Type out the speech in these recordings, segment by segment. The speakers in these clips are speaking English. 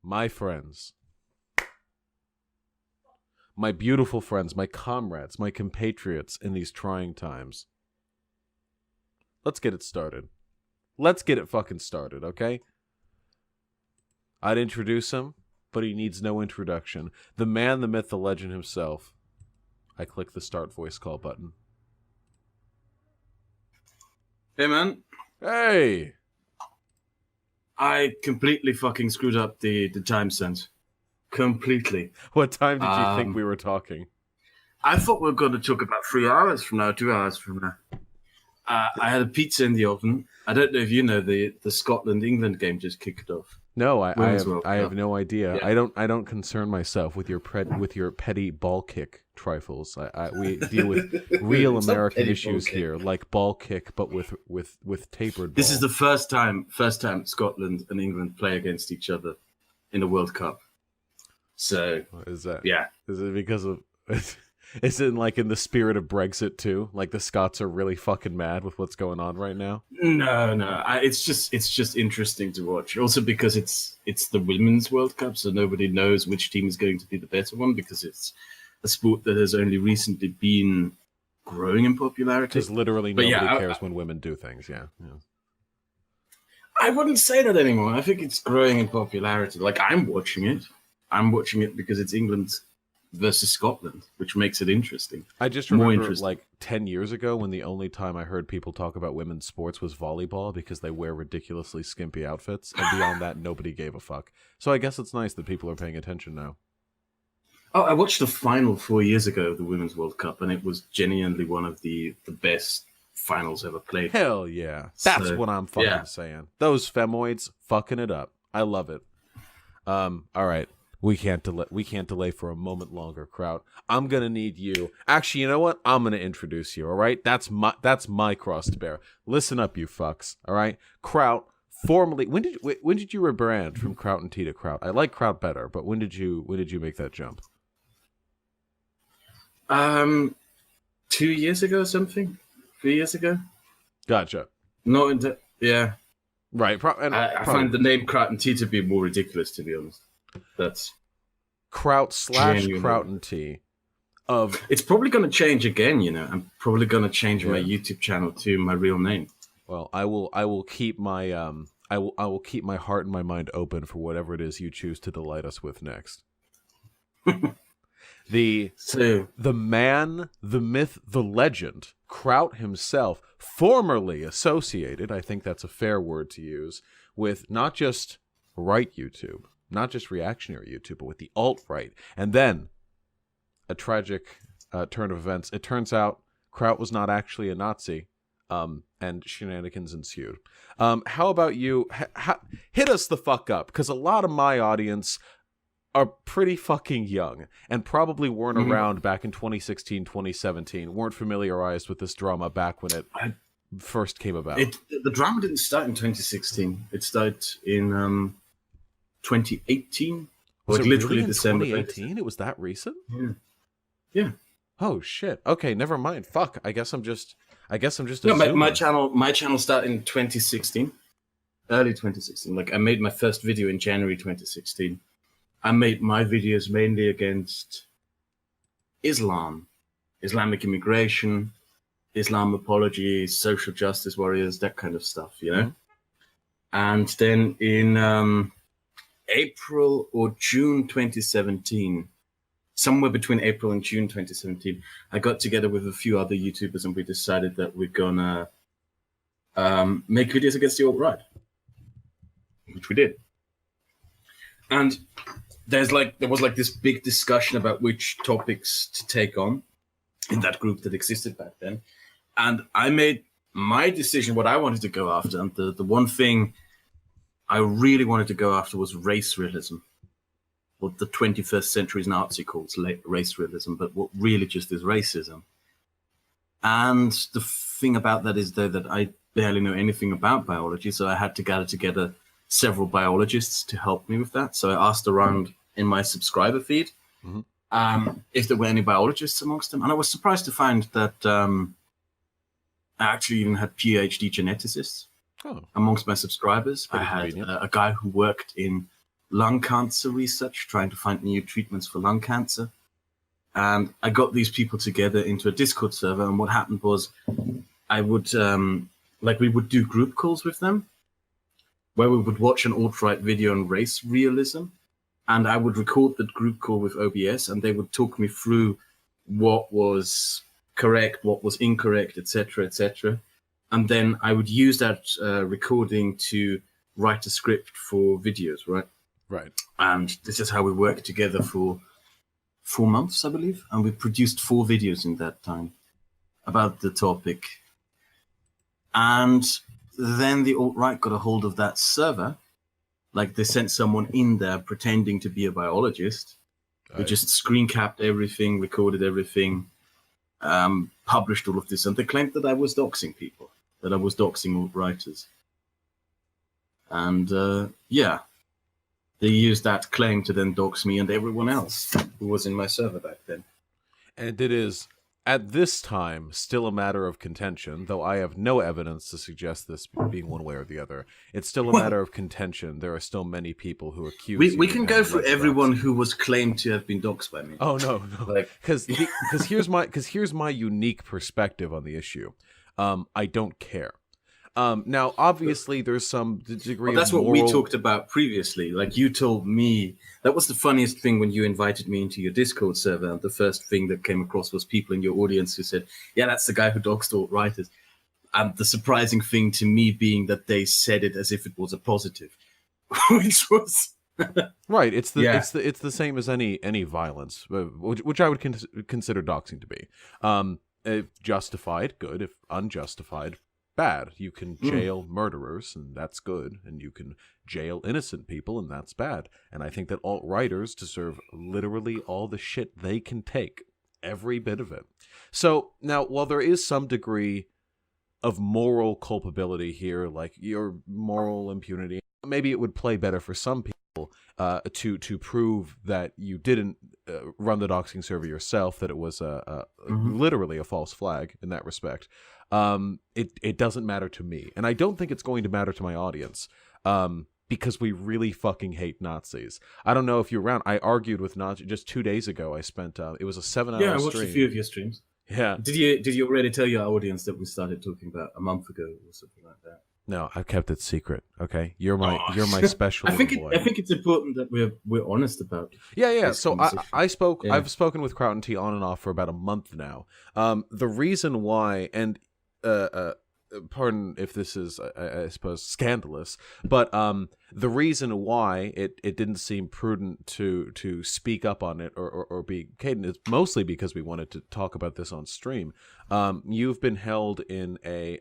my friends, my beautiful friends, my comrades, my compatriots in these trying times. Let's get it started. Let's get it fucking started, okay? I'd introduce him, but he needs no introduction. The man, the myth, the legend himself. I click the start voice call button. Hey, man. Hey! I completely fucking screwed up the time sense. Completely. What time did you think we were talking? I thought we were going to talk about 3 hours from now, 2 hours from now. I had a pizza in the oven. I don't know if you know the Scotland-England game just kicked off. No, I have no idea. Yeah. I don't concern myself with your petty ball kick trifles. We deal with real American issues here, like ball kick, but with tapered ball. This is the first time Scotland and England play against each other in a World Cup. So is that? Yeah. Is it because of? Is it like in the spirit of Brexit too? Like the Scots are really fucking mad with what's going on right now? No. It's just interesting to watch. Also because it's the Women's World Cup, so nobody knows which team is going to be the better one because it's a sport that has only recently been growing in popularity. Because literally nobody cares when women do things. Yeah. I wouldn't say that anymore. I think it's growing in popularity. Like I'm watching it. I'm watching it because it's England versus Scotland, which makes it interesting. I just remember like 10 years ago when the only time I heard people talk about women's sports was volleyball because they wear ridiculously skimpy outfits, and beyond that, nobody gave a fuck. So I guess it's nice that people are paying attention now. Oh, I watched the final 4 years ago of the Women's World Cup, and it was genuinely one of the best finals ever played. Hell yeah. That's what I'm fucking saying. Those femoids fucking it up. I love it. All right. We can't delay for a moment longer, Kraut. I'm gonna need you. Actually, you know what? I'm gonna introduce you. All right, that's my cross to bear. Listen up, you fucks. All right, Kraut. Formerly, when did you rebrand from Kraut and Tea to Kraut? I like Kraut better, but when did you make that jump? 2 years ago, or something. 3 years ago. Gotcha. Yeah. Right. I find the name Kraut and Tea to be more ridiculous, to be honest. That's Kraut / Kraut and Tea. It's probably going to change again. You know, I'm probably going to change my YouTube channel to my real name. Well, I will keep my I will keep my heart and my mind open for whatever it is you choose to delight us with next. The man, the myth, the legend, Kraut himself, formerly associated, I think that's a fair word to use, with not just right YouTube, not just reactionary YouTube, but with the alt-right. And then, a tragic turn of events. It turns out Kraut was not actually a Nazi, and shenanigans ensued. How about you? Hit us the fuck up, because a lot of my audience are pretty fucking young and probably weren't around back in 2016, 2017, weren't familiarized with this drama back when it first came about. The drama didn't start in 2016. It started in 2018. Was it literally really in December 2018? It was that recent? Yeah. Oh shit. Okay, never mind. Fuck. I guess I'm just no, my channel started in 2016. Early 2016. Like I made my first video in January 2016. I made my videos mainly against Islam, Islamic immigration, Islam apology, social justice warriors, that kind of stuff, you know? And then in April or June 2017, somewhere between April and June 2017, I got together with a few other YouTubers and we decided that we're gonna make videos against the alt-right, which we did. And there was this big discussion about which topics to take on in that group that existed back then. And I made my decision what I wanted to go after. And the one thing I really wanted to go after was race realism. What the 21st century's Nazi calls race realism, but what really just is racism. And the thing about that is, though, that I barely know anything about biology, so I had to gather together several biologists to help me with that. So I asked around in my subscriber feed if there were any biologists amongst them. And I was surprised to find that I actually even had PhD geneticists amongst my subscribers. I had a guy who worked in lung cancer research, trying to find new treatments for lung cancer. And I got these people together into a Discord server. And what happened was I would, we would do group calls with them where we would watch an alt-right video on race realism. And I would record that group call with OBS, and they would talk me through what was correct, what was incorrect, etc., etc. And then I would use that recording to write a script for videos, right? Right. And this is how we worked together for 4 months, I believe. And we produced 4 videos in that time about the topic. And then the alt-right got a hold of that server. Like, they sent someone in there pretending to be a biologist. Who just screen capped everything, recorded everything, published all of this. And they claimed that I was doxing people, that I was doxing alt-righters. And they used that claim to then dox me and everyone else who was in my server back then. And it is, at this time, still a matter of contention, though I have no evidence to suggest this being one way or the other. It's still a matter of contention. There are still many people who accuse we can go through everyone who was claimed to have been doxed by me. Oh, no. Because here's my unique perspective on the issue. I don't care. Now, obviously, there's some degree of that's what we talked about previously. Like, you told me, that was the funniest thing when you invited me into your Discord server. And the first thing that came across was people in your audience who said, yeah, that's the guy who doxed alt-righters. And the surprising thing to me being that they said it as if it was a positive, which was... Right. It's the same as any violence, which I would consider doxing to be. If justified, good. If unjustified, bad. You can jail murderers, and that's good, and you can jail innocent people, and that's bad. And I think that alt-righters deserve literally all the shit they can take, every bit of it. So now, while there is some degree of moral culpability here, like your moral impunity, maybe it would play better for some people to prove that you didn't run the doxing server yourself, that it was literally a false flag in that respect. It doesn't matter to me, and I don't think it's going to matter to my audience, because we really fucking hate Nazis. I don't know if you're around. I argued with Nazis just 2 days ago. I spent it was a 7-hour stream. Yeah, I watched a few of your streams. Yeah. Did you already tell your audience that we started talking about a month ago or something like that? No, I kept it secret. Okay, you're my special. I think boy. I think it's important that we're honest about. Yeah. So I've spoken with Kraut and T on and off for about a month now. The reason why, and pardon if this is, I suppose, scandalous, but the reason why it didn't seem prudent to speak up on it or be Caden is mostly because we wanted to talk about this on stream. You've been held in a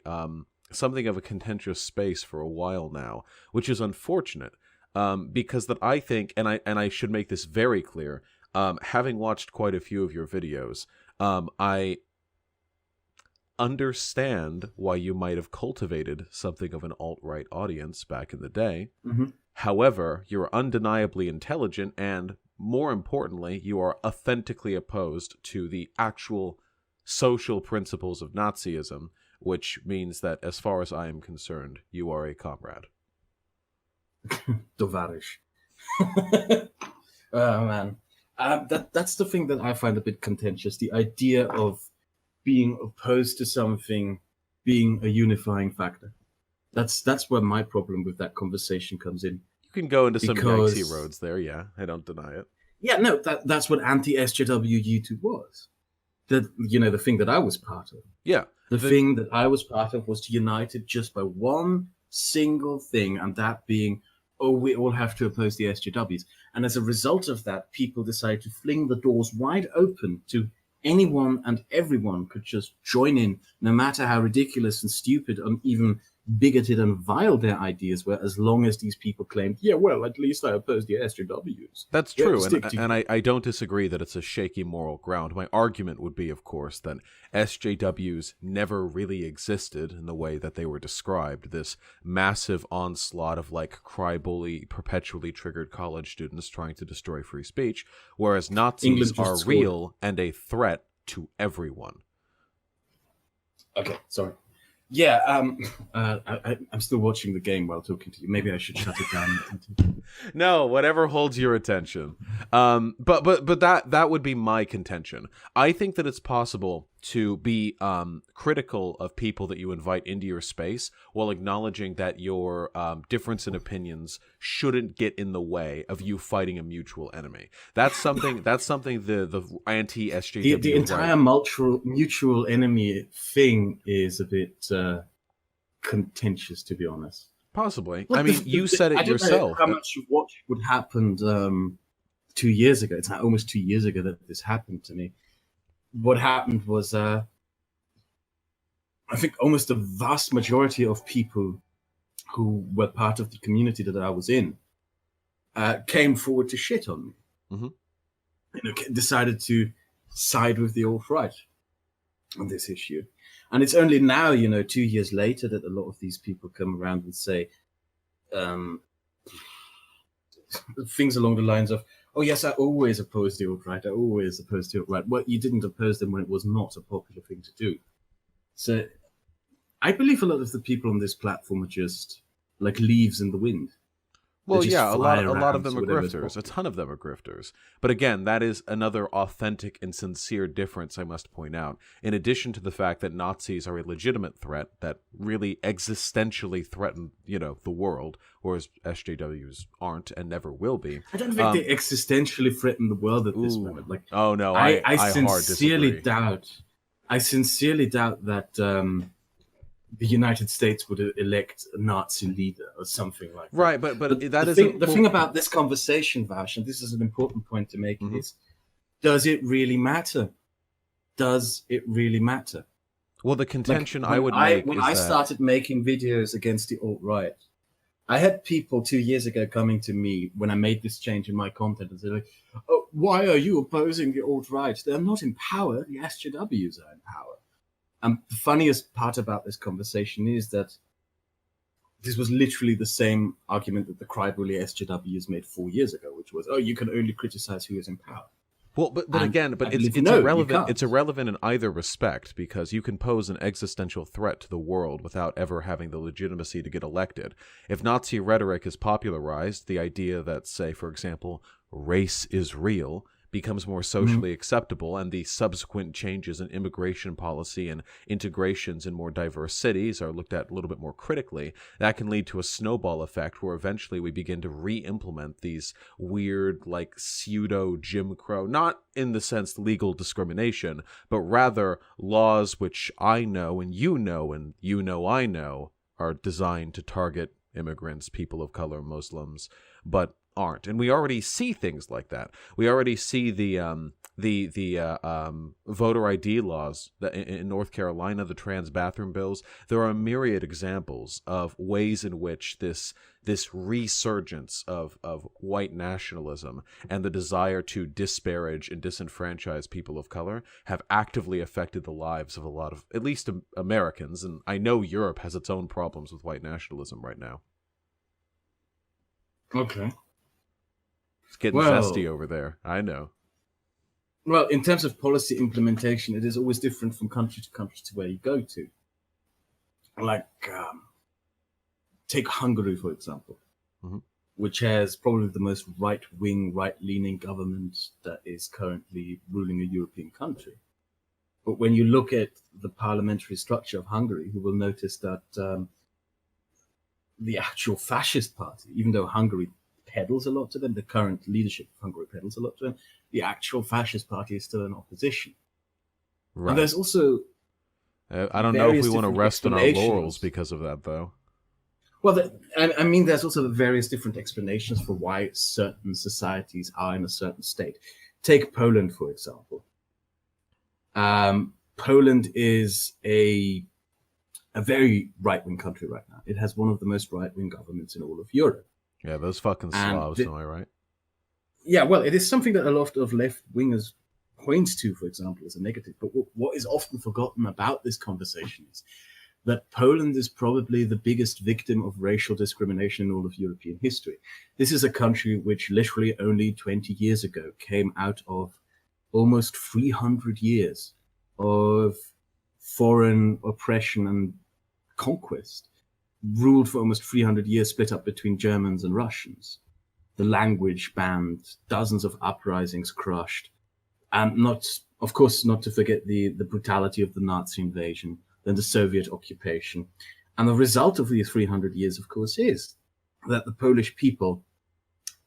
something of a contentious space for a while now, which is unfortunate, because that I think, and I should make this very clear, having watched quite a few of your videos, I understand why you might have cultivated something of an alt-right audience back in the day. Mm-hmm. However, you're undeniably intelligent, and more importantly, you are authentically opposed to the actual social principles of Nazism, which means that, as far as I am concerned, you are a comrade. Tovarish. Oh, man. That's the thing that I find a bit contentious, the idea of being opposed to something being a unifying factor. That's where my problem with that conversation comes in. You can go into some Yangtze roads there, yeah. I don't deny it. Yeah, no, that's what anti-SJW YouTube was. The thing that I was part of. Yeah. The thing that I was part of was united just by one single thing, and that being, we all have to oppose the SJWs. And as a result of that, people decided to fling the doors wide open to anyone and everyone could just join in, no matter how ridiculous and stupid and even bigoted and vile their ideas were, as long as these people claimed, yeah, well, at least I oppose the SJWs. That's true, and I don't disagree that it's a shaky moral ground. My argument would be, of course, that SJWs never really existed in the way that they were described, this massive onslaught of, like, cry-bully, perpetually triggered college students trying to destroy free speech, whereas Nazis are real and a threat to everyone. Okay, sorry. Yeah, I'm still watching the game while talking to you. Maybe I should shut it down. No, whatever holds your attention. But that would be my contention. I think that it's possible to be critical of people that you invite into your space while acknowledging that your difference in opinions shouldn't get in the way of you fighting a mutual enemy. That's something. That's something the anti SJW The entire mutual enemy thing is a bit contentious, to be honest. Possibly. Like I mean, you said I it don't know yourself. how much you watched what happened 2 years ago. It's now almost 2 years ago that this happened to me. What happened was, I think almost the vast majority of people who were part of the community that I was in came forward to shit on me. Mm-hmm. Decided to side with the alt-right on this issue. And it's only now, 2 years later, that a lot of these people come around and say things along the lines of, oh, yes, I always opposed the alt-right. I always opposed the alt-right. Well, you didn't oppose them when it was not a popular thing to do. So I believe a lot of the people on this platform are just like leaves in the wind. Well, yeah, a lot of them are grifters. A ton of them are grifters. But again, that is another authentic and sincere difference I must point out. In addition to the fact that Nazis are a legitimate threat that really existentially threaten, the world, whereas SJWs aren't and never will be. I don't think they existentially threaten the world at this moment. Like, oh no, I hard disagree. I sincerely doubt that the United States would elect a Nazi leader or something like that. Right, but the thing about this conversation, Vash, and this is an important point to make, is, does it really matter? Does it really matter? Well, the contention when I started making videos against the alt-right, I had people 2 years ago coming to me when I made this change in my content and say, like, oh, why are you opposing the alt-right? They're not in power. The SJWs are in power. And the funniest part about this conversation is that this was literally the same argument that the crybully SJWs made 4 years ago, which was, oh, you can only criticize who is in power. Well, but again, it's irrelevant. It's irrelevant in either respect, because you can pose an existential threat to the world without ever having the legitimacy to get elected. If Nazi rhetoric is popularized, the idea that, say, for example, race is real becomes more socially acceptable, and the subsequent changes in immigration policy and integrations in more diverse cities are looked at a little bit more critically, that can lead to a snowball effect where eventually we begin to re-implement these weird, like, pseudo Jim Crow, not in the sense legal discrimination, but rather laws which I know and you know I know are designed to target immigrants, people of color, Muslims, but aren't. And we already see things like that. We already see the voter ID laws that in North Carolina, the trans bathroom bills. There are a myriad examples of ways in which this resurgence of white nationalism and the desire to disparage and disenfranchise people of color have actively affected the lives of a lot of, at least, Americans. And I know Europe has its own problems with white nationalism right now. Okay. It's getting zesty over there. I know. Well, in terms of policy implementation, it is always different from country to where you go to. Like, take Hungary, for example, which has probably the most right-wing, right-leaning government that is currently ruling a European country. But when you look at the parliamentary structure of Hungary, you will notice that the actual fascist party, even though Hungary peddles a lot to them, the current leadership of Hungary peddles a lot to them, the actual fascist party is still in opposition. Right. And there's also... I don't know if we want to rest on our laurels because of that, though. Well, I mean, there's also various different explanations for why certain societies are in a certain state. Take Poland, for example. Poland is a very right-wing country right now. It has one of the most right-wing governments in all of Europe. Yeah, those fucking Slavs, am I right? Yeah, well, it is something that a lot of left-wingers point to, for example, as a negative. But what is often forgotten about this conversation is that Poland is probably the biggest victim of racial discrimination in all of European history. This is a country which literally only 20 years ago came out of almost 300 years of foreign oppression and conquest, ruled for almost 300 years, split up between Germans and Russians. The language banned, dozens of uprisings crushed, and not to forget the brutality of the Nazi invasion, then the Soviet occupation. And the result of these 300 years, of course, is that the Polish people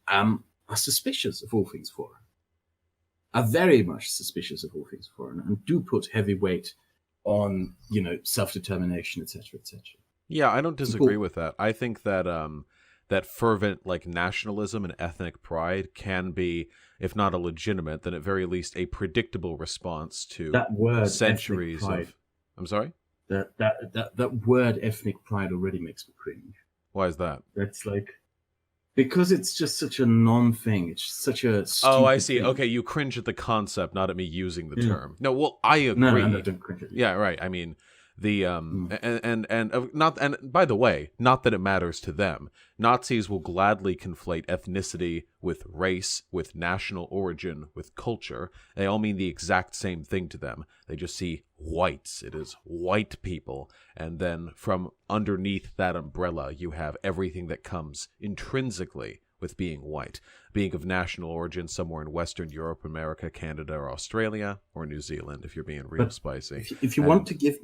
are suspicious of all things foreign, are very much suspicious of all things foreign, and do put heavy weight on, self-determination, etc., etc. Yeah, I don't disagree with that. I think that that fervent nationalism and ethnic pride can be, if not a legitimate, then at very least a predictable response to that word centuries of. I'm sorry? That word ethnic pride already makes me cringe. Why is that? That's because it's just such a non-thing. It's such a stupid Oh, I see. thing. Okay, you cringe at the concept, not at me using the term. No, well, I agree. No, don't cringe at it. Yeah, right. I mean, the and by the way, not that it matters to them. Nazis will gladly conflate ethnicity with race, with national origin, with culture. They all mean the exact same thing to them. They just see whites. It is white people, and then from underneath that umbrella, you have everything that comes intrinsically with being white, being of national origin somewhere in Western Europe, America, Canada, or Australia, or New Zealand, if you're being real spicy. If you want to give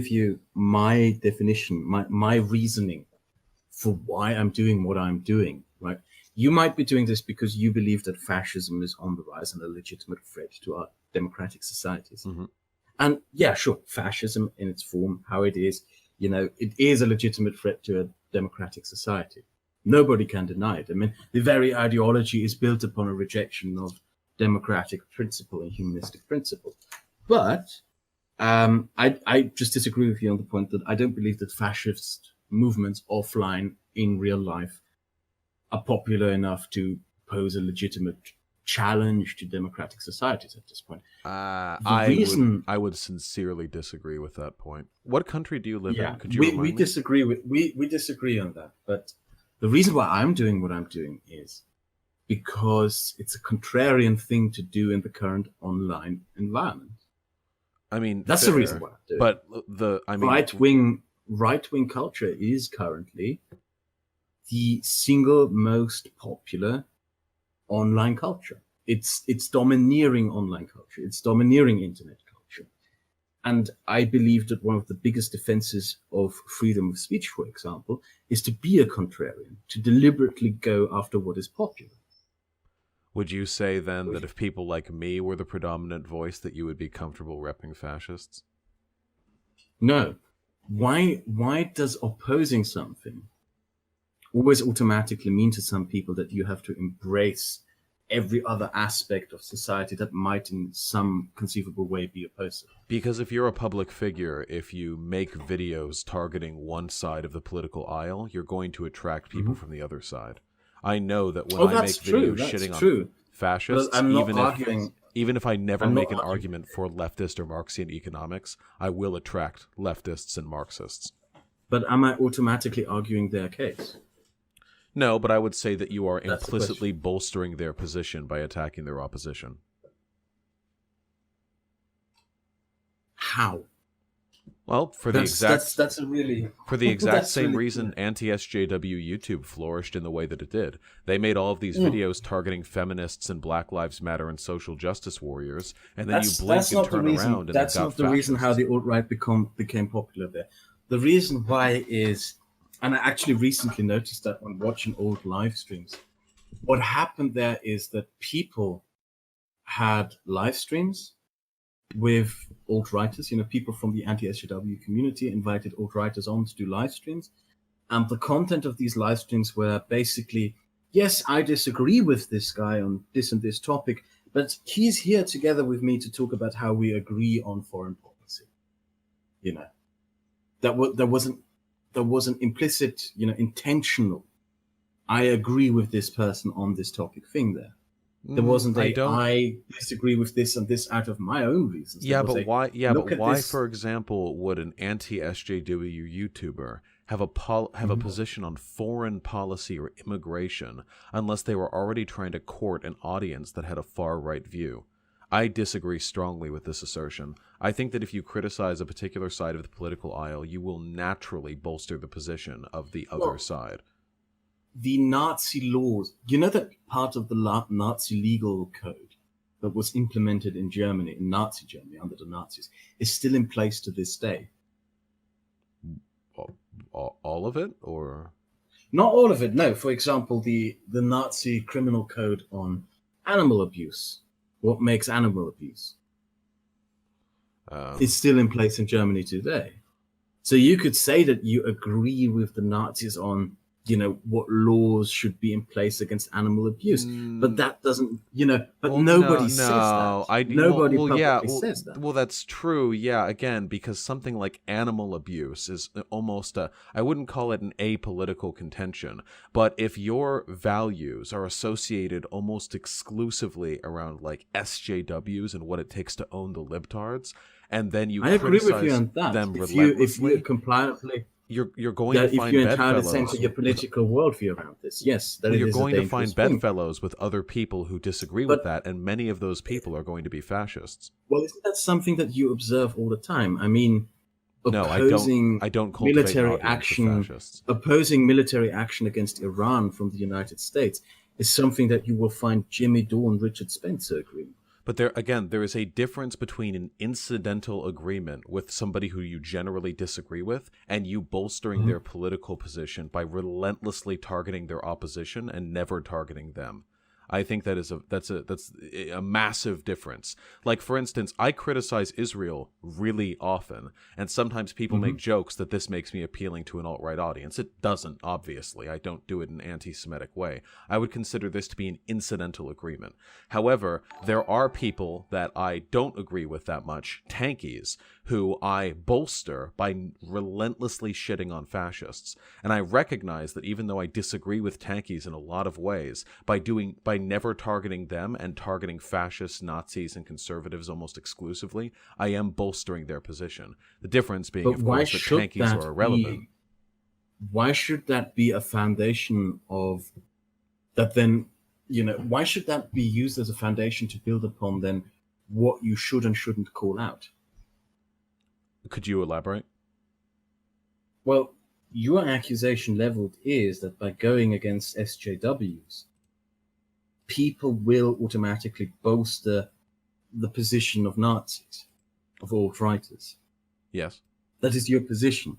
you my definition, my reasoning for why I'm doing what I'm doing, right? You might be doing this because you believe that fascism is on the rise and a legitimate threat to our democratic societies. Mm-hmm. And yeah, sure, fascism in its form, how it is, it is a legitimate threat to a democratic society. Nobody can deny it. I mean, the very ideology is built upon a rejection of democratic principle and humanistic principle. But I just disagree with you on the point that I don't believe that fascist movements offline in real life are popular enough to pose a legitimate challenge to democratic societies at this point. I would sincerely disagree with that point. What country do you live in? Could you remind me? We disagree on that, but the reason why I'm doing what I'm doing is because it's a contrarian thing to do in the current online environment. I mean, that's the reason why I'm doing it. But right-wing culture is currently the single most popular online culture. It's domineering online culture. It's domineering internet culture. And I believe that one of the biggest defenses of freedom of speech, for example, is to be a contrarian, to deliberately go after what is popular. Would you say then that if people like me were the predominant voice, that you would be comfortable repping fascists? No. Why does opposing something always automatically mean to some people that you have to embrace every other aspect of society that might in some conceivable way be opposed to? Because if you're a public figure, if you make videos targeting one side of the political aisle, you're going to attract people from the other side. I know that when I make videos shitting on fascists, even if I never make an argument for leftist or Marxian economics, I will attract leftists and Marxists. But am I automatically arguing their case? No, but I would say that you are implicitly bolstering their position by attacking their opposition. How? Well, for the exact same really reason anti-SJW YouTube flourished in the way that it did. They made all of these videos targeting feminists and Black Lives Matter and social justice warriors, and then you blink and turn around and that's not the reason how the alt-right became popular there. The reason why is, and I actually recently noticed that when watching old live streams, what happened there is that people had live streams with alt-righters, people from the anti-SJW community invited alt-righters on to do live streams. And the content of these live streams were basically, yes, I disagree with this guy on this and this topic, but he's here together with me to talk about how we agree on foreign policy. There was an implicit, intentional, I agree with this person on this topic thing there. There wasn't I disagree with this and this out of my own reasons. Yeah, but why? Yeah, but why, for example, would an anti-SJW YouTuber have a position on foreign policy or immigration unless they were already trying to court an audience that had a far right view? I disagree strongly with this assertion. I think that if you criticize a particular side of the political aisle, you will naturally bolster the position of the other side. The Nazi laws, you know that part of the Nazi legal code that was implemented in Germany, in Nazi Germany, under the Nazis, is still in place to this day. All of it, or? Not all of it, no. For example, the Nazi criminal code on animal abuse, what makes animal abuse, is still in place in Germany today. So you could say that you agree with the Nazis on, what laws should be in place against animal abuse, but that doesn't, but nobody says that. Nobody publicly says that. Well, that's true. Yeah. Again, because something like animal abuse is almost I wouldn't call it an apolitical contention, but if your values are associated almost exclusively around like SJWs and what it takes to own the libtards, and then you agree criticize with you on that. them if relentlessly, you compliantly, you're going to find if you bedfellows. entirely censor your political worldview around this, yes, you're going to find bedfellows with other people who disagree with that, and many of those people are going to be fascists. Well, isn't that something that you observe all the time? I mean, opposing I don't military action, opposing military action against Iran from the United States is something that you will find Jimmy Dore and Richard Spencer agreeing. But there is a difference between an incidental agreement with somebody who you generally disagree with and you bolstering their political position by relentlessly targeting their opposition and never targeting them. I think that's a massive difference. Like, for instance, I criticize Israel really often, and sometimes people make jokes that this makes me appealing to an alt-right audience. It doesn't, obviously. I don't do it in an anti-Semitic way. I would consider this to be an incidental agreement. However, there are people that I don't agree with that much, tankies, who I bolster by relentlessly shitting on fascists. And I recognize that even though I disagree with tankies in a lot of ways, by never targeting them and targeting fascists, Nazis, and conservatives almost exclusively, I am bolstering their position. The difference being, of course, that tankies are irrelevant. Why should that be a foundation of that then, why should that be used as a foundation to build upon then what you should and shouldn't call out? Could you elaborate? Well, your accusation leveled is that by going against SJWs, people will automatically bolster the position of Nazis, of alt-righters. Yes. That is your position.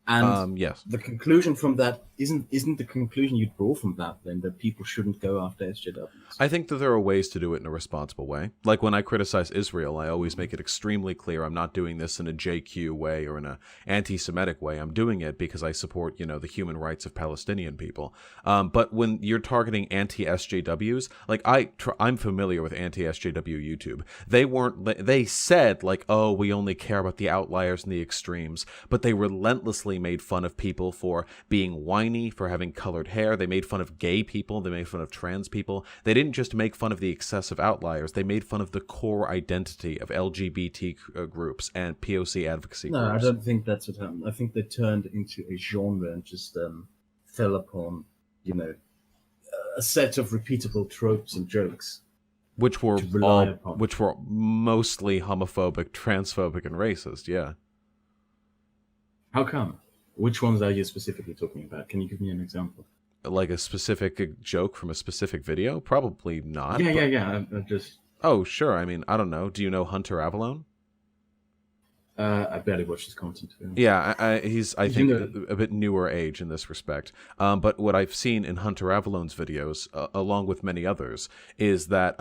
And yes. The conclusion from that isn't the conclusion you'd draw from that then that people shouldn't go after SJWs? I think that there are ways to do it in a responsible way. Like when I criticize Israel, I always make it extremely clear I'm not doing this in a JQ way or in an anti-Semitic way. I'm doing it because I support, the human rights of Palestinian people. But when you're targeting anti-SJWs, like I'm familiar with anti-SJW YouTube. They said like, oh, we only care about the outliers and the extremes, but they relentlessly made fun of people for being whiny, for having colored hair. They made fun of gay people. They made fun of trans people. They didn't just make fun of the excessive outliers. They made fun of the core identity of LGBT groups and POC advocacy groups. No, I don't think that's what happened. I think they turned into a genre and just fell upon, a set of repeatable tropes and jokes. Which were mostly homophobic, transphobic, and racist, yeah. How come? Which ones are you specifically talking about? Can you give me an example? Like a specific joke from a specific video? Probably not. Yeah. I just... Oh, sure. I mean, I don't know. Do you know Hunter Avallone? I barely watch his content. Yeah, he's, I think, a bit newer age in this respect. But what I've seen in Hunter Avallone's videos, along with many others, is that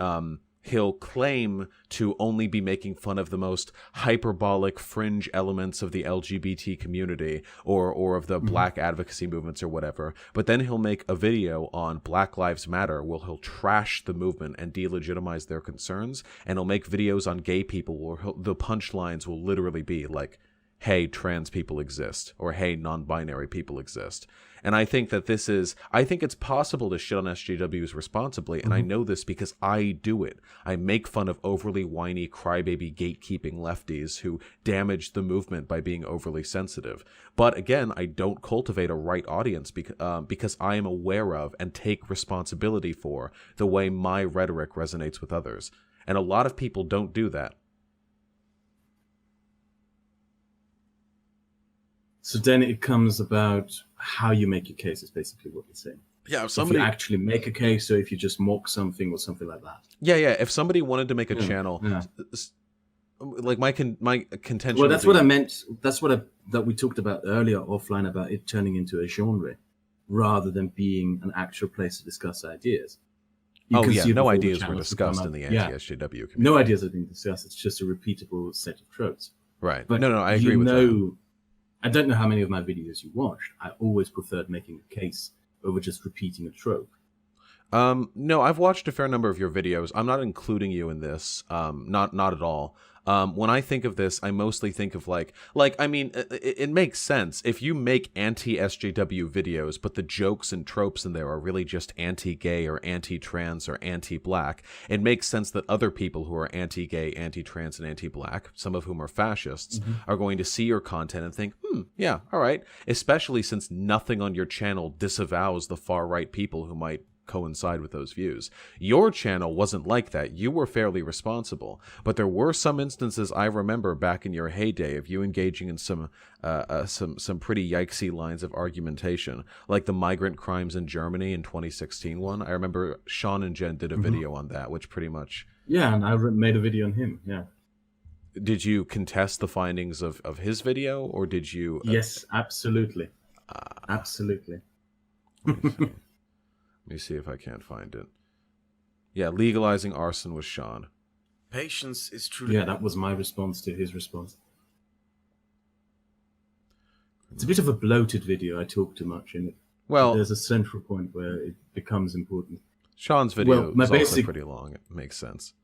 he'll claim to only be making fun of the most hyperbolic fringe elements of the LGBT community or of the black advocacy movements or whatever. But then he'll make a video on Black Lives Matter where he'll trash the movement and delegitimize their concerns. And he'll make videos on gay people where the punchlines will literally be like, hey, trans people exist, or hey, non-binary people exist. And I think that I think it's possible to shit on SJWs responsibly, and I know this because I do it. I make fun of overly whiny, crybaby, gatekeeping lefties who damage the movement by being overly sensitive. But again, I don't cultivate a right audience because I am aware of and take responsibility for the way my rhetoric resonates with others. And a lot of people don't do that. So then it comes about how you make your case is basically what you're saying. Yeah, if you actually make a case, or if you just mock something or something like that. Yeah. If somebody wanted to make a channel, like my contention. Well, that's what I meant. That's that we talked about earlier offline about it turning into a genre, rather than being an actual place to discuss ideas. No ideas were discussed in the anti-SJW community. No ideas have been discussed. It's just a repeatable set of tropes. Right. But no, I agree with that. I don't know how many of my videos you watched. I always preferred making a case over just repeating a trope. No, I've watched a fair number of your videos. I'm not including you in this. Not at all. When I think of this, I mostly think of I mean, it makes sense if you make anti-SJW videos, but the jokes and tropes in there are really just anti-gay or anti-trans or anti-black. It makes sense that other people who are anti-gay, anti-trans, and anti-black, some of whom are fascists, are going to see your content and think, yeah, all right. Especially since nothing on your channel disavows the far-right people who might coincide with those views. Your channel wasn't like that. You were fairly responsible, but there were some instances I remember back in your heyday of you engaging in some pretty yikesy lines of argumentation, like the migrant crimes in Germany in 2016 one. I remember Sean and Jen did a video on that, which pretty much... Yeah, and I made a video on him, yeah. Did you contest the findings of his video, or did you... Yes, absolutely. Absolutely. Let me see if I can't find it. Yeah, legalizing arson with Sean. Patience is truly... Yeah, that was my response to his response. It's a bit of a bloated video. I talk too much in it. Well, there's a central point where it becomes important. Sean's video is also pretty long. It makes sense.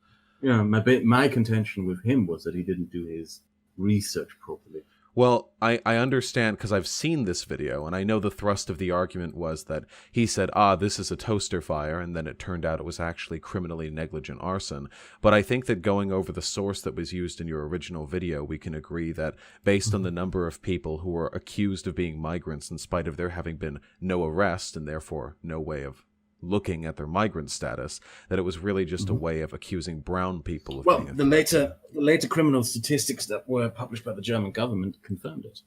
Yeah, my contention with him was that he didn't do his research properly. Well, I understand because I've seen this video, and I know the thrust of the argument was that he said, this is a toaster fire, and then it turned out it was actually criminally negligent arson. But I think that going over the source that was used in your original video, we can agree that based on the number of people who were accused of being migrants in spite of there having been no arrest and therefore no way of looking at their migrant status, that it was really just a way of accusing brown people of being the later criminal statistics that were published by the German government confirmed it.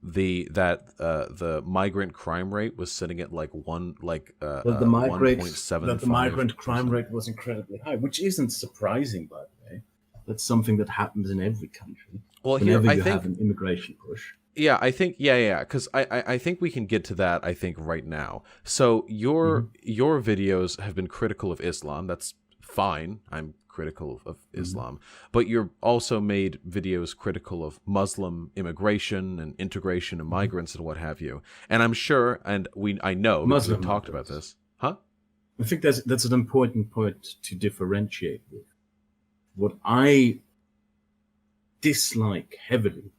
The migrant crime rate was sitting at the 1.75. The migrant crime rate was incredibly high, which isn't surprising, by the way. That's something that happens in every country. Well, whenever you have an immigration push. Yeah, I think because I think we can get to that, I think, right now. So your videos have been critical of Islam. That's fine. I'm critical of Islam. But you've also made videos critical of Muslim immigration and integration of migrants and what have you. And I'm sure, and I know, because we've talked about this. Huh? I think that's an important point to differentiate with. What I dislike heavily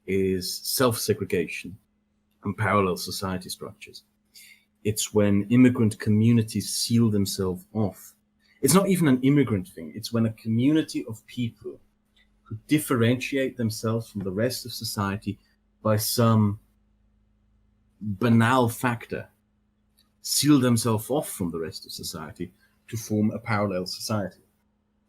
is self-segregation and parallel society structures. It's when immigrant communities seal themselves off. It's not even an immigrant thing. It's when a community of people who differentiate themselves from the rest of society by some banal factor seal themselves off from the rest of society to form a parallel society,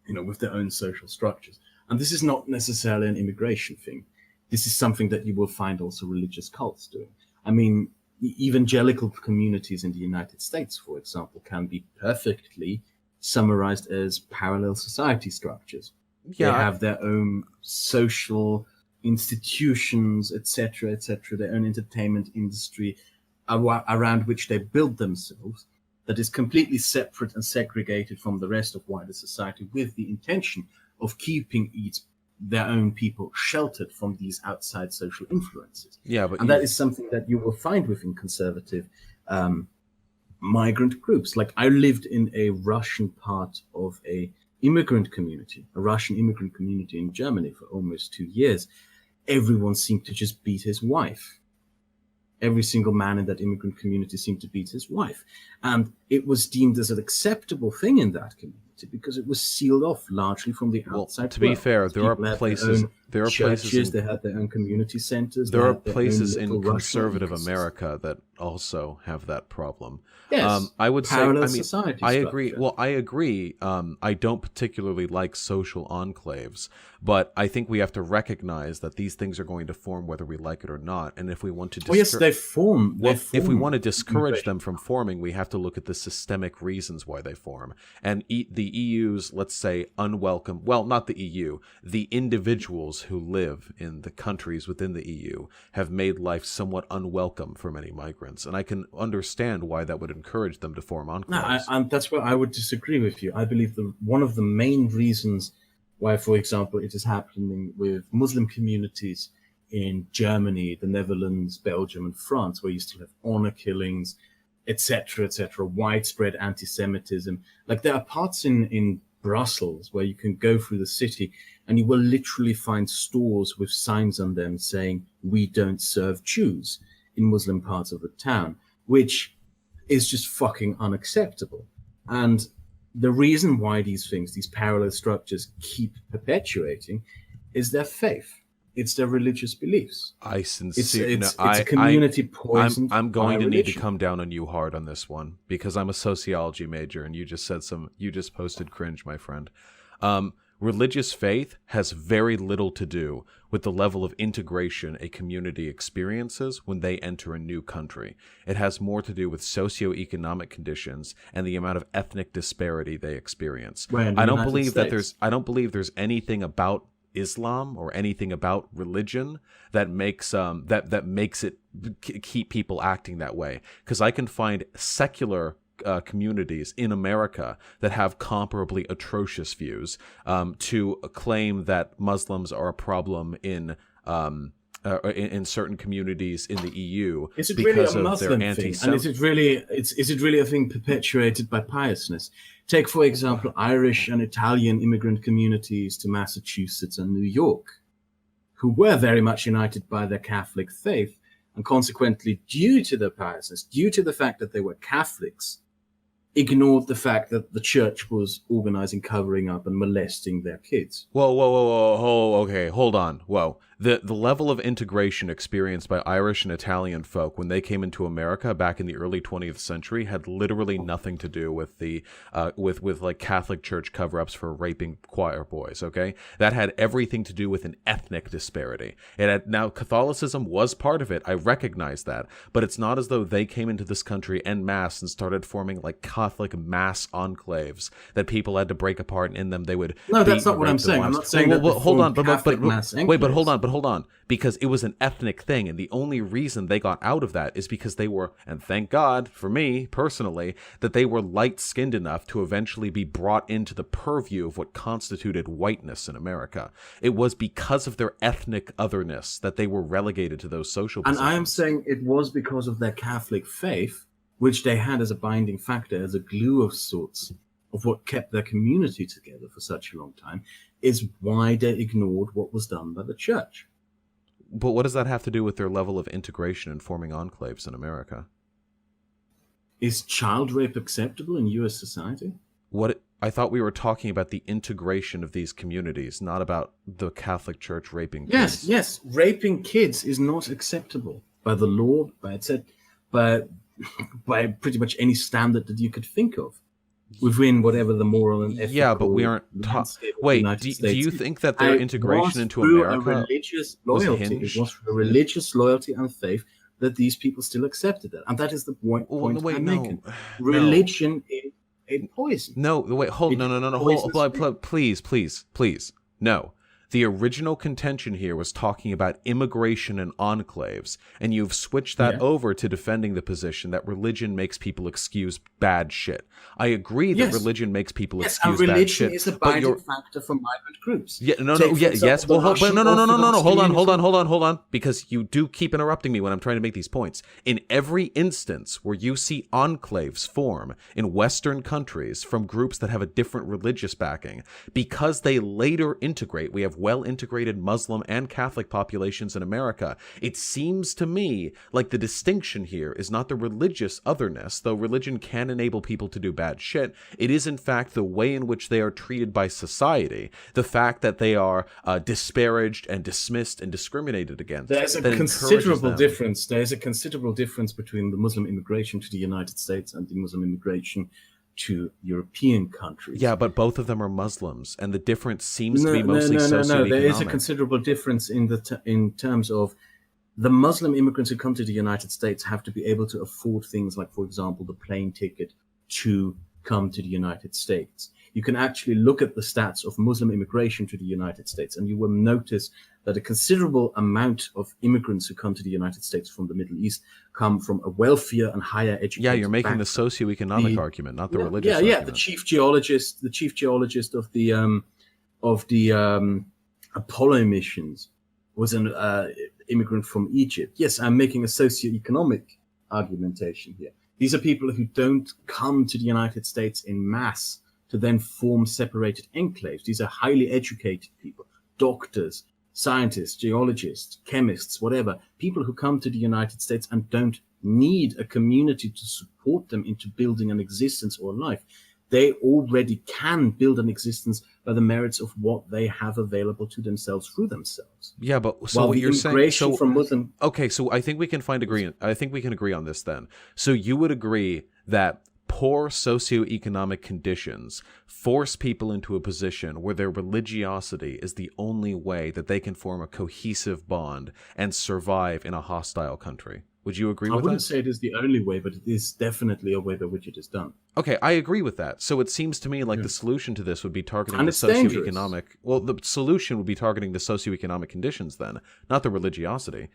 with their own social structures. And this is not necessarily an immigration thing. This is something that you will find also religious cults doing. I mean, evangelical communities in the United States, for example, can be perfectly summarized as parallel society structures. Yeah. They have their own social institutions, etc., their own entertainment industry around which they build themselves, that is completely separate and segregated from the rest of wider society, with the intention of keeping their own people sheltered from these outside social influences. Yeah, that is something that you will find within conservative migrant groups. Like, I lived in a Russian part of a Russian immigrant community in Germany for almost 2 years. Everyone seemed to just beat his wife. Every single man in that immigrant community seemed to beat his wife. And it was deemed as an acceptable thing in that community society because it was sealed off largely from the outside. To be fair, there are People places. There are churches, places. they had their own community centers. There are places in conservative America that also have that problem. Yes, I would say. parallel I mean, society I structure. agree. Well, I agree. I don't particularly like social enclaves, but I think we have to recognize that these things are going to form whether we like it or not. And if we want to, yes, they form. If we want to discourage them from forming, we have to look at the systemic reasons why they form. And the EU's, let's say, unwelcome. Well, not the EU. The individuals who live in the countries within the EU have made life somewhat unwelcome for many migrants, and I can understand why that would encourage them to form enclaves. No, that's where I would disagree with you. I believe one of the main reasons why, for example, it is happening with Muslim communities in Germany, the Netherlands, Belgium, and France, where you still have honor killings, etc., widespread anti-Semitism. Like there are parts in Brussels where you can go through the city and you will literally find stores with signs on them saying, "We don't serve Jews," in Muslim parts of the town, which is just fucking unacceptable. And the reason why these parallel structures keep perpetuating is their faith. It's their religious beliefs. I sincerely, it's a community poisoned. I'm going to religion. need to come down on you hard on this one because I'm a sociology major, and you just posted cringe, my friend. Religious faith has very little to do with the level of integration a community experiences when they enter a new country. It has more to do with socioeconomic conditions and the amount of ethnic disparity they experience. I don't believe there's anything about Islam or anything about religion that makes it keep people acting that way, because I can find secular communities in America that have comparably atrocious views. To claim that Muslims are a problem in certain communities in the EU because of their anti-Semitism. And is it really a thing perpetuated by piousness? Take, for example, Irish and Italian immigrant communities to Massachusetts and New York, who were very much united by their Catholic faith, and consequently, due to their piousness, due to the fact that they were Catholics, ignored the fact that the church was organizing, covering up, and molesting their kids. Whoa, okay, hold on. Whoa. The level of integration experienced by Irish and Italian folk when they came into America back in the early 20th century had literally nothing to do with the with like Catholic Church cover-ups for raping choir boys, okay? That had everything to do with an ethnic disparity. Now Catholicism was part of it. I recognize that, but it's not as though they came into this country en masse and started forming like Catholic mass enclaves that people had to break apart, and in them they would. No, that's not what I'm saying. I'm not saying that. Hold on, but hold hold on, because it was an ethnic thing, and the only reason they got out of that is because they were, and thank God for me personally, that they were light-skinned enough to eventually be brought into the purview of what constituted whiteness in America. It was because of their ethnic otherness that they were relegated to those social positions. And I am saying it was because of their Catholic faith, which they had as a binding factor, as a glue of sorts, of what kept their community together for such a long time, is why they ignored what was done by the church. But what does that have to do with their level of integration and forming enclaves in America? Is child rape acceptable in U.S. society? I thought we were talking about the integration of these communities, not about the Catholic Church raping kids. Yes. Raping kids is not acceptable by the law, by pretty much any standard that you could think of, within whatever the moral and ethical. Yeah, but we aren't. Wait, do you think that their integration into America was hinged? It was through a religious loyalty and faith that these people still accepted it, and that is the point I'm making. Religion is a poison. No, wait, hold. No. Please. No. The original contention here was talking about immigration and enclaves, and you've switched that over to defending the position that religion makes people excuse bad shit. I agree that religion makes people excuse bad shit. Religion is a binding factor for migrant groups. Hold on, because you do keep interrupting me when I'm trying to make these points. In every instance where you see enclaves form in Western countries from groups that have a different religious backing, because they later integrate, we have well-integrated Muslim and Catholic populations in America. It seems to me like the distinction here is not the religious otherness, though religion can enable people to do bad shit. It is, in fact, the way in which they are treated by society, the fact that they are disparaged and dismissed and discriminated against. There's a considerable difference. There's a considerable difference between the Muslim immigration to the United States and the Muslim immigration to European countries. Yeah, but both of them are Muslims, and the difference seems to be mostly socioeconomic. No. There is a considerable difference in terms of the Muslim immigrants who come to the United States have to be able to afford things like, for example, the plane ticket to come to the United States. You can actually look at the stats of Muslim immigration to the United States, and you will notice that a considerable amount of immigrants who come to the United States from the Middle East come from a wealthier and higher educated Yeah, you're making background. the socioeconomic argument, not the religious argument. The chief geologist of the Apollo missions was an immigrant from Egypt. Yes, I'm making a socioeconomic argumentation here. These are people who don't come to the United States in mass to then form separated enclaves. These are highly educated people, doctors, scientists, geologists, chemists, whatever, people who come to the United States and don't need a community to support them into building an existence or a life. They already can build an existence by the merits of what they have available to themselves through themselves. Yeah, but so what you're saying, so from Muslim, okay, so I think we can agree on this then. So you would agree that poor socioeconomic conditions force people into a position where their religiosity is the only way that they can form a cohesive bond and survive in a hostile country. Would you agree with that? I wouldn't say it is the only way, but it is definitely a way by which it is done. Okay, I agree with that. So it seems to me like the solution to this would be targeting And the it's dangerous. socioeconomic... Well, the solution would be targeting the socioeconomic conditions then, not the religiosity.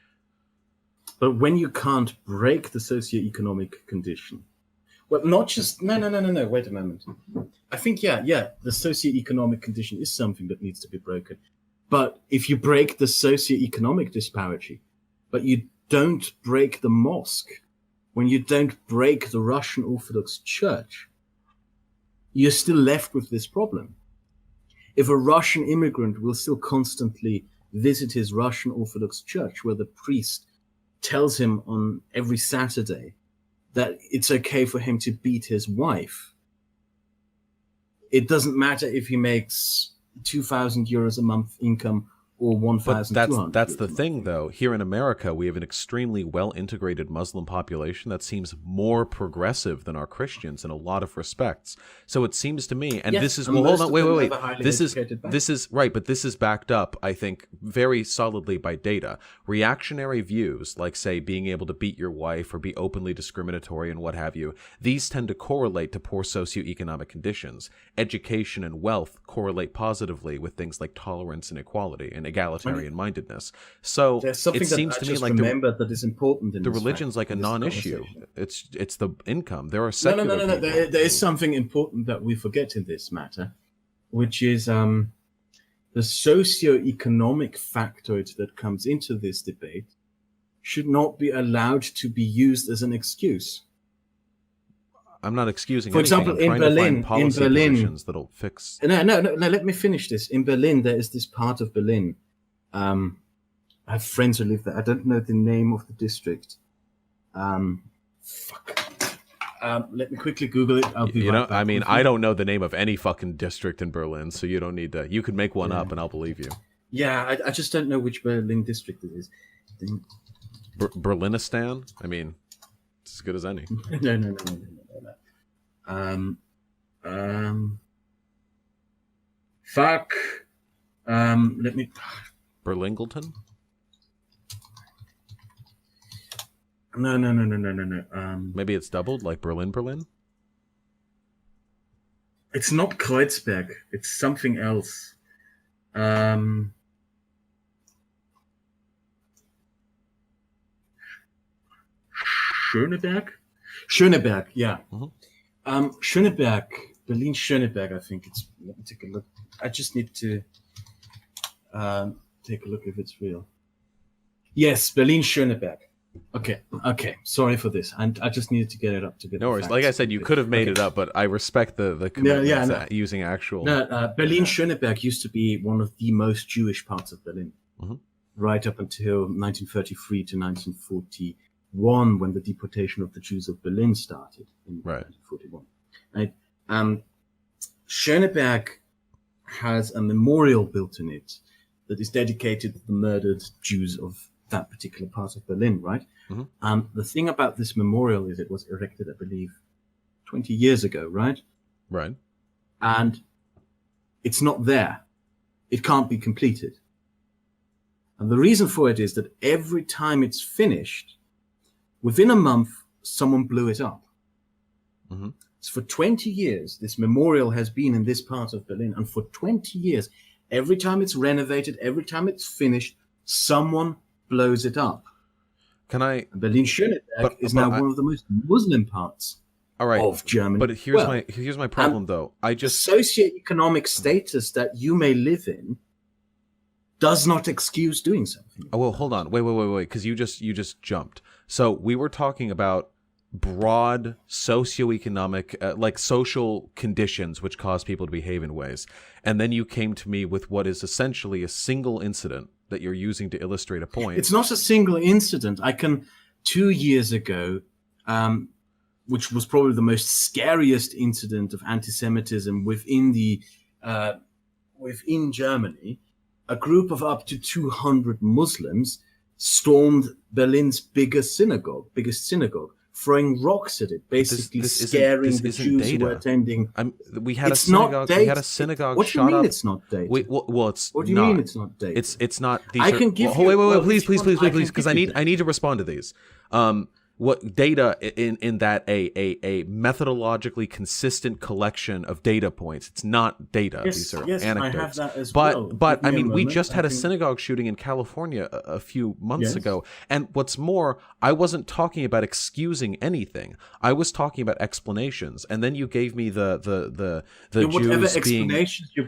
But when you can't break the socioeconomic condition, well, not just... No, wait a moment. I think, the socioeconomic condition is something that needs to be broken. But if you break the socioeconomic disparity, but you don't break the mosque, when you don't break the Russian Orthodox Church, you're still left with this problem. If a Russian immigrant will still constantly visit his Russian Orthodox Church, where the priest tells him on every Saturday that it's okay for him to beat his wife, it doesn't matter if he makes 2,000 euros a month income or 1,200. But that's the thing, though. Here in America, we have an extremely well-integrated Muslim population that seems more progressive than our Christians in a lot of respects. So it seems to me, and this is, well, hold on, wait. This is right, but this is backed up, I think, very solidly by data. Reactionary views, like, say, being able to beat your wife or be openly discriminatory and what have you, these tend to correlate to poor socioeconomic conditions. Education and wealth correlate positively with things like tolerance and equality and egalitarian mindedness. So there's something it seems that to me like that is important in the religion's like a non-issue. It's the income. There are secular people. There is something important that we forget in this matter, which is the socio-economic factoid that comes into this debate should not be allowed to be used as an excuse. I'm not excusing. For example, in Berlin, that'll fix. No. Let me finish this. In Berlin, there is this part of Berlin. I have friends who live there. I don't know the name of the district. Let me quickly Google it. I don't know the name of any fucking district in Berlin, so you don't need to. You could make one up, and I'll believe you. Yeah, I just don't know which Berlin district it is. Berlinistan? I mean, it's as good as any. No. Let me. Berlingleton? No. Maybe it's doubled, like Berlin? It's not Kreuzberg. It's something else. Schöneberg, yeah. Mm-hmm. Schöneberg, Berlin-Schöneberg, I think it's. Let me take a look. I just need to take a look if it's real. Yes, Berlin-Schöneberg. Okay. Sorry for this. And I just needed to get it up to get. No worries. Like I said, you could have made it up, but I respect the commitment to using actual. No, Berlin-Schöneberg used to be one of the most Jewish parts of Berlin, right up until 1933 to 1941, when the deportation of the Jews of Berlin started in 1941. Right? Schöneberg has a memorial built in it that is dedicated to the murdered Jews of that particular part of Berlin, right? The thing about this memorial is it was erected, I believe, 20 years ago, right? Right. And it's not there. It can't be completed. And the reason for it is that every time it's finished, within a month, someone blew it up. So for 20 years, this memorial has been in this part of Berlin. And for 20 years, every time it's renovated, every time it's finished, someone blows it up. Berlin-Schöneberg is now one of the most Muslim parts of Germany. But here's my problem, though. The socioeconomic status that you may live in does not excuse doing something. Oh, well, hold on. Wait, because you just jumped. So we were talking about broad socioeconomic, like social conditions which cause people to behave in ways. And then you came to me with what is essentially a single incident that you're using to illustrate a point. It's not a single incident. 2 years ago, which was probably the most scariest incident of anti-Semitism within Germany, a group of up to 200 Muslims stormed Berlin's biggest synagogue, throwing rocks at it, basically scaring the Jews who were attending. We had a synagogue. What do you mean it's not data? It's what do you mean it's not data? It's not. Please, because I need to respond to these. What data in that a methodologically consistent collection of data points. It's not data. These are anecdotes. I have that as well. But I mean, we just had a synagogue shooting in California a few months ago. And what's more, I wasn't talking about excusing anything. I was talking about explanations. And then you gave me the whatever Jews explanations you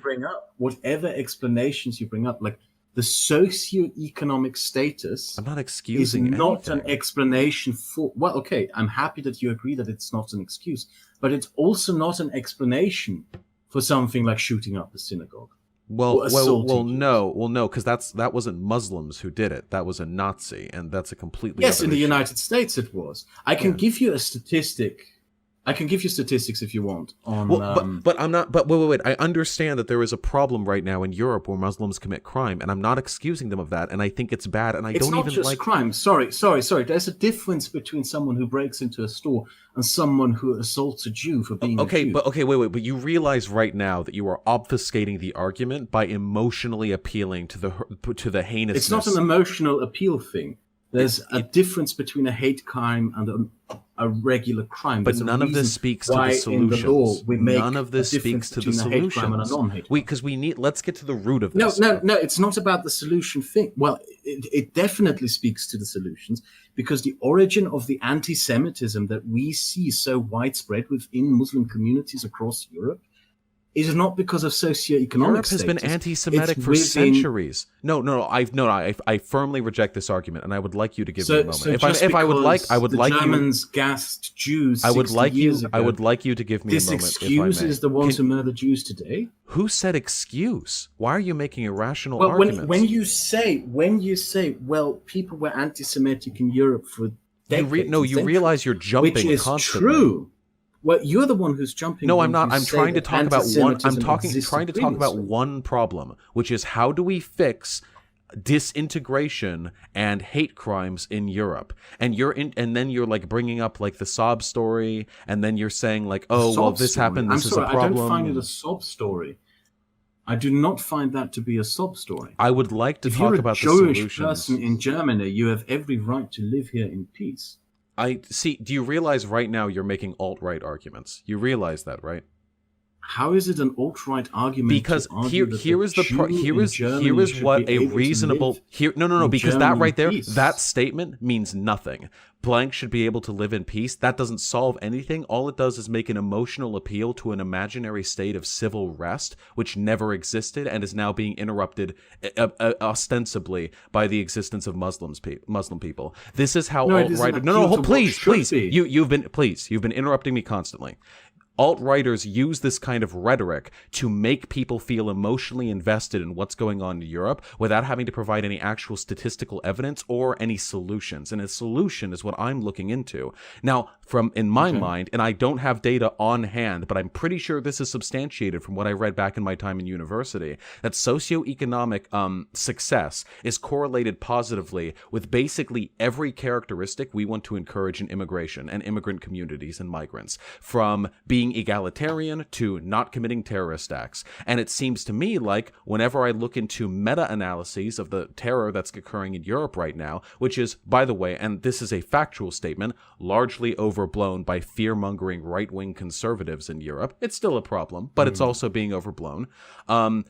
bring up, like the socioeconomic status. I'm not excusing is not anything. an explanation for. Well, okay, I'm happy that you agree that it's not an excuse, but it's also not an explanation for something like shooting up the synagogue. No, because that wasn't Muslims who did it. That was a Nazi, and that's a completely in the United States it was. I can give you a statistic. I can give you statistics if you want. But I'm not. But wait. I understand that there is a problem right now in Europe where Muslims commit crime, and I'm not excusing them of that. And I think it's bad. And it's not just crime. Sorry. There's a difference between someone who breaks into a store and someone who assaults a Jew for being a Jew. Wait. But you realize right now that you are obfuscating the argument by emotionally appealing to the heinousness. It's not an emotional appeal thing. There's a difference between a hate crime and a regular crime. But none of this speaks to the solutions. None of this speaks to the solutions. Let's get to the root of this. No, it's not about the solution thing. Well, it definitely speaks to the solutions because the origin of the anti-Semitism that we see so widespread within Muslim communities across Europe is not because of socioeconomic Europe has been anti-Semitic for centuries. No. I firmly reject this argument, and I would like you to give me a moment. The Germans gassed Jews. I would like you to give me a moment. This excuses the ones who murder Jews today. Who said excuse? Why are you making irrational arguments? When you say, well, people were anti-Semitic in Europe for decades. You realize you're jumping which is constantly. True. Well, you're the one who's jumping. No, I'm not. I'm trying to talk about one. Trying to talk about one problem, which is how do we fix disintegration and hate crimes in Europe? And then you're like bringing up like the sob story, and then you're saying like, oh, well, this happened. This is a problem. I don't find it a sob story. I do not find that to be a sob story. I would like to talk about the solutions. If you're a Jewish person in Germany, you have every right to live here in peace. I see. Do you realize right now you're making alt-right arguments? You realize that, right? How is it an alt-right argument? Because here is what a reasonable because that right there, that statement means nothing. Blank should be able to live in peace. That doesn't solve anything. All it does is make an emotional appeal to an imaginary state of civil rest, which never existed and is now being interrupted ostensibly by the existence of Muslim people. This is how alt-right. Please. You've been interrupting me constantly. Alt-righters use this kind of rhetoric to make people feel emotionally invested in what's going on in Europe without having to provide any actual statistical evidence or any solutions. And a solution is what I'm looking into. Now, in my mind, and I don't have data on hand, but I'm pretty sure this is substantiated from what I read back in my time in university, that socioeconomic success is correlated positively with basically every characteristic we want to encourage in immigration and immigrant communities and migrants, from being egalitarian to not committing terrorist acts. And it seems to me like whenever I look into meta-analyses of the terror that's occurring in Europe right now, which is, by the way, and this is a factual statement, largely overblown by fear-mongering right-wing conservatives in Europe. It's still a problem, but it's also being overblown.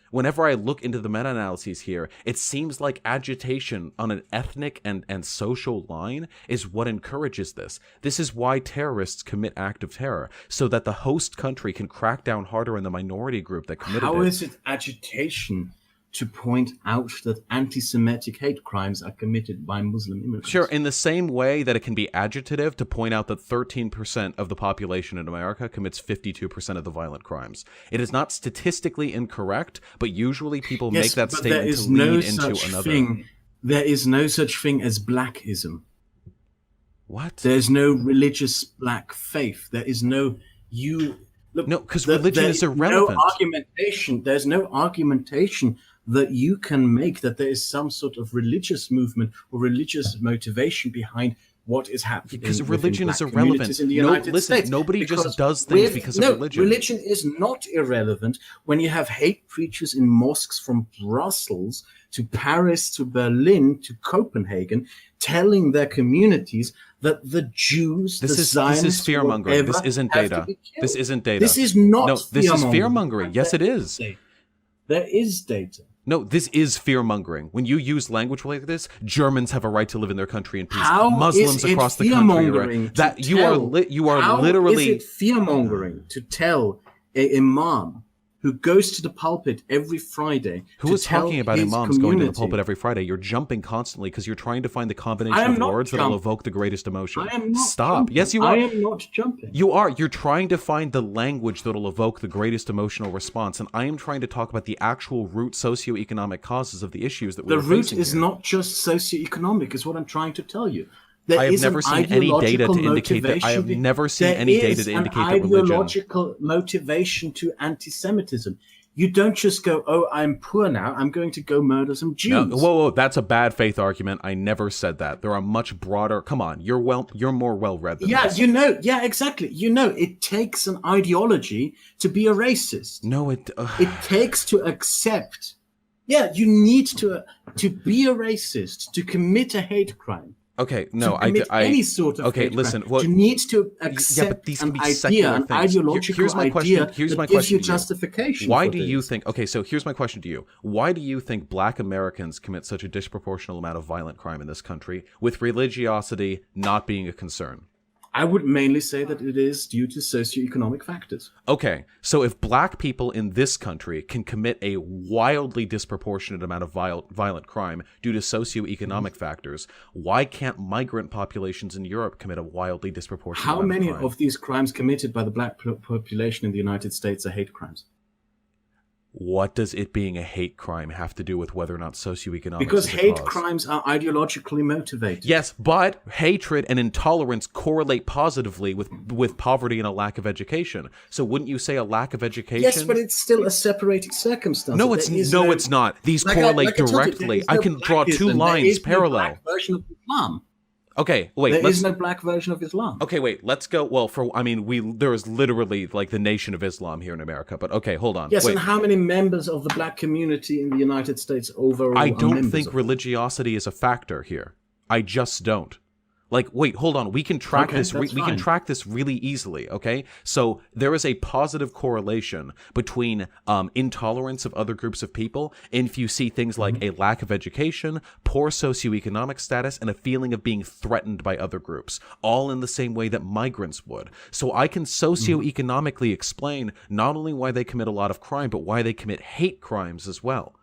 Whenever I look into the meta-analyses here, it seems like agitation on an ethnic and social line is what encourages this. This is why terrorists commit acts of terror, so that the host country can crack down harder on the minority group that committed it. How is it agitation to point out that anti-Semitic hate crimes are committed by Muslim immigrants? Sure, in the same way that it can be agitative to point out that 13% of the population in America commits 52% of the violent crimes. It is not statistically incorrect, but usually people make that statement to lead into another. There is no such thing as blackism. What? There's no religious black faith. There is no because religion is irrelevant. There's no argumentation that you can make that there is some sort of religious movement or religious motivation behind what is happening. Because religion is irrelevant. In the United States. Nobody just does things because of religion. Religion is not irrelevant when you have hate preachers in mosques from Brussels to Paris to Berlin to Copenhagen telling their communities that the Jews, this is fear-mongering. This isn't data. This isn't data. This is not this is fear-mongering. Yes, it is. There is data. No, this is fear-mongering. When you use language like this, Germans have a right to live in their country in peace. Muslims across the country, that you are literally. How is it fear-mongering to tell an imam who goes to the pulpit every Friday? Who is talking about imams going to the pulpit every Friday? You're jumping constantly because you're trying to find the combination of words that will evoke the greatest emotion. I am not Stop. Jumping. Yes, you are. I am not jumping. You are. You're trying to find the language that will evoke the greatest emotional response, and I am trying to talk about the actual root socioeconomic causes of the issues that we're facing. The root is not just socioeconomic, is what I'm trying to tell you. I have never seen any data to indicate that. I have never seen any data to indicate that religion. There is an ideological motivation to anti-Semitism. You don't just go, oh, I'm poor now, I'm going to go murder some Jews. No, whoa, that's a bad faith argument. I never said that. There are much broader. Come on, you're more well-read than this. Exactly. It takes an ideology to be a racist. No, it takes to accept. Yeah, you need to be a racist, to commit a hate crime. Okay, no, any sort of okay. Listen, you need to accept an ideological idea that gives you justification. Why do you think? Okay, so here's my question to you: why do you think Black Americans commit such a disproportionate amount of violent crime in this country, with religiosity not being a concern? I would mainly say that it is due to socioeconomic factors. Okay, so if Black people in this country can commit a wildly disproportionate amount of violent crime due to socioeconomic factors, why can't migrant populations in Europe commit a wildly disproportionate amount of crime? How many of these crimes committed by the Black population in the United States are hate crimes? What does it being a hate crime have to do with whether or not socioeconomics Because is a hate cause? crimes are ideologically motivated. Yes, but hatred and intolerance correlate positively with poverty and a lack of education. So wouldn't you say a lack of education? Yes, but it's still a separating circumstance. No, it's not. These correlate directly. I can draw two lines parallel. There is no black version of Islam. Okay, wait. There is no black version of Islam. Okay, wait. Let's go. Well, there is literally like the Nation of Islam here in America. But okay, hold on. Yes, wait. and how many members of the Black community in the United States overall? I don't think religiosity is a factor here. I just don't. Like, wait, hold on. We can track Okay, this. We that's can fine. track this really easily. Okay, so there is a positive correlation between intolerance of other groups of people, and if you see things like a lack of education, poor socioeconomic status, and a feeling of being threatened by other groups, all in the same way that migrants would. So I can socioeconomically explain not only why they commit a lot of crime, but why they commit hate crimes as well.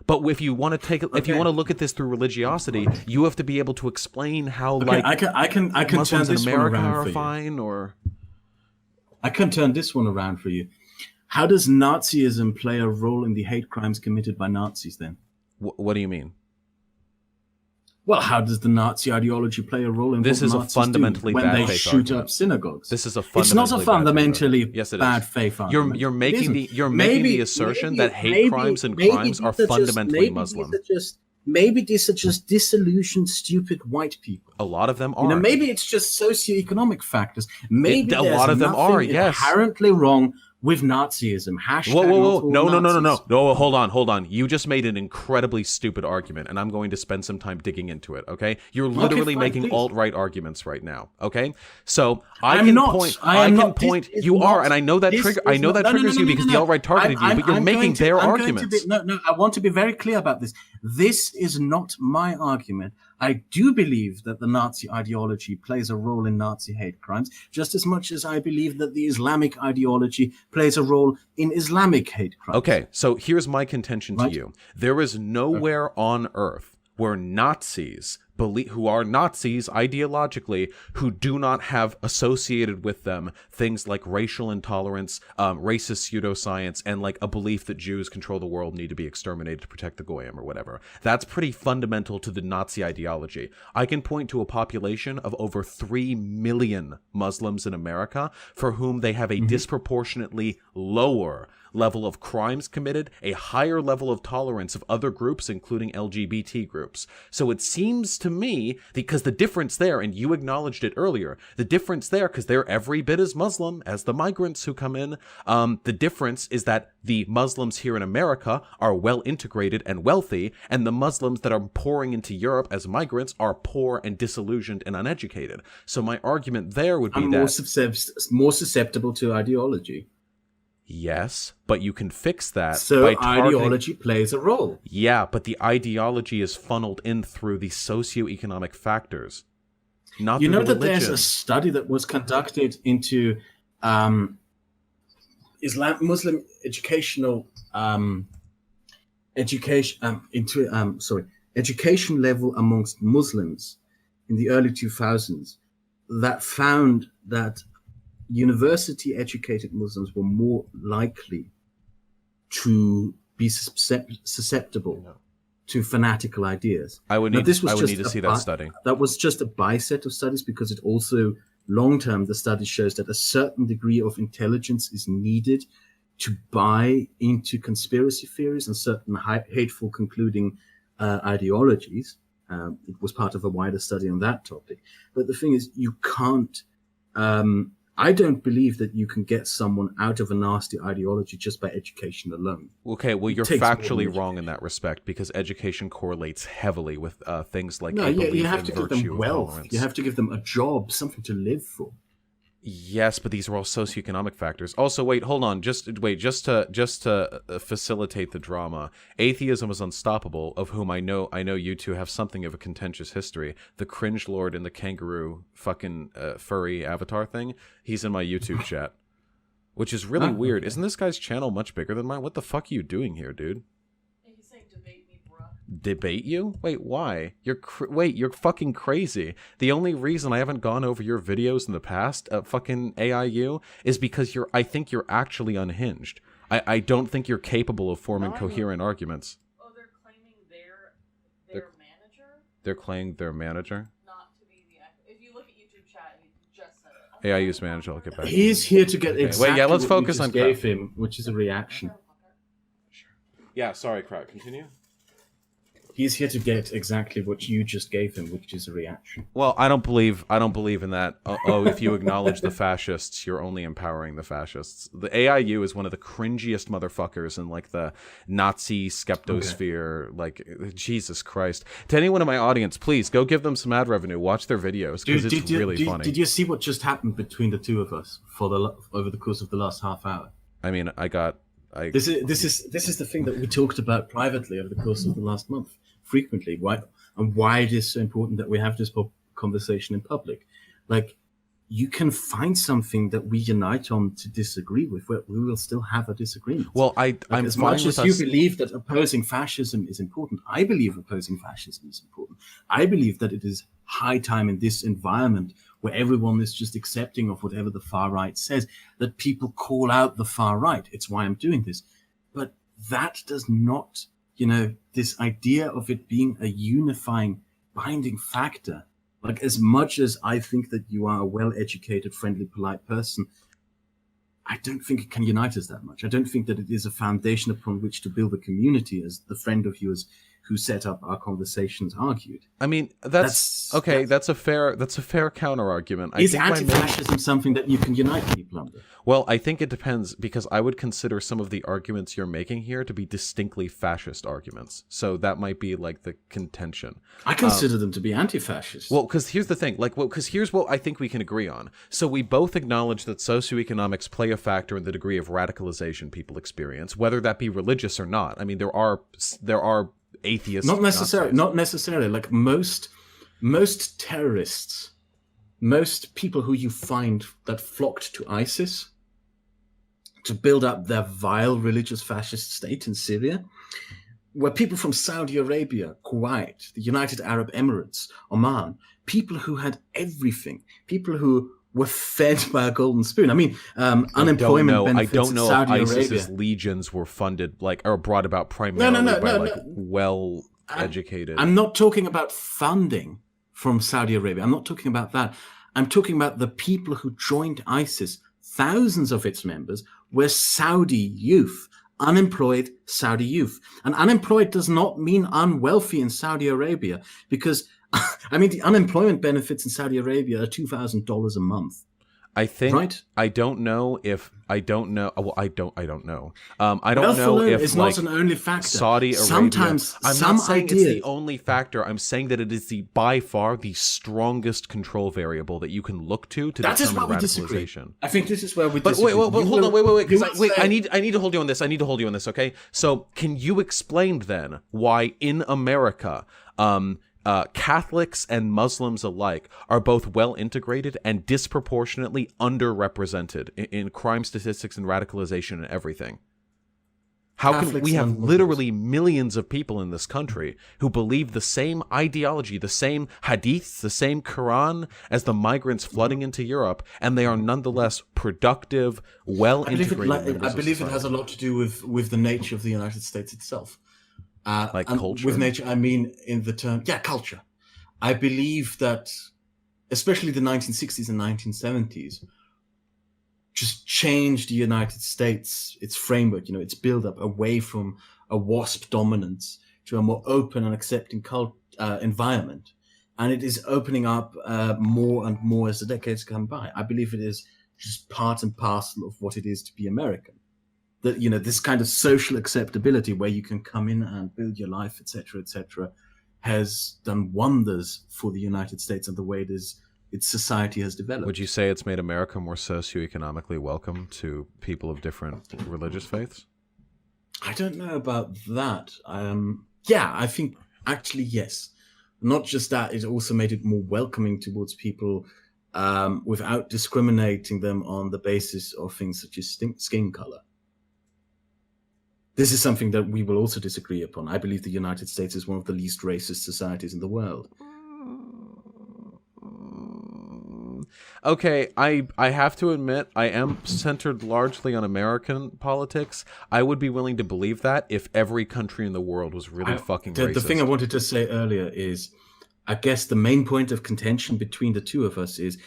But if you want to if you want to look at this through religiosity, you have to be able to explain how like I can Muslims turn in this one America around are for you. fine, or I can turn this one around for you. How does Nazism play a role in the hate crimes committed by Nazis then? what do you mean? Well, how does the Nazi ideology play a role in This what is a Nazis fundamentally do when bad they faith shoot argument. up synagogues? This is a It's not a fundamentally yes, it bad is. faith argument. You're making It the isn't. assertion that hate crimes and crimes are fundamentally Muslim. Maybe these are just disillusioned, stupid white people. A lot of them are. You know, maybe it's just socioeconomic factors. Maybe a there's lot of them nothing are, yes. inherently wrong with Nazism. Hashtag Whoa, not whoa, all whoa. No. Nazis. No, hold on. You just made an incredibly stupid argument, and I'm going to spend some time digging into it, okay? You're literally fine, making please. alt-right arguments right now, okay? So I I'm can not. point I am not. point This is you are, not- and I know that this trigger is not- no, triggers you because the alt-right targeted you, but you're I'm making going to- their I'm going to arguments. no, I want to be very clear about this. This is not my argument. I do believe that the Nazi ideology plays a role in Nazi hate crimes, just as much as I believe that the Islamic ideology plays a role in Islamic hate crimes. Okay, so here's my contention to you. There is nowhere on earth where Nazis who are Nazis ideologically, who do not have associated with them things like racial intolerance, racist pseudoscience, and like a belief that Jews control the world, need to be exterminated to protect the Goyim or whatever. That's pretty fundamental to the Nazi ideology. I can point to a population of over 3 million Muslims in America for whom they have a disproportionately lower level of crimes committed, a higher level of tolerance of other groups, including LGBT groups. So it seems to me, because the difference there, and you acknowledged it earlier, the difference there, because they're every bit as Muslim as the migrants who come in, the difference is that the Muslims here in America are well integrated and wealthy, and the Muslims that are pouring into Europe as migrants are poor and disillusioned and uneducated. So my argument there would be more susceptible to ideology. Yes, but you can fix that So by targeting... ideology plays a role. Yeah, but the ideology is funneled in through the socioeconomic factors, not You through know the that religion. there's a study that was conducted into Muslim educational education level amongst Muslims in the early 2000s that found that university-educated Muslims were more likely to be susceptible to fanatical ideas. I would Now, need, this was I would just need to a see that study. That was just a biset of studies because it also, long-term, the study shows that a certain degree of intelligence is needed to buy into conspiracy theories and certain hateful concluding ideologies. It was part of a wider study on that topic. But the thing is, you can't... I don't believe that you can get someone out of a nasty ideology just by education alone. Okay, well, you're takes more factually than wrong in that respect because education correlates heavily with things like No, a belief you have in to give virtue them of wealth. tolerance. You have to give them a job, something to live for. Yes, but these are all socioeconomic factors. Also, wait, hold on. Just to facilitate the drama, atheism is unstoppable. Of whom I know you two have something of a contentious history. The cringe lord and the kangaroo fucking furry avatar thing. He's in my YouTube chat, which is really weird. Isn't this guy's channel much bigger than mine? What the fuck are you doing here, dude? He's saying debate me, bruh. Debate you? Wait, why? You're fucking crazy. The only reason I haven't gone over your videos in the past at fucking AIU is because I think you're actually unhinged. I don't think you're capable of forming coherent arguments. Oh, they're claiming their manager? They're claiming their manager? Not to be the actor. If you look at YouTube chat, he just said it. AIU's manager, I'll get back to you. He's here to get exactly Wait, yeah, let's what focus you on just gave him, which is a reaction. Yeah, sorry, Kraut. Continue. He's here to get exactly what you just gave him, which is a reaction. Well, I don't believe in that. If you acknowledge the fascists, you're only empowering the fascists. The AIU is one of the cringiest motherfuckers in like the Nazi skeptosphere. Okay. Like, Jesus Christ. To anyone in my audience, please go give them some ad revenue. Watch their videos because it's really funny. Did you see what just happened between the two of us over the course of the last half hour? I mean, This is the thing that we talked about privately over the course of the last month frequently. Why it is so important that we have this conversation in public. Like, you can find something that we unite on to disagree with, where we will still have a disagreement. Well, I'm as much as you believe that opposing fascism is important, I believe opposing fascism is important. I believe that it is high time in this environment where everyone is just accepting of whatever the far right says, that people call out the far right. It's why I'm doing this. But that does not, this idea of it being a unifying, binding factor. Like, as much as I think that you are a well-educated, friendly, polite person, I don't think it can unite us that much. I don't think that it is a foundation upon which to build a community, as the friend of yours who set up our conversations argued. I mean, that's okay. That's a fair counter argument. Is anti-fascism something that you can unite people under? Well, I think it depends, because I would consider some of the arguments you're making here to be distinctly fascist arguments. So that might be like the contention. I consider them to be anti-fascist. Well, because here's the thing. Because here's what I think we can agree on. So we both acknowledge that socioeconomics play a factor in the degree of radicalization people experience, whether that be religious or not. I mean, there are atheists. Not necessarily. Like, most terrorists, most people who you find that flocked to ISIS to build up their vile religious fascist state in Syria were people from Saudi Arabia, Kuwait, the United Arab Emirates, Oman, people who had everything, people who were fed by a golden spoon. I mean, unemployment benefits. I don't know Saudi if ISIS's Arabia. legions were funded or brought about primarily by well-educated. I'm not talking about funding from Saudi Arabia. I'm not talking about that. I'm talking about the people who joined ISIS. Thousands of its members were Saudi youth, unemployed Saudi youth. And unemployed does not mean unwealthy in Saudi Arabia, because I mean, the unemployment benefits in Saudi Arabia are $2,000 a month. I think. Right? I don't know. I don't know. Well, I don't know. I don't Wealth know alone if is like not an only factor. Saudi Arabia. Sometimes I'm some not saying ideas, it's the only factor. I'm saying that it is by far the strongest control variable that you can look to that is determine why we radicalization. disagree. I think this is where we But disagree. hold on, wait. I I need to hold you on this. Okay. So can you explain then why in America, Catholics and Muslims alike are both well integrated and disproportionately underrepresented in crime statistics and radicalization and everything? How can we have literally millions of people in this country who believe the same ideology, the same hadiths, the same Quran as the migrants flooding into Europe, and they are nonetheless productive, well integrated? I believe it has a lot to do with the nature of the United States itself. Like culture? With nature, I mean in the term, culture. I believe that, especially the 1960s and 1970s, just changed the United States, its framework, its build-up away from a WASP dominance to a more open and accepting environment. And it is opening up more and more as the decades come by. I believe it is just part and parcel of what it is to be American. That, this kind of social acceptability where you can come in and build your life, etc., has done wonders for the United States and the way its society has developed. Would you say it's made America more socioeconomically welcome to people of different religious faiths? I don't know about that. I think actually yes. Not just that, it also made it more welcoming towards people without discriminating them on the basis of things such as skin color. This is something that we will also disagree upon. I believe the United States is one of the least racist societies in the world. Okay, I have to admit, I am centered largely on American politics. I would be willing to believe that if every country in the world was really fucking racist. The thing I wanted to say earlier is, I guess the main point of contention between the two of us is,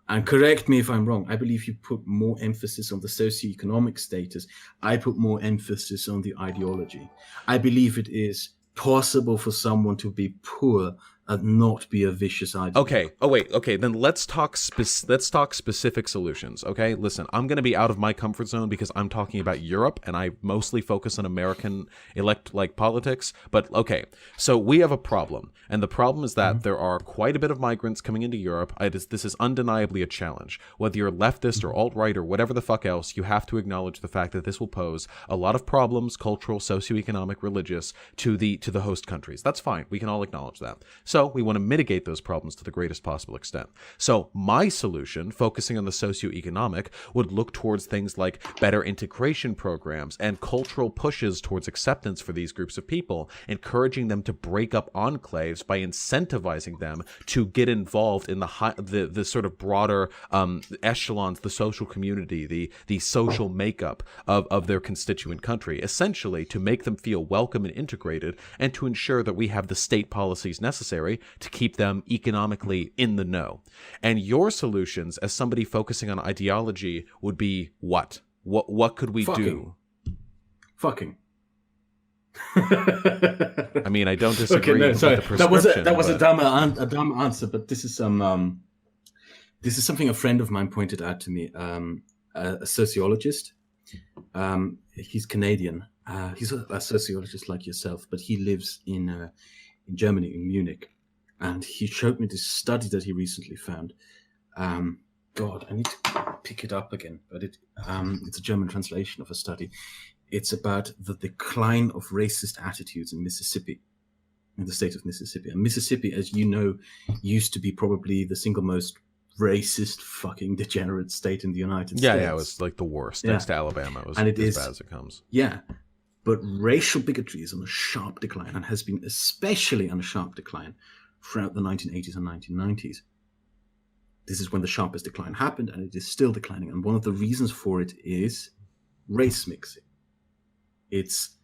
and correct me if I'm wrong, I believe you put more emphasis on the socioeconomic status. I put more emphasis on the ideology. I believe it is possible for someone to be poor and not be a vicious ideologue. Okay. Oh wait. Okay. Then let's talk specific solutions. Okay. Listen, I'm going to be out of my comfort zone because I'm talking about Europe, and I mostly focus on American politics. But okay, so we have a problem, and the problem is that there are quite a bit of migrants coming into Europe. This is undeniably a challenge. Whether you're leftist or alt-right or whatever the fuck else, you have to acknowledge the fact that this will pose a lot of problems, cultural, socioeconomic, religious, to the host countries. That's fine. We can all acknowledge that. So we want to mitigate those problems to the greatest possible extent. So my solution, focusing on the socioeconomic, would look towards things like better integration programs and cultural pushes towards acceptance for these groups of people, encouraging them to break up enclaves by incentivizing them to get involved in the sort of broader echelons, the social community, the social makeup of their constituent country, essentially to make them feel welcome and integrated, and to ensure that we have the state policies necessary to keep them economically in the know. And your solutions, as somebody focusing on ideology, would be what? What could we do? Fucking. I mean, I don't disagree with the prescription. That was a dumb answer, but this is something a friend of mine pointed out to me. A sociologist. He's Canadian. He's a sociologist like yourself, but he lives in Germany, in Munich. And he showed me this study that he recently found. God, I need to pick it up again, but it's a German translation of a study. It's about the decline of racist attitudes in Mississippi, in the state of Mississippi. And Mississippi, as you know, used to be probably the single most racist, fucking degenerate state in the United States. Yeah, it was like the worst. Next to Alabama, it was as bad as it comes. Yeah. But racial bigotry is on a sharp decline, and has been especially on a sharp decline throughout the 1980s and 1990s. This is when the sharpest decline happened, and it is still declining. And one of the reasons for it is race mixing. It's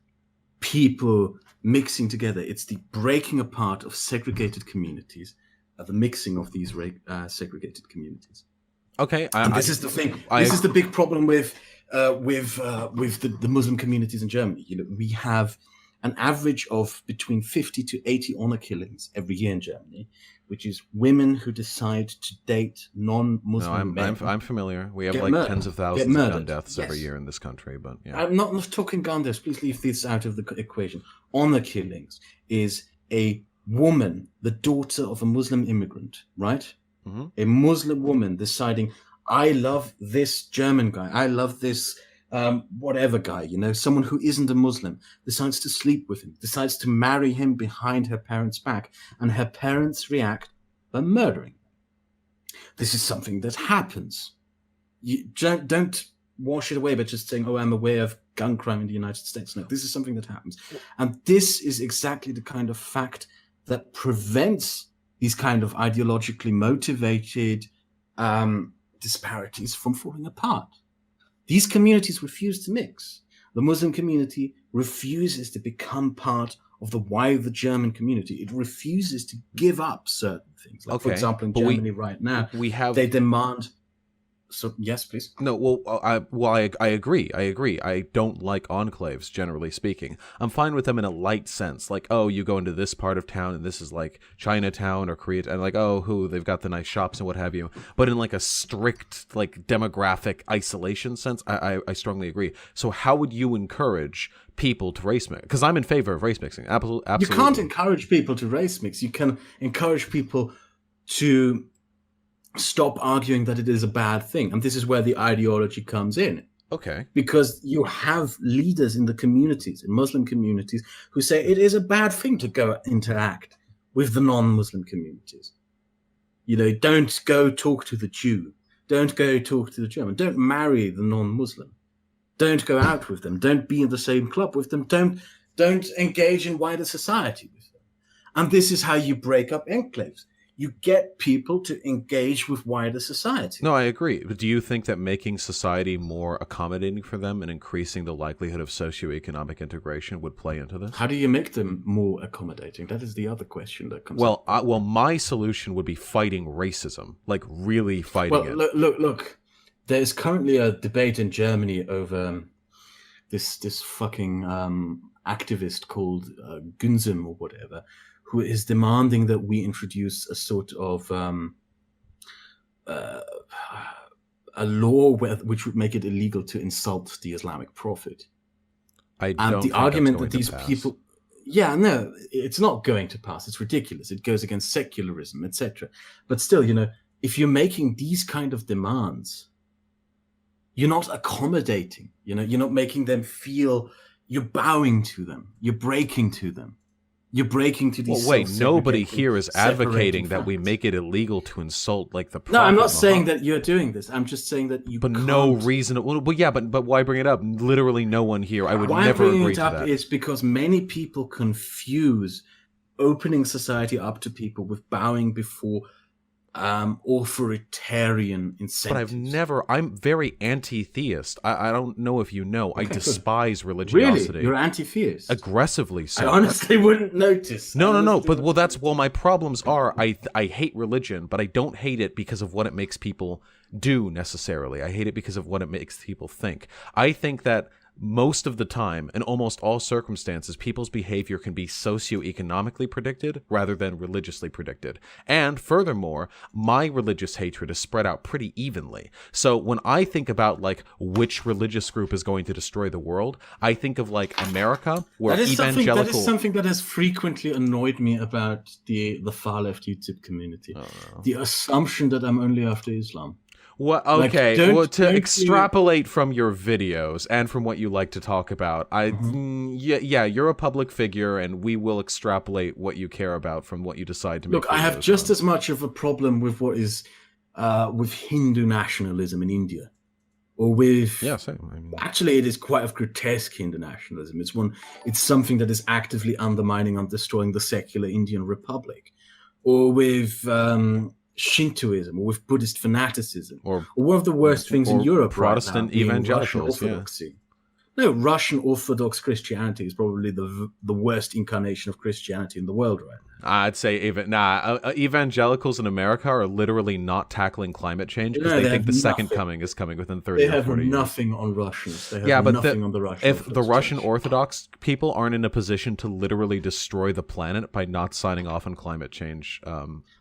people mixing together. It's the breaking apart of segregated communities, the mixing of these segregated communities. Okay, this is the thing. This is the big problem with the Muslim communities in Germany. You know, we have an average of between 50 to 80 honor killings every year in Germany, which is women who decide to date non-Muslim men. I'm familiar. We have like murdered. Tens of thousands of gun deaths every year in this country, but yeah. I'm not talking gun deaths. Please leave this out of the equation. Honor killings is a woman, the daughter of a Muslim immigrant, right? Mm-hmm. A Muslim woman deciding, I love this German guy. I love this whatever guy, you know, someone who isn't a Muslim, decides to sleep with him, decides to marry him behind her parents' back, and her parents react by murdering. This is something that happens. You don't wash it away by just saying, oh, I'm aware of gun crime in the United States. No, this is something that happens. And this is exactly the kind of fact that prevents these kind of ideologically motivated disparities from falling apart. These communities refuse to mix. The Muslim community refuses to become part of the wider German community. It refuses to give up certain things. Like, for example, in Germany right now, they demand... So, yes, please. No, I agree. I don't like enclaves, generally speaking. I'm fine with them in a light sense. Like, oh, you go into this part of town and this is like Chinatown or Korea, and like, oh, they've got the nice shops and what have you. But in like a strict, like, demographic isolation sense, I strongly agree. So how would you encourage people to race mix? Because I'm in favor of race mixing. Absolutely. You can't encourage people to race mix. You can encourage people to stop arguing that it is a bad thing. And this is where the ideology comes in. Okay. Because you have leaders in the communities, in Muslim communities, who say it is a bad thing to go interact with the non-Muslim communities. You know, don't go talk to the Jew. Don't go talk to the German. Don't marry the non-Muslim. Don't go out with them. Don't be in the same club with them. Don't engage in wider society with them. And this is how you break up enclaves. You get people to engage with wider society. No, I agree. But do you think that making society more accommodating for them and increasing the likelihood of socioeconomic integration would play into this? How do you make them more accommodating? That is the other question that comes up. Well, my solution would be fighting racism, like really fighting it. Look. There's currently a debate in Germany over this fucking activist called Gunzim or whatever, who is demanding that we introduce a sort of a law which would make it illegal to insult the Islamic Prophet. I And don't the think argument that's that going these to pass. people, yeah, no, it's not going to pass. It's ridiculous. It goes against secularism, etc. But still, you know, if you're making these kind of demands, you're not accommodating. You know, you're not making them feel. You're bowing to them. You're breaking to them. You're breaking to these. Well, wait, nobody self-segregating, here is separating advocating that we facts. make it illegal to insult like the Prophet. No, I'm not saying Muhammad. that you're doing this. I'm just saying that you. But can't. no reason. Well, yeah, but why bring it up? Literally, no one here. I would Why never I'm bringing agree it to up that. is because many people confuse opening society up to people with bowing before authoritarian incentives. But I've never. I'm very anti-theist. I don't know if you know. I Okay, good. despise religiosity. Really, you're anti-theist. Aggressively I so. honestly wouldn't notice. No. Honestly But wouldn't well, my problems are I hate religion, but I don't hate it because of what it makes people do necessarily. I hate it because of what it makes people think. I think that most of the time, in almost all circumstances, people's behavior can be socioeconomically predicted rather than religiously predicted. And furthermore, my religious hatred is spread out pretty evenly. So when I think about like which religious group is going to destroy the world, I think of like America, where That is evangelical. something that has frequently annoyed me about the far left YouTube community. The assumption that I'm only after Islam. Well, Like, okay. don't- Well, to don't you- extrapolate from your videos and from what you like to talk about, yeah, you're a public figure, and we will extrapolate what you care about from what you decide to make. Look, I have videos just on. as much of a problem with what is with Hindu nationalism in India, or with Yeah, same. I mean, actually it is quite a grotesque Hindu nationalism. It's something that is actively undermining and destroying the secular Indian Republic, or with Shintoism, or with Buddhist fanaticism, or one of the worst things in or Europe Protestant right now, being Russian evangelicals, yeah. Orthodoxy. No, Russian Orthodox Christianity is probably the worst incarnation of Christianity in the world right now. I'd say evangelicals in America are literally not tackling climate change because No, they they think have the second nothing. coming is coming within 30 They or have 40 years. nothing on Russians. They have Yeah, but nothing on the Russian if the Orthodox Russian Church. Orthodox people aren't in a position to literally destroy the planet by not signing off on climate change,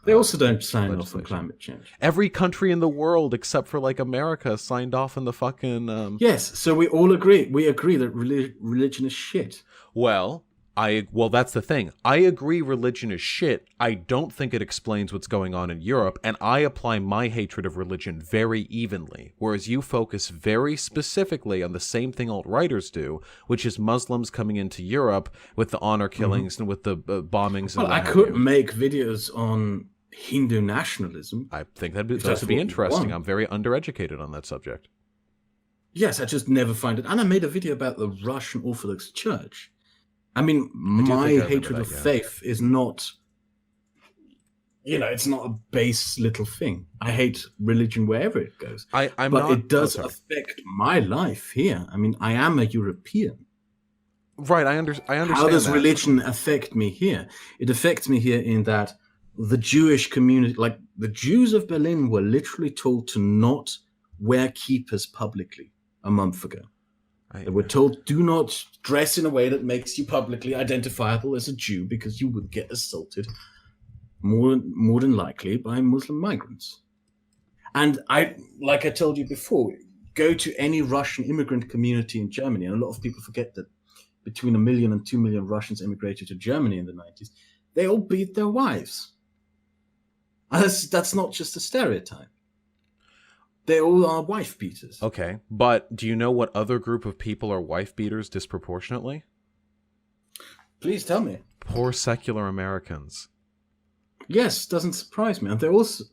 They also don't sign off on legislation. climate change. Every country in the world except for like America signed off on the fucking. Yes, so we all agree. We agree that religion is shit. Well, that's the thing. I agree religion is shit. I don't think it explains what's going on in Europe, and I apply my hatred of religion very evenly, whereas you focus very specifically on the same thing alt-righters do, which is Muslims coming into Europe with the honor killings and with the bombings. Well, and I what have could you. make videos on Hindu nationalism. I think If those that's would be what you interesting. want. I'm very undereducated on that subject. Yes, I just never find it. And I made a video about the Russian Orthodox Church. I mean, my think I remember hatred that, of yeah. faith is not, it's not a base little thing. I hate religion wherever it goes. I'm but not, it does oh, sorry. affect my life here. I mean, I am a European. Right, I understand. How does that. religion affect me here? It affects me here in that the Jewish community, like the Jews of Berlin, were literally told to not wear kippahs publicly a month ago. They were told, do not dress in a way that makes you publicly identifiable as a Jew because you would get assaulted more than likely by Muslim migrants. And like I told you before, go to any Russian immigrant community in Germany, and a lot of people forget that between 1 million and 2 million Russians immigrated to Germany in the 90s. They all beat their wives. And that's not just a stereotype. They all are wife beaters. Okay, but do you know what other group of people are wife beaters disproportionately? Please tell me. Poor secular Americans. Yes, doesn't surprise me. And they're also...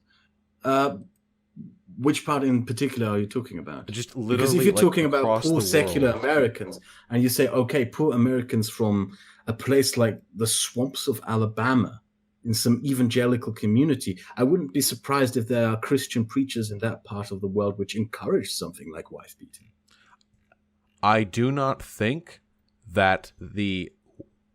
which part in particular are you talking about? Just literally, Because if you're like, talking about across poor the secular world. Americans, and you say, okay, poor Americans from a place like the swamps of Alabama, in some evangelical community, I wouldn't be surprised if there are Christian preachers in that part of the world which encourage something like wife beating. I do not think that the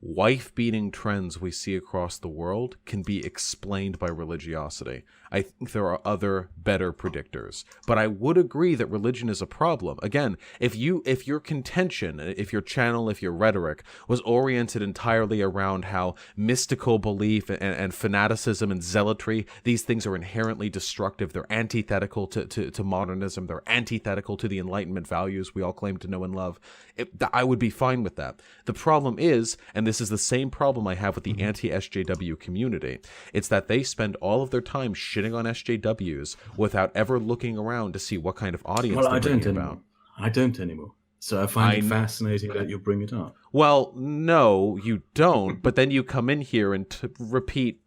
wife-beating trends we see across the world can be explained by religiosity. I think there are other better predictors, but I would agree that religion is a problem. Again, if your contention, if your channel, if your rhetoric was oriented entirely around how mystical belief and fanaticism and zealotry, these things are inherently destructive, they're antithetical to modernism, they're antithetical to the Enlightenment values we all claim to know and love, I would be fine with that. The problem is, and this is the same problem I have with the anti-SJW community, it's that they spend all of their time shitting on SJWs without ever looking around to see what kind of audience they're bringing about. I don't anymore. So I find it fascinating that you bring it up. Well, no, you don't. But then you come in here and repeat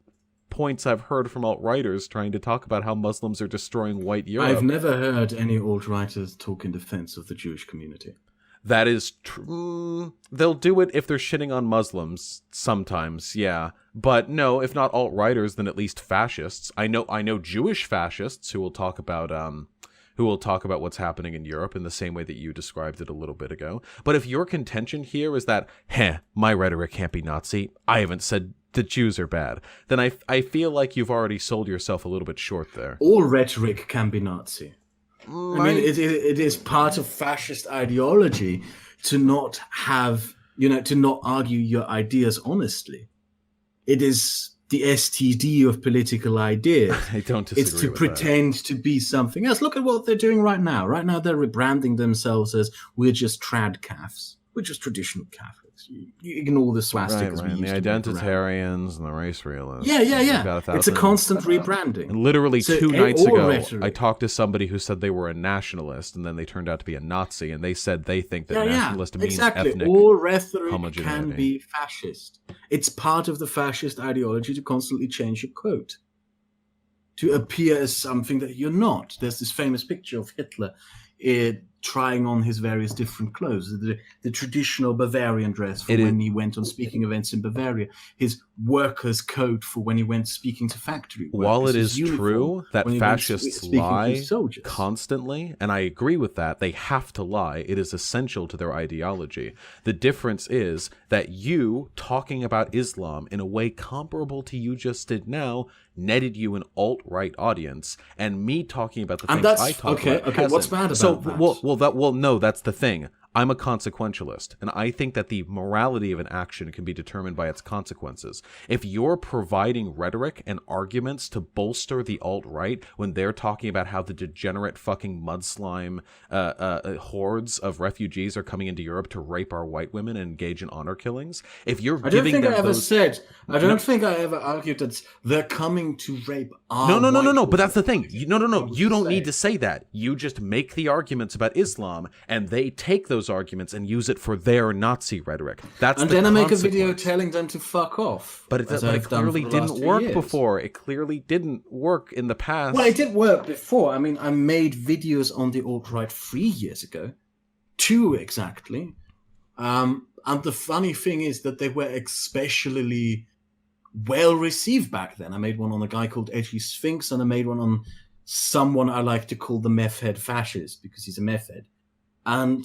points I've heard from alt-righters trying to talk about how Muslims are destroying white Europe. I've never heard any alt-righters talk in defense of the Jewish community. That is true. They'll do it if they're shitting on Muslims sometimes, yeah. But no, if not alt-righters, then at least fascists. I know Jewish fascists who will talk about what's happening in Europe in the same way that you described it a little bit ago. But if your contention here is that, my rhetoric can't be Nazi, I haven't said the Jews are bad, then I feel like you've already sold yourself a little bit short there. All rhetoric can be Nazi. I mean, it is part of fascist ideology to not have, to not argue your ideas honestly. It is the STD of political ideas. I don't disagree It's to with pretend to be something else. Look at what they're doing right now. Right now, they're rebranding themselves as we're just trad Caths. We're just traditional Catholics. You ignore the swastikas. Right. The identitarians and the race realists. Yeah. It's a constant rebranding. And literally 2 nights ago, I talked to somebody who said they were a nationalist, and then they turned out to be a Nazi, and they said they think that nationalist means ethnic all rhetoric homogeneity. Can be fascist. It's part of the fascist ideology to constantly change your quote, to appear as something that you're not. There's this famous picture of Hitler trying on his various different clothes, the traditional Bavarian dress for when he went on speaking events in Bavaria, his worker's coat for when he went speaking to factory workers. While it is true that fascists lie constantly, and I agree with that, they have to lie. It is essential to their ideology. The difference is that you talking about Islam in a way comparable to you just did now netted you an alt-right audience, and me talking about the things I talk about. Okay, what's bad about that? No, that's the thing. I'm a consequentialist, and I think that the morality of an action can be determined by its consequences. If you're providing rhetoric and arguments to bolster the alt-right when they're talking about how the degenerate fucking mudslime hordes of refugees are coming into Europe to rape our white women and engage in honor killings, if you're giving them I don't think I ever argued that they're coming to rape our No, but that's the thing. You don't need to say that. You just make the arguments about Islam, and they take those arguments and use it for their Nazi rhetoric. That's then I make a video telling them to fuck off. But it clearly didn't work before. It clearly didn't work in the past. Well, it did work before. I mean, I made videos on the alt-right 3 years ago. 2 exactly. And the funny thing is that they were especially well received back then. I made one on a guy called Edgy Sphinx, and I made one on someone I like to call the meth head fascist because he's a meth head. And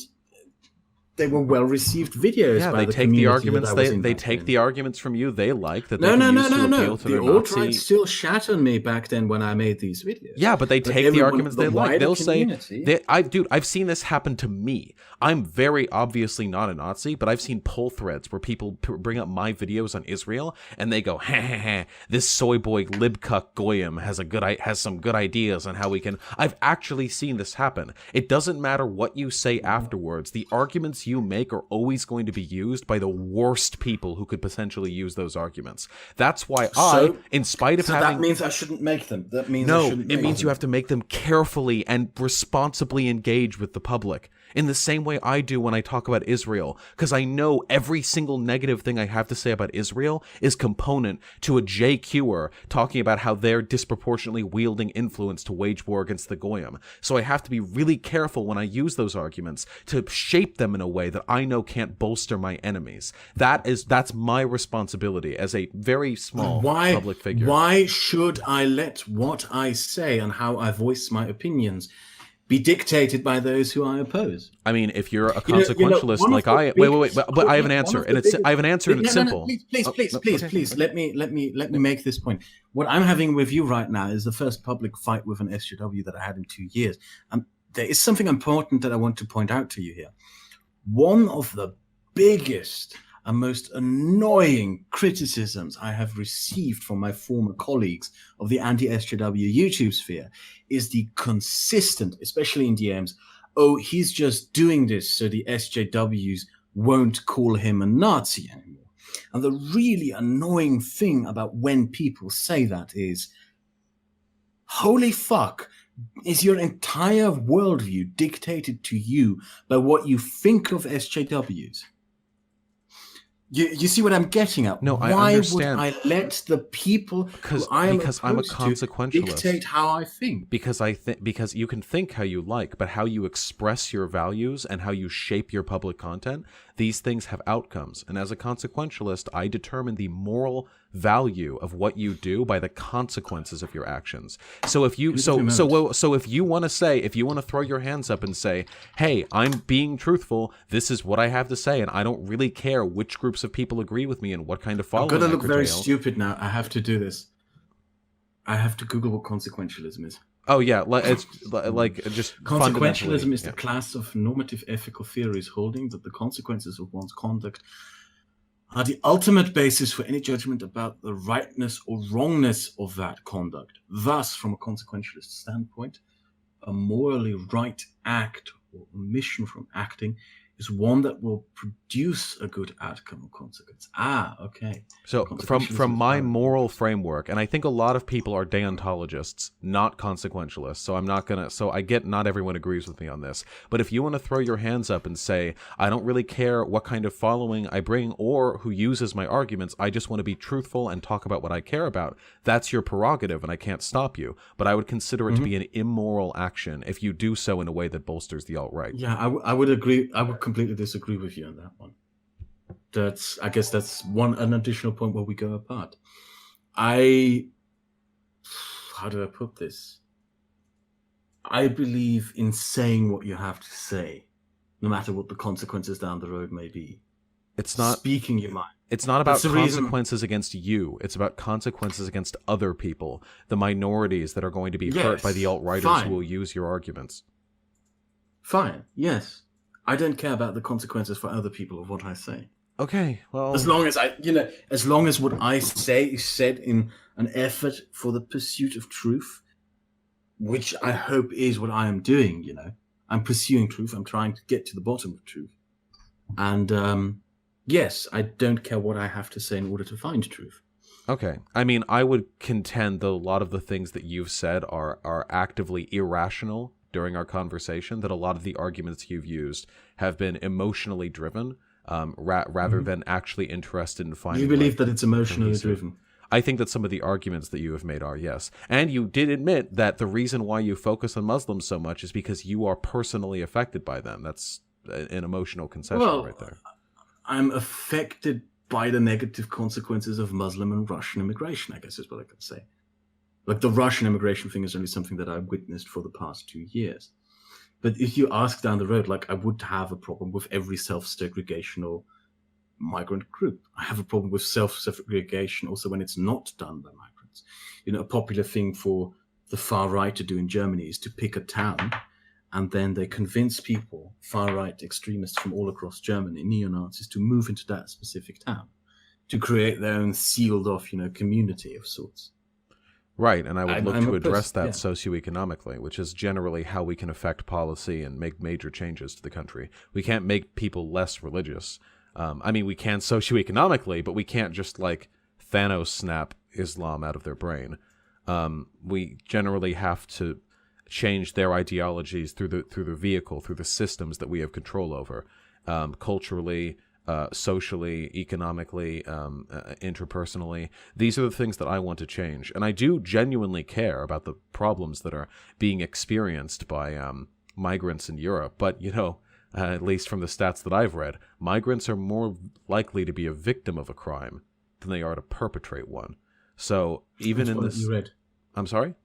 they were well received videos. Yeah, by they take the arguments. They take the arguments from you. They like that. No. The alt-right still shat on me back then when I made these videos. Yeah, but they take the arguments they like. They'll say, I've seen this happen to me. I'm very obviously not a Nazi, but I've seen pull threads where people bring up my videos on Israel and they go, this soy boy libcuck goyim has some good ideas on how we can. I've actually seen this happen. It doesn't matter what you say afterwards. The arguments you make are always going to be used by the worst people who could potentially use those arguments. That's why in spite of having... that means I shouldn't make them. That means it means you have to make them carefully and responsibly engage with the public. In the same way I do when I talk about Israel, because I know every single negative thing I have to say about Israel is component to a JQer talking about how they're disproportionately wielding influence to wage war against the Goyim. So I have to be really careful when I use those arguments to shape them in a way that I know can't bolster my enemies. That's my responsibility as a very small public figure. Why should I let what I say and how I voice my opinions be dictated by those who I oppose. I mean, if you're a consequentialist like I, wait, but I have an answer, and I have an answer, and it's simple. Please, let me make this point. What I'm having with you right now is the first public fight with an SJW that I had in 2 years. There is something important that I want to point out to you here. One of the biggest and most annoying criticisms I have received from my former colleagues of the anti-SJW YouTube sphere is the consistent, especially in DMs, oh, he's just doing this so the SJWs won't call him a Nazi anymore. And the really annoying thing about when people say that is, holy fuck, is your entire worldview dictated to you by what you think of SJWs? You see what I'm getting at? No, Why I understand. would I let the people because I'm a consequentialist dictate how I think? Because you can think how you like, but how you express your values and how you shape your public content, these things have outcomes. And as a consequentialist, I determine the moral value of what you do by the consequences of your actions. So if you if you want to throw your hands up and say, "Hey, I'm being truthful. This is what I have to say, and I don't really care which groups of people agree with me and what kind of following." I'm gonna look very stupid now. I have to do this. I have to Google what consequentialism is. Oh yeah, it's like just consequentialism is the class of normative ethical theories holding that the consequences of one's conduct are the ultimate basis for any judgment about the rightness or wrongness of that conduct. Thus, from a consequentialist standpoint, a morally right act or omission from acting is one that will produce a good outcome or consequence. Okay. So from my moral framework, and I think a lot of people are deontologists, not consequentialists. So I get not everyone agrees with me on this. But if you want to throw your hands up and say, I don't really care what kind of following I bring or who uses my arguments, I just want to be truthful and talk about what I care about, that's your prerogative and I can't stop you. But I would consider it to be an immoral action if you do so in a way that bolsters the alt-right. Yeah, I would agree. I would completely disagree with you on that one. I guess that's an additional point where we go apart. How do I put this? I believe in saying what you have to say, no matter what the consequences down the road may be. It's not speaking your mind. It's not about consequences against you. It's about consequences against other people, the minorities that are going to be hurt by the alt-righters who will use your arguments. Fine, yes. I don't care about the consequences for other people of what I say. Okay, well, as long as what I say is said in an effort for the pursuit of truth, which I hope is what I am doing. I'm pursuing truth. I'm trying to get to the bottom of truth, and yes, I don't care what I have to say in order to find truth. Okay, I mean, I would contend that a lot of the things that you've said are actively irrational during our conversation, that a lot of the arguments you've used have been emotionally driven rather than actually interested in finding... You believe that it's emotionally driven? I think that some of the arguments that you have made are, yes. And you did admit that the reason why you focus on Muslims so much is because you are personally affected by them. That's an emotional concession right there. I'm affected by the negative consequences of Muslim and Russian immigration, I guess is what I could say. Like, the Russian immigration thing is only something that I've witnessed for the past 2 years. But if you ask down the road, like, I would have a problem with every self-segregational migrant group. I have a problem with self-segregation also when it's not done by migrants. A popular thing for the far right to do in Germany is to pick a town, and then they convince people, far-right extremists from all across Germany, neo-Nazis, to move into that specific town, to create their own sealed-off, community of sorts. Right, and I would look to address that socioeconomically, which is generally how we can affect policy and make major changes to the country. We can't make people less religious. We can socioeconomically, but we can't just, like, Thanos snap Islam out of their brain. We generally have to change their ideologies through the vehicle, through the systems that we have control over, culturally, socially, economically, interpersonally. These are the things that I want to change. And I do genuinely care about the problems that are being experienced by migrants in Europe. But, at least from the stats that I've read, migrants are more likely to be a victim of a crime than they are to perpetrate one. So even in this... You read. I'm sorry?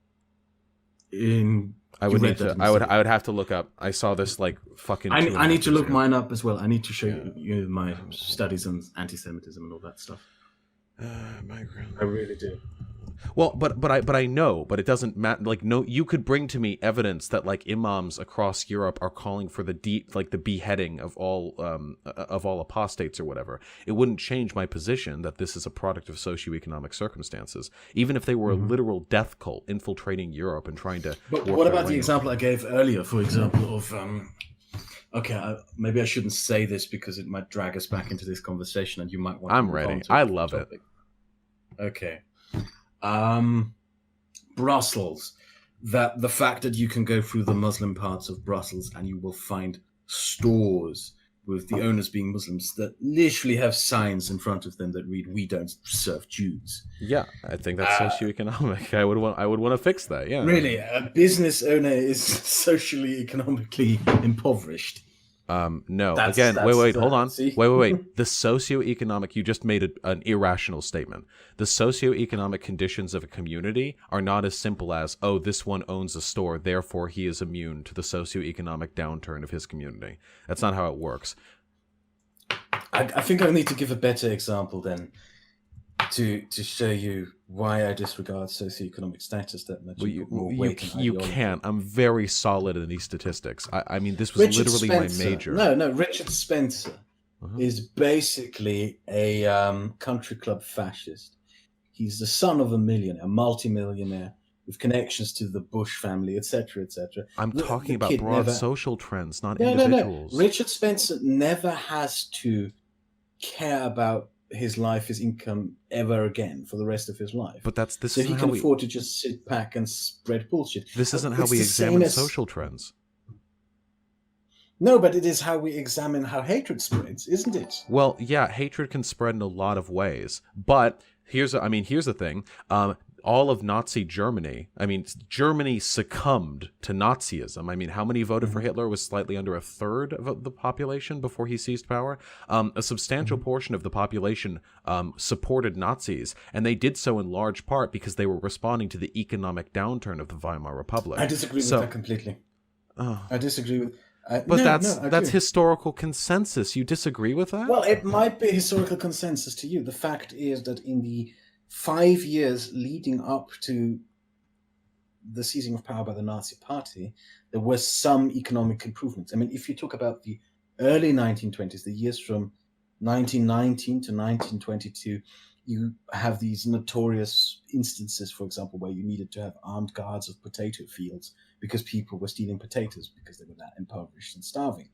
in. I would need to. I would have to look up. I saw this like fucking. I need to look mine up as well. I need to show you my studies on anti-Semitism and all that stuff. I really do. Well, but I know, but it doesn't matter. Like, no, you could bring to me evidence that like imams across Europe are calling for the beheading of all apostates or whatever. It wouldn't change my position that this is a product of socioeconomic circumstances, even if they were a literal death cult infiltrating Europe and trying to. But what about the example I gave earlier? For example, of okay, maybe I shouldn't say this because it might drag us back into this conversation, and you might want. I'm ready. I love it. Okay. Brussels. That the fact that you can go through the Muslim parts of Brussels and you will find stores with the owners being Muslims that literally have signs in front of them that read "We don't serve Jews." Yeah, I think that's socioeconomic. I would want to fix that. Yeah, really, a business owner is socially economically impoverished. No. Again, wait, hold on. Wait. The socioeconomic, you just made an irrational statement. The socioeconomic conditions of a community are not as simple as, oh, this one owns a store, therefore he is immune to the socioeconomic downturn of his community. That's not how it works. I think I need to give a better example then to show you why I disregard socioeconomic status that much. Well, you can't. I'm very solid in these statistics. I mean, this was literally my major. No, Richard Spencer is basically a country club fascist. He's the son of a millionaire, a multimillionaire with connections to the Bush family, etc., etc. I'm talking about broad social trends, not individuals. No. Richard Spencer never has to care about his life, his income ever again for the rest of his life. But this so isn't he can afford to just sit back and spread bullshit. This isn't how we examine social trends. No, but it is how we examine how hatred spreads, isn't it? Well, yeah, hatred can spread in a lot of ways. But here's the thing. All of Nazi Germany, Germany succumbed to Nazism. I mean, how many voted for Hitler? Was slightly under a third of the population before he seized power. A substantial portion of the population supported Nazis, and they did so in large part because they were responding to the economic downturn of the Weimar Republic. I disagree with that completely. I disagree with... that's historical consensus. You disagree with that? Well, it might be historical consensus to you. The fact is that in the 5 years leading up to the seizing of power by the Nazi Party, there was some economic improvements. I mean, if you talk about the early 1920s, the years from 1919 to 1922, you have these notorious instances, for example, where you needed to have armed guards of potato fields because people were stealing potatoes because they were that impoverished and starving.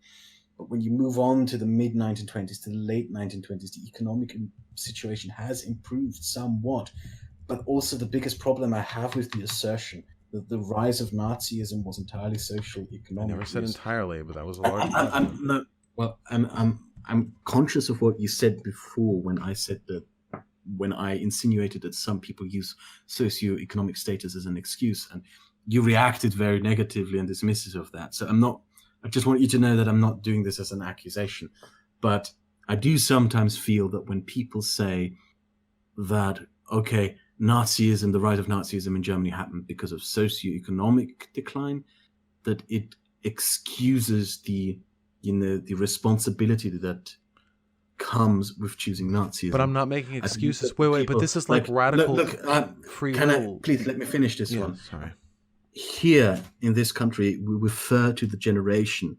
But when you move on to the mid-1920s, to the late 1920s, the economic situation has improved somewhat. But also the biggest problem I have with the assertion that the rise of Nazism was entirely social economic. I never said entirely, but that was a large I'm conscious of what you said before when I insinuated that some people use socioeconomic status as an excuse, and you reacted very negatively and dismissive of that. So I just want you to know that I'm not doing this as an accusation, but I do sometimes feel that when people say that, okay, Nazism, the rise of Nazism in Germany happened because of socioeconomic decline, that it excuses the responsibility that comes with choosing Nazism. But I'm not making excuses. Wait, but this is like radical free will. Please let me finish this one. Sorry. Here in this country, we refer to the generation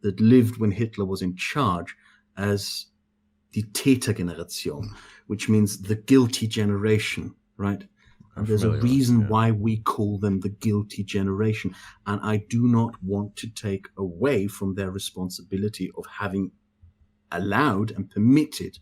that lived when Hitler was in charge as die Tätergeneration, which means the guilty generation, right? And there's a reason why we call them the guilty generation. And I do not want to take away from their responsibility of having allowed and permitted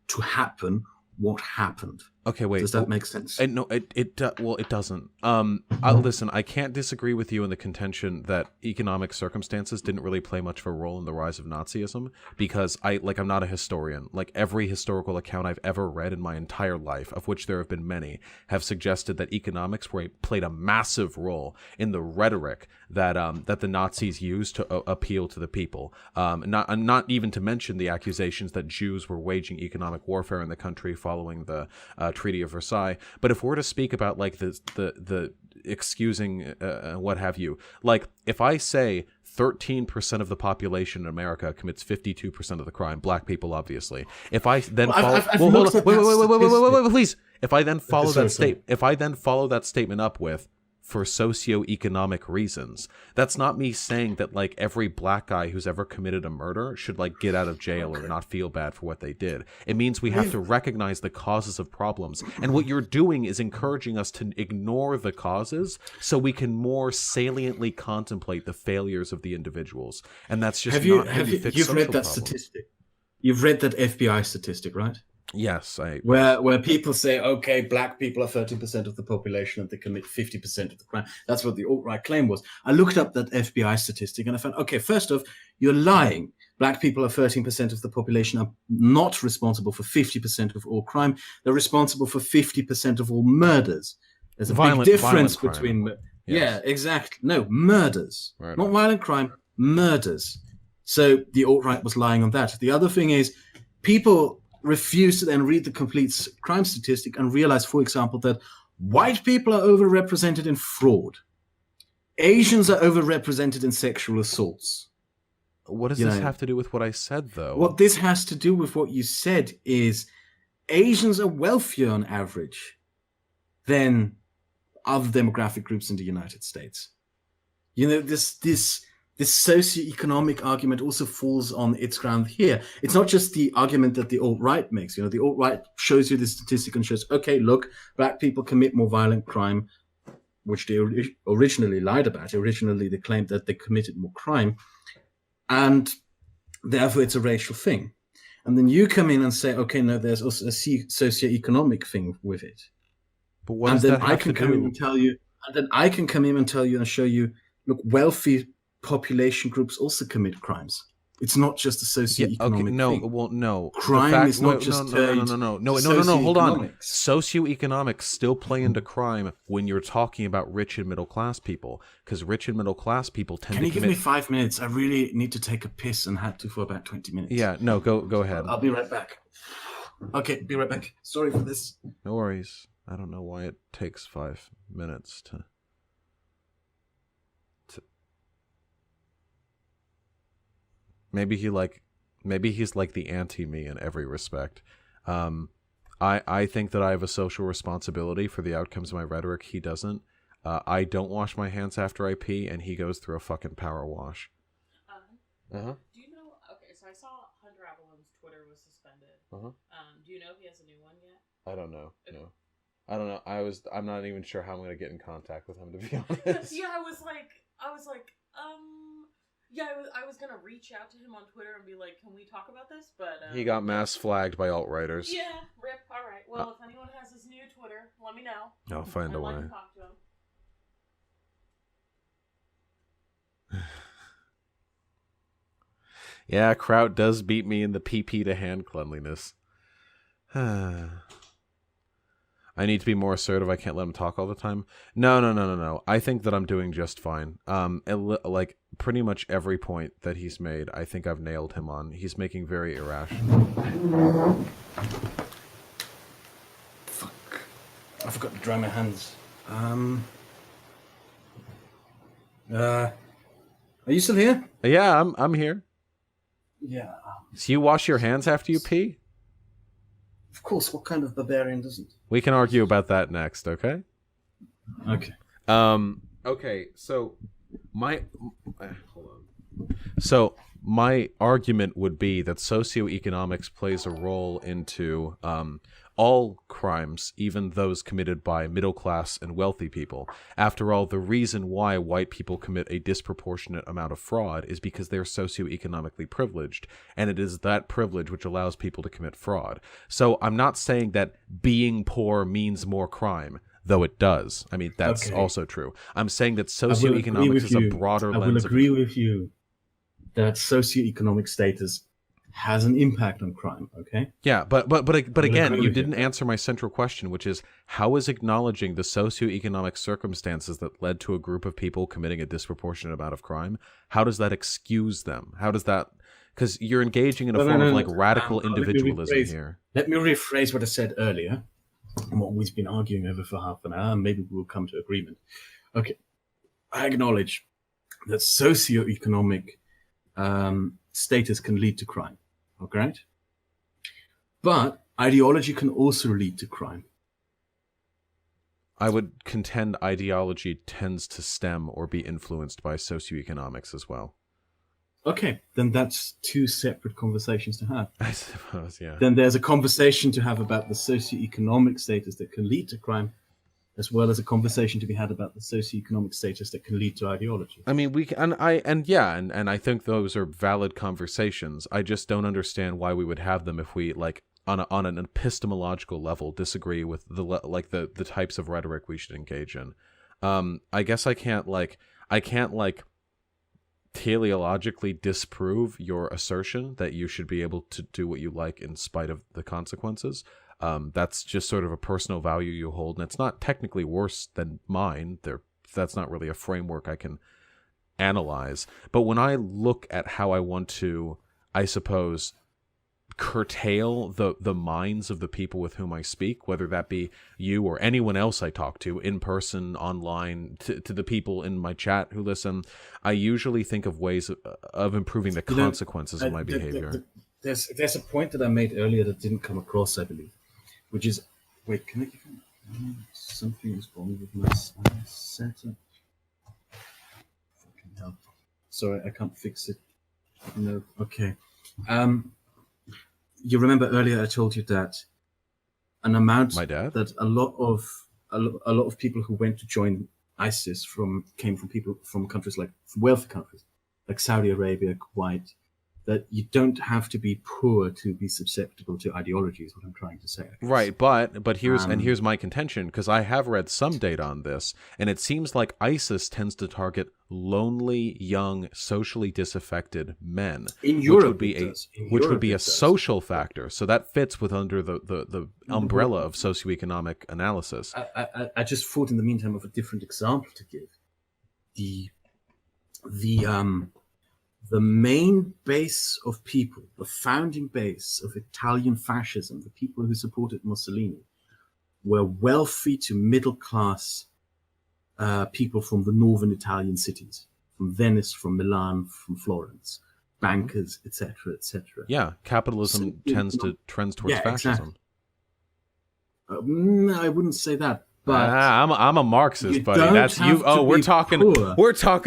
to happen what happened. Okay, wait. Does that make sense? No, it doesn't. Listen, I can't disagree with you in the contention that economic circumstances didn't really play much of a role in the rise of Nazism, because I'm not a historian. Like, every historical account I've ever read in my entire life, of which there have been many, have suggested that economics played a massive role in the rhetoric that the Nazis used to appeal to the people. Not even to mention the accusations that Jews were waging economic warfare in the country following the Treaty of Versailles. But if we're to speak about like the excusing what have you. Like, if I say 13% of the population in America commits 52% of the crime, black people, obviously. If I then follow, wait, please. If I then follow that statement up with, for socioeconomic reasons, that's not me saying that like every black guy who's ever committed a murder should like get out of jail or not feel bad for what they did. It means we have to recognize the causes of problems, and what you're doing is encouraging us to ignore the causes so we can more saliently contemplate the failures of the individuals. And that's just you've read that statistic. You've read that FBI statistic, right? Yes, where people say, okay, black people are 30% of the population and they commit 50% of the crime. That's what the alt-right claim was. I looked up that FBI statistic and I found, okay, first off, you're lying. Black people are 13% of the population, are not responsible for 50% of all crime. They're responsible for 50% of all murders. There's a big difference between... Yes. Yeah, exactly. No, murders. Right. Not violent crime, murders. So the alt-right was lying on that. The other thing is, people refuse to then read the complete crime statistic and realize, for example, that white people are overrepresented in fraud. Asians are overrepresented in sexual assaults. What does this have to do with what I said, though? What this has to do with what you said is Asians are wealthier on average than other demographic groups in the United States. You know, this socioeconomic argument also falls on its ground here. It's not just the argument that the alt-right makes. You know, the alt-right shows you the statistic and shows, okay, look, black people commit more violent crime, which they originally lied about. Originally, they claimed that they committed more crime, and therefore it's a racial thing. And then you come in and say, okay, no, there's also a socioeconomic thing with it. But what does that have to do? And then I can come in and tell you and show you, look, wealthy population groups also commit crimes. It's not just a socioeconomic thing. No. Crime is not just no. Hold on. Socioeconomics still play into crime when you're talking about rich and middle class people, because rich and middle class people tend to commit... Can you give me 5 minutes? I really need to take a piss and had to for about 20 minutes. Yeah, no, go ahead. I'll be right back. Okay, be right back. Sorry for this. No worries. I don't know why it takes 5 minutes to... Maybe he's like the anti-me in every respect. I think that I have a social responsibility for the outcomes of my rhetoric. He doesn't. I don't wash my hands after I pee, and he goes through a fucking power wash. Do you know? Okay, so I saw Hunter Appleman's Twitter was suspended. Do you know if he has a new one yet? I don't know. No, I don't know. I'm not even sure how I'm gonna get in contact with him, to be honest. Yeah, I was like. Yeah, I was gonna reach out to him on Twitter and be like, "Can we talk about this?" But he got mass flagged by alt-righters. Yeah, rip. All right. Well, if anyone has his new Twitter, let me know. I'll find a way. I'd like to talk to him. Yeah, Kraut does beat me in the PP to hand cleanliness. I need to be more assertive. I can't let him talk all the time. No. I think that I'm doing just fine. Like pretty much every point that he's made, I think I've nailed him on. He's making very irrational. Fuck. I forgot to dry my hands. Are you still here? Yeah, I'm here. Yeah. So you wash your hands after you pee? Of course, what kind of barbarian doesn't? We can argue about that next, okay? Okay. Okay, so my argument would be that socioeconomics plays a role into all crimes, even those committed by middle class and wealthy people. After all, the reason why white people commit a disproportionate amount of fraud is because they're socioeconomically privileged, and it is that privilege which allows people to commit fraud. So I'm not saying that being poor means more crime, though it does. I mean, that's also true. I'm saying that socioeconomics is a broader lens. I will agree with you that socioeconomic status has an impact on crime, okay? Yeah, but again, you didn't answer my central question, which is, how is acknowledging the socioeconomic circumstances that led to a group of people committing a disproportionate amount of crime, how does that excuse them? How does that... Because you're engaging in a form of like radical individualism here. Let me rephrase what I said earlier. and what we've been arguing over for half an hour, and maybe we'll come to agreement. Okay, I acknowledge that socioeconomic status can lead to crime, okay? But ideology can also lead to crime. I would contend ideology tends to stem or be influenced by socioeconomics as well. Okay, then that's two separate conversations to have. I suppose, yeah. Then there's a conversation to have about the socioeconomic status that can lead to crime, as well as a conversation to be had about the socioeconomic status that can lead to ideology. I mean, we can, and I think those are valid conversations. I just don't understand why we would have them if we, like, on an epistemological level, disagree with the types of rhetoric we should engage in. I guess I can't teleologically disprove your assertion that you should be able to do what you like in spite of the consequences. That's just sort of a personal value you hold, and it's not technically worse than mine. That's not really a framework I can analyze. But when I look at how I want to, I suppose, curtail the minds of the people with whom I speak, whether that be you or anyone else I talk to in person, online, to the people in my chat who listen, I usually think of ways of improving the consequences of my behavior. There's a point that I made earlier that didn't come across, I believe, which is, wait, something is wrong with my setup. Fucking hell. Sorry, I can't fix it. No, okay. You remember earlier I told you that an amount that a lot of people who went to join ISIS came from people from countries from wealthy countries like Saudi Arabia, Kuwait. That you don't have to be poor to be susceptible to ideology is what I'm trying to say. Right, but here's my contention, because I have read some data on this, and it seems like ISIS tends to target lonely, young, socially disaffected men, in Europe, which would be a social factor. So that fits with under the umbrella of socioeconomic analysis. I just thought in the meantime of a different example to give. The main base of people, the founding base of Italian fascism, the people who supported Mussolini, were wealthy to middle-class people from the northern Italian cities, from Venice, from Milan, from Florence, bankers, etc., etc. Yeah, capitalism trends towards fascism. Exactly. I wouldn't say that. But I'm a Marxist, buddy. That's you. Oh, we're talking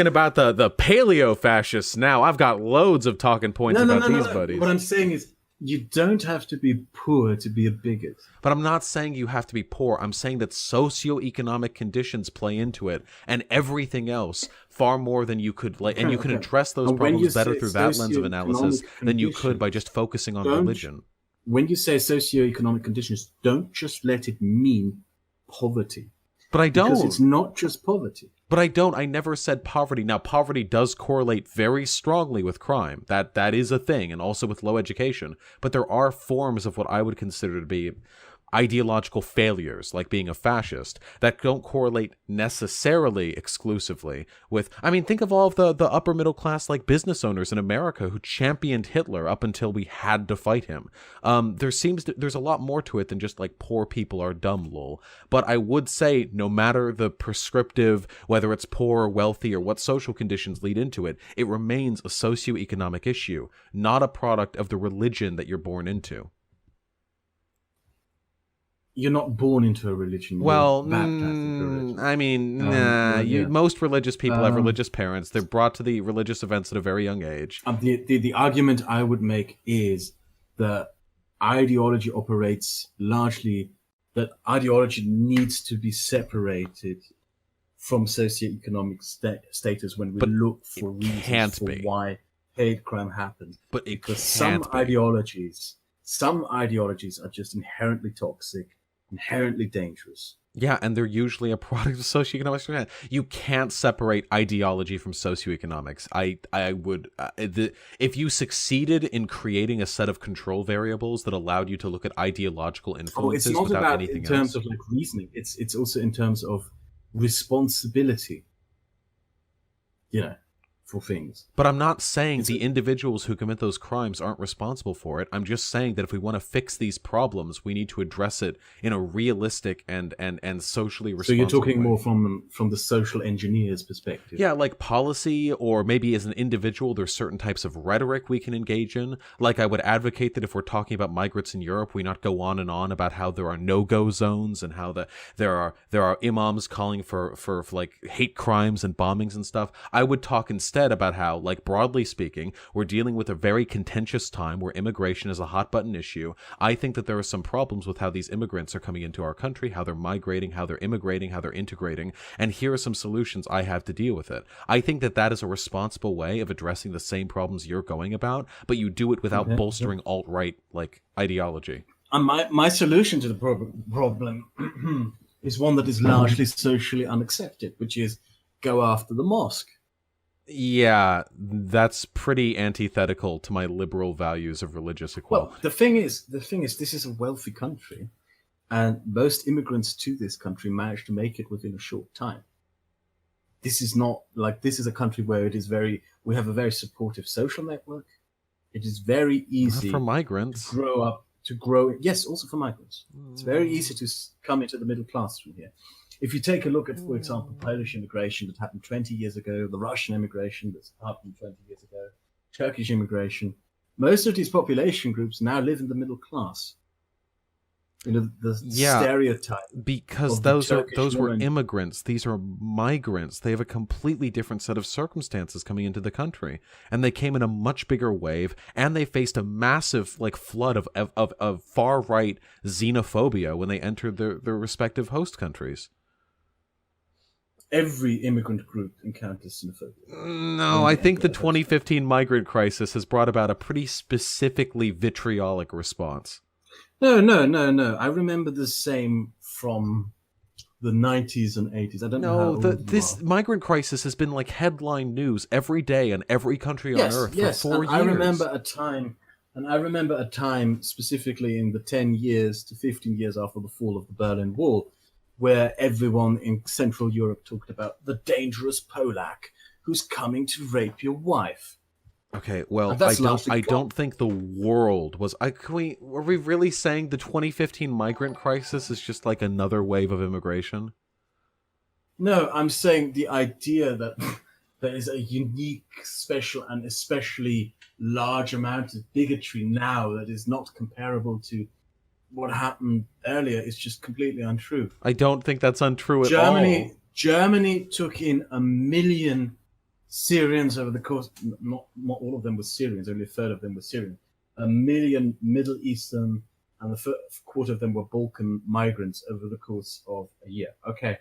about the paleo fascists now. I've got loads of talking points about these buddies. What I'm saying is, you don't have to be poor to be a bigot. But I'm not saying you have to be poor. I'm saying that socioeconomic conditions play into it, and everything else far more than you could and you can address those problems better through that lens of analysis than you could by just focusing on religion. When you say socioeconomic conditions, don't just let it mean poverty. But I don't. Because it's not just poverty. But I don't. I never said poverty. Now, poverty does correlate very strongly with crime. That is a thing, and also with low education. But there are forms of what I would consider to be ideological failures, like being a fascist, that don't correlate necessarily exclusively with, I mean, think of all of the upper middle class like business owners in America who championed Hitler up until we had to fight him. There's a lot more to it than just like poor people are dumb, lol. But I would say no matter the prescriptive, whether it's poor or wealthy or what social conditions lead into it, it remains a socioeconomic issue, not a product of the religion that you're born into. You're not born into a religion. Well, I mean, most religious people have religious parents. They're brought to the religious events at a very young age. The argument I would make is that ideology operates largely, that ideology needs to be separated from socioeconomic status when we look for reasons for why hate crime happens. But because some ideologies are just inherently toxic, inherently dangerous. Yeah, and they're usually a product of socioeconomics. You can't separate ideology from socioeconomics. I would, if you succeeded in creating a set of control variables that allowed you to look at ideological influences it's not without about anything in terms else. of like reasoning. It's also in terms of responsibility. You know, for things. But I'm not saying the individuals who commit those crimes aren't responsible for it. I'm just saying that if we want to fix these problems, we need to address it in a realistic and socially responsible way. So you're talking way. more from the social engineer's perspective. Yeah, like policy, or maybe as an individual, there's certain types of rhetoric we can engage in. Like, I would advocate that if we're talking about migrants in Europe, we not go on and on about how there are no-go zones and how there are imams calling for like hate crimes and bombings and stuff. I would talk instead about how, like, broadly speaking, we're dealing with a very contentious time where immigration is a hot button issue. I think that there are some problems with how these immigrants are coming into our country, how they're migrating, how they're immigrating, how they're integrating, and here are some solutions I have to deal with it. I think that that is a responsible way of addressing the same problems you're going about, but you do it without bolstering alt-right, like, ideology. And my solution to the problem is one that is largely socially unaccepted, which is go after the mosque. Yeah, that's pretty antithetical to my liberal values of religious equality. Well, the thing is, this is a wealthy country, and most immigrants to this country manage to make it within a short time. This is not like, this is a country where we have a very supportive social network. It is very easy for migrants to grow. Yes, also for migrants. It's very easy to come into the middle class from here. If you take a look at, for example, Polish immigration that happened 20 years ago, the Russian immigration that's happened 20 years ago, Turkish immigration, most of these population groups now live in the middle class. You know, the stereotype. Because those were immigrants. These are migrants. They have a completely different set of circumstances coming into the country, and they came in a much bigger wave, and they faced a massive flood of far right xenophobia when they entered their respective host countries. Every immigrant group encounters xenophobia. No, I think the 2015 migrant crisis has brought about a pretty specifically vitriolic response. No. I remember the same from the 90s and 80s. I don't know how old this migrant crisis has been like headline news every day in every country on earth for 4 years. I remember a time specifically in the 10 years to 15 years after the fall of the Berlin Wall, where everyone in Central Europe talked about the dangerous Polak who's coming to rape your wife. Okay, well, I don't think the world was. Are we really saying the 2015 migrant crisis is just like another wave of immigration? No, I'm saying the idea that there is a unique, special, and especially large amount of bigotry now that is not comparable to what happened earlier is just completely untrue. I don't think that's untrue at all. Germany took in 1 million Syrians over the course. Not all of them were Syrians. Only a third of them were Syrians. 1 million Middle Eastern, and a quarter of them were Balkan migrants over the course of a year. Okay.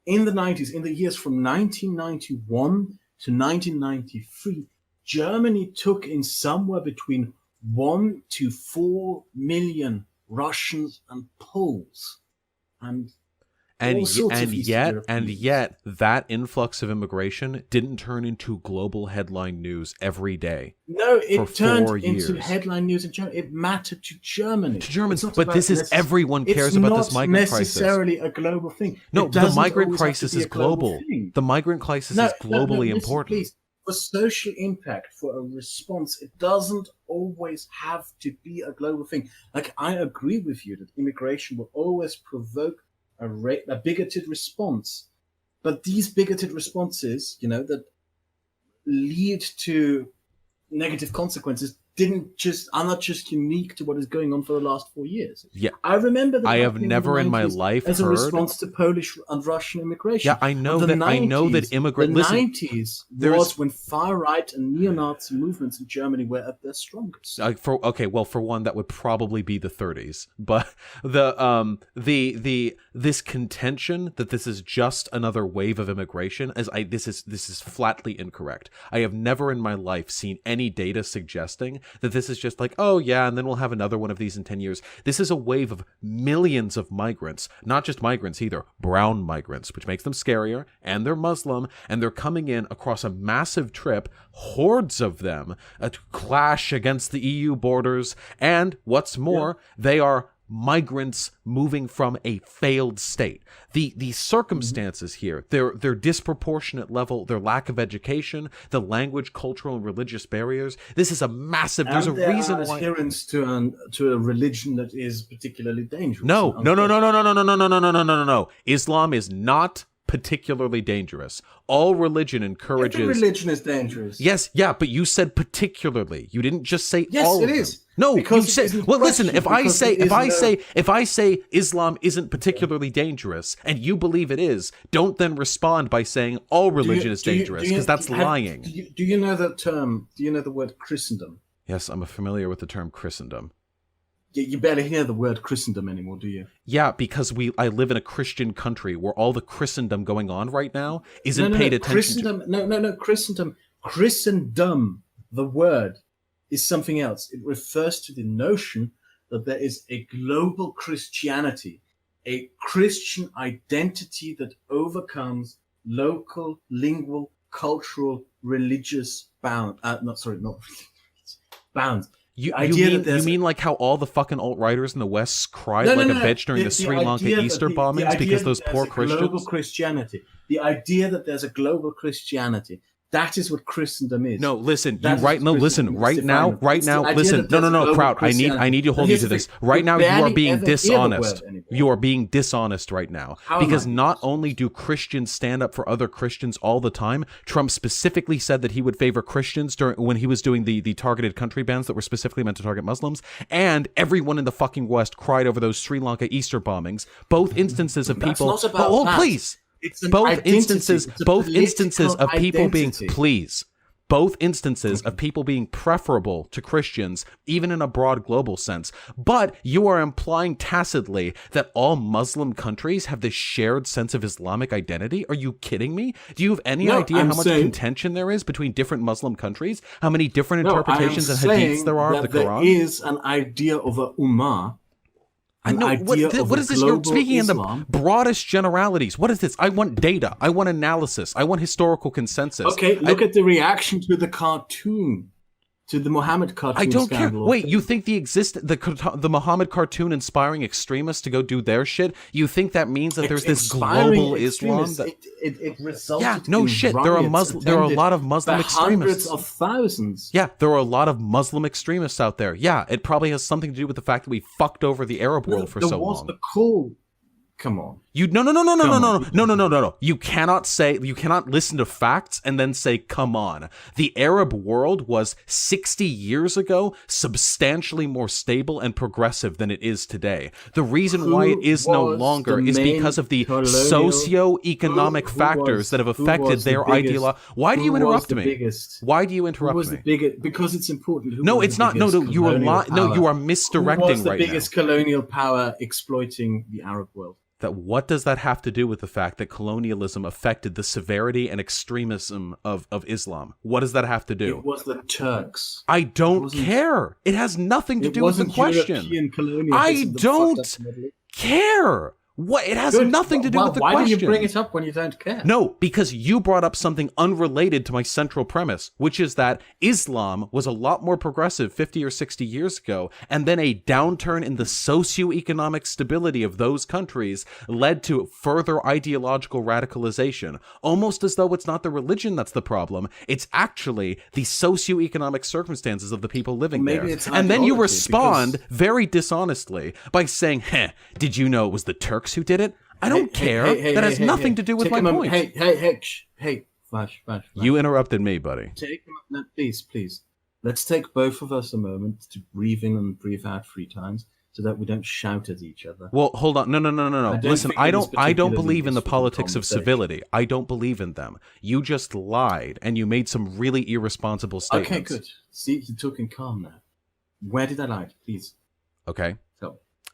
In the 90s, in the years from 1991 to 1993, Germany took in somewhere between 1 to 4 million Russians and Poles, and yet that influx of immigration didn't turn into global headline news every day. No, it turned into headline news in Germany. It mattered to Germany. To Germans, but this is everyone cares about this migrant crisis. It's not necessarily a global thing. No, the migrant crisis is global. The migrant crisis is globally important. Please. For social impact, for a response, it doesn't always have to be a global thing. Like, I agree with you that immigration will always provoke a bigoted response. But these bigoted responses, that lead to negative consequences are not just unique to what is going on for the last 4 years. Yeah, I remember that I have never in my life as a response to Polish and Russian immigration. Yeah, I know that immigrant. The 90s was when far right and neo-Nazi movements in Germany were at their strongest. For one, that would probably be the 30s. But this contention that this is just another wave of immigration, this is flatly incorrect. I have never in my life seen any data suggesting that this is just like, oh yeah, and then we'll have another one of these in 10 years. This is a wave of millions of migrants, not just migrants either, brown migrants, which makes them scarier, and they're Muslim, and they're coming in across a massive trip, hordes of them, to clash against the EU borders, and what's more, they are migrants moving from a failed state. The circumstances here, their disproportionate level, their lack of education, the language, cultural, and religious barriers. This is a massive. There's a reason why adherence to a religion that is particularly dangerous. No. Islam is not particularly dangerous. All religion encourages. Every religion is dangerous. Yes, yeah, but you said particularly. You didn't just say yes, all it of is. them. No, because you said. Well, listen. If I say Islam isn't particularly dangerous, and you believe it is, don't then respond by saying all religion is dangerous, because that's lying. Do you know the term? Do you know the word Christendom? Yes, I'm familiar with the term Christendom. You barely hear the word Christendom anymore, do you? Yeah, because I live in a Christian country where all the Christendom going on right now isn't paid attention to. No, Christendom. Christendom, the word, is something else. It refers to the notion that there is a global Christianity, a Christian identity that overcomes local, lingual, cultural, religious bounds. Bounds. You mean like how all the fucking alt-righters in the West cried like a bitch during the Sri Lanka Easter bombings because those poor Christians? Global Christianity. The idea that there's a global Christianity. That is what Christendom is. No, listen. Right now, listen. No, Kraut. I need to hold you to this. Right now, you are being dishonest. You are being dishonest right now because not only do Christians stand up for other Christians all the time. Trump specifically said that he would favor Christians when he was doing the targeted country bans that were specifically meant to target Muslims, and everyone in the fucking West cried over those Sri Lanka Easter bombings. Both instances of people. That's not about that. Please. Both instances of people being preferable to Christians, even in a broad global sense. But you are implying tacitly that all Muslim countries have this shared sense of Islamic identity. Are you kidding me? Do you have any idea how much contention there is between different Muslim countries? How many different interpretations and hadiths there are of the Quran? There is an idea of a ummah. I know. What is this? You're speaking in the broadest generalities. What is this? I want data. I want analysis. I want historical consensus. Okay, look at the reaction to the cartoon, to the Muhammad cartoon. I don't care. Wait, you think the Muhammad cartoon inspiring extremists to go do their shit? You think that means that there's this global Islam? It resulted in shit. There are a lot of Muslim extremists. Hundreds of thousands. Yeah, there are a lot of Muslim extremists out there. Yeah, it probably has something to do with the fact that we fucked over the Arab world for so long. Come on. No. You cannot listen to facts and then say, come on. The Arab world was 60 years ago substantially more stable and progressive than it is today. The reason why it is no longer is because of the socio-economic factors that have affected their ideology. Why do you interrupt me? Why do you interrupt me? Because it's important. No, it's not. No, you are misdirecting right now. Who was the biggest colonial power exploiting the Arab world? What does that have to do with the fact that colonialism affected the severity and extremism of Islam? What does that have to do? It was the Turks. I don't care. It has nothing to do with the question. I don't care. What? It has nothing to do with the question. Why do you bring it up when you don't care? No, because you brought up something unrelated to my central premise, which is that Islam was a lot more progressive 50 or 60 years ago, and then a downturn in the socioeconomic stability of those countries led to further ideological radicalization, almost as though it's not the religion that's the problem, it's actually the socioeconomic circumstances of the people living there. And then you respond very dishonestly by saying, did you know it was the Turks who did it? I don't care. That has nothing to do with my point. Hey, Flash. You interrupted me, buddy. Please. Let's take both of us a moment to breathe in and breathe out 3 times so that we don't shout at each other. Well, hold on. No. Listen, I don't believe in the politics of civility. I don't believe in them. You just lied and you made some really irresponsible statements. Okay, good. See, you're talking calm now. Where did I lie? Please. Okay.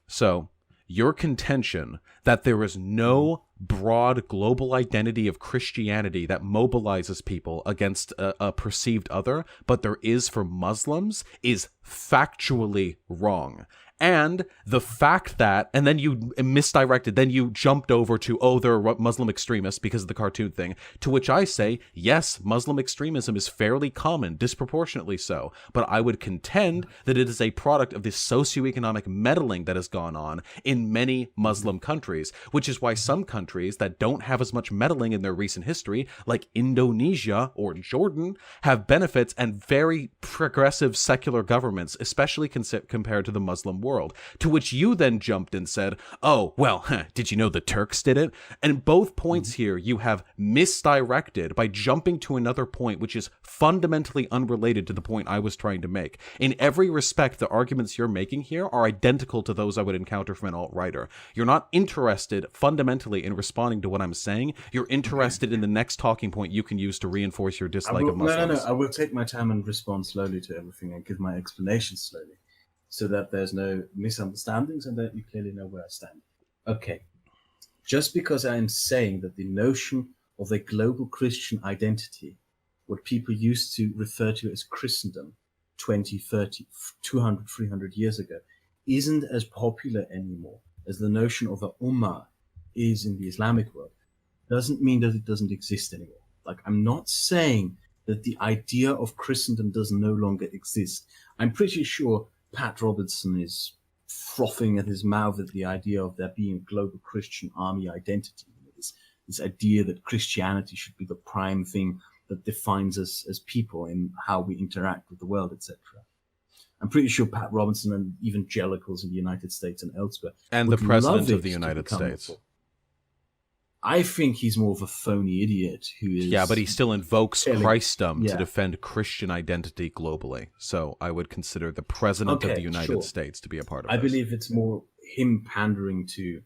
So your contention that there is no broad global identity of Christianity that mobilizes people against a perceived other, but there is for Muslims, is factually wrong. And the fact that, and then you misdirected, then you jumped over to, oh, they're Muslim extremists because of the cartoon thing, to which I say, yes, Muslim extremism is fairly common, disproportionately so, but I would contend that it is a product of this socioeconomic meddling that has gone on in many Muslim countries, which is why some countries that don't have as much meddling in their recent history, like Indonesia or Jordan, have benefits and very progressive secular governments, especially compared to the Muslim world. To which you then jumped and said, oh, well, did you know the Turks did it? And both points here you have misdirected by jumping to another point which is fundamentally unrelated to the point I was trying to make. In every respect, the arguments you're making here are identical to those I would encounter from an alt-righter. You're not interested fundamentally in responding to what I'm saying. You're interested in the next talking point you can use to reinforce your dislike of Muslims. No. I will take my time and respond slowly to everything and give my explanation slowly, so that there's no misunderstandings and that you clearly know where I stand. Okay. Just because I am saying that the notion of a global Christian identity, what people used to refer to as Christendom 20, 30, 200, 300 years ago, isn't as popular anymore as the notion of a ummah is in the Islamic world, doesn't mean that it doesn't exist anymore. Like, I'm not saying that the idea of Christendom does no longer exist. I'm pretty sure Pat Robertson is frothing at his mouth at the idea of there being a global Christian army identity. This idea that Christianity should be the prime thing that defines us as people in how we interact with the world, etc. I'm pretty sure Pat Robertson and evangelicals in the United States and elsewhere, and the president of the United States. I think he's more of a phony idiot who is... Yeah, but he still invokes Christendom to defend Christian identity globally. So I would consider the president of the United States to be a part of it. I believe it's more him pandering to...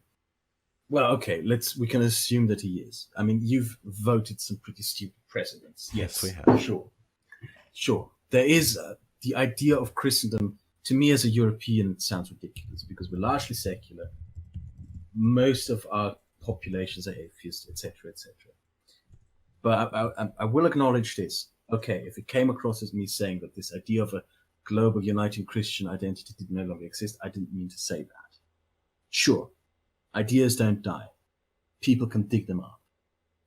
Well, okay, we can assume that he is. I mean, you've voted some pretty stupid presidents. Yes, we have. Sure. There is the idea of Christendom. To me, as a European, it sounds ridiculous because we're largely secular. Most of our populations are atheists, etc., etc. But I will acknowledge this. Okay, if it came across as me saying that this idea of a global uniting Christian identity did no longer exist, I didn't mean to say that. Sure, ideas don't die. People can dig them up.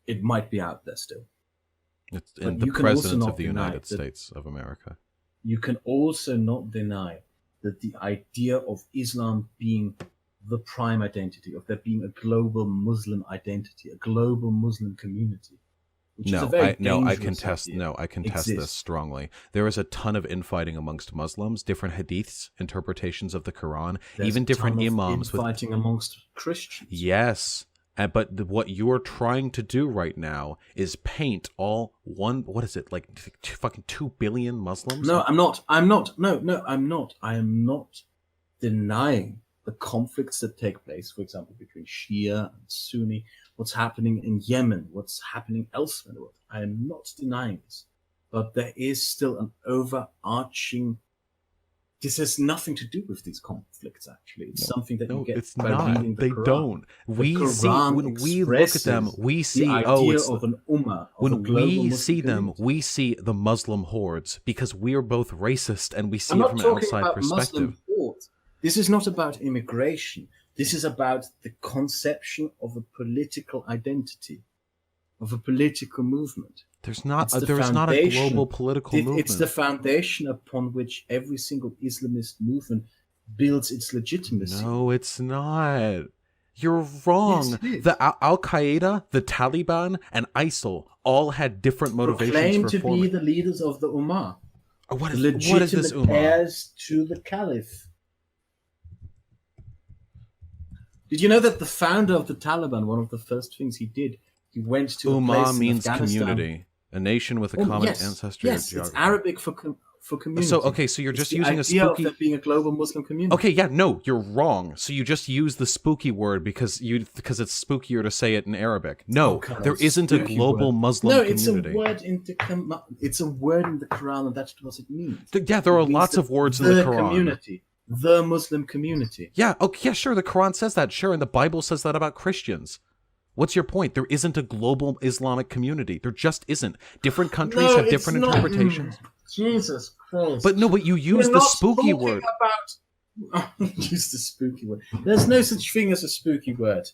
It might be out there still. It's in the president of the United States of America. You can also not deny that the idea of Islam being the prime identity, of there being a global Muslim identity, a global Muslim community. I contest this strongly. There is a ton of infighting amongst Muslims, different hadiths, interpretations of the Quran, even different imams. Infighting amongst Christians. Yes. But what you're trying to do right now is paint all what is it, like fucking 2 billion Muslims? No, I'm not. I am not denying the conflicts that take place, for example, between Shia and Sunni, what's happening in Yemen, what's happening elsewhere in the world. I am not denying this. But there is still an overarching... This has nothing to do with these conflicts, actually. It's something that you get by reading the Quran. Don't. We see, when we look at them, we see, of an ummah, when we see them, we see the Muslim hordes, because we are both racist and we see it from an outside perspective. This is not about immigration. This is about the conception of a political identity, of a political movement. There's not a global political movement. It's the foundation upon which every single Islamist movement builds its legitimacy. No, it's not. You're wrong. Yes, the Al-Qaeda, the Taliban, and ISIL all had different motivations proclaim to be the leaders of the Ummah. What is this Ummah? Heirs to the Caliph. Did you know that the founder of the Taliban, one of the first things he did, he went to Ummah a place means in Afghanistan. Community, a nation with a common ancestry. Yes, it's Arabic for community. So you're just using a spooky... idea of there being a global Muslim community. Okay, yeah, no, you're wrong. So you just use the spooky word because it's spookier to say it in Arabic. No, there isn't a global Muslim community. No, it's a word in the Quran, and that's what it means. Yeah, there are lots of words in the Quran. Community. The Muslim community. Yeah, okay, yeah, sure, the Quran says that, sure, and the Bible says that about Christians. What's your point? There isn't a global Islamic community. There just isn't. Different countries have different interpretations. Jesus Christ. But you use the spooky word. Use the spooky word. There's no such thing as a spooky word.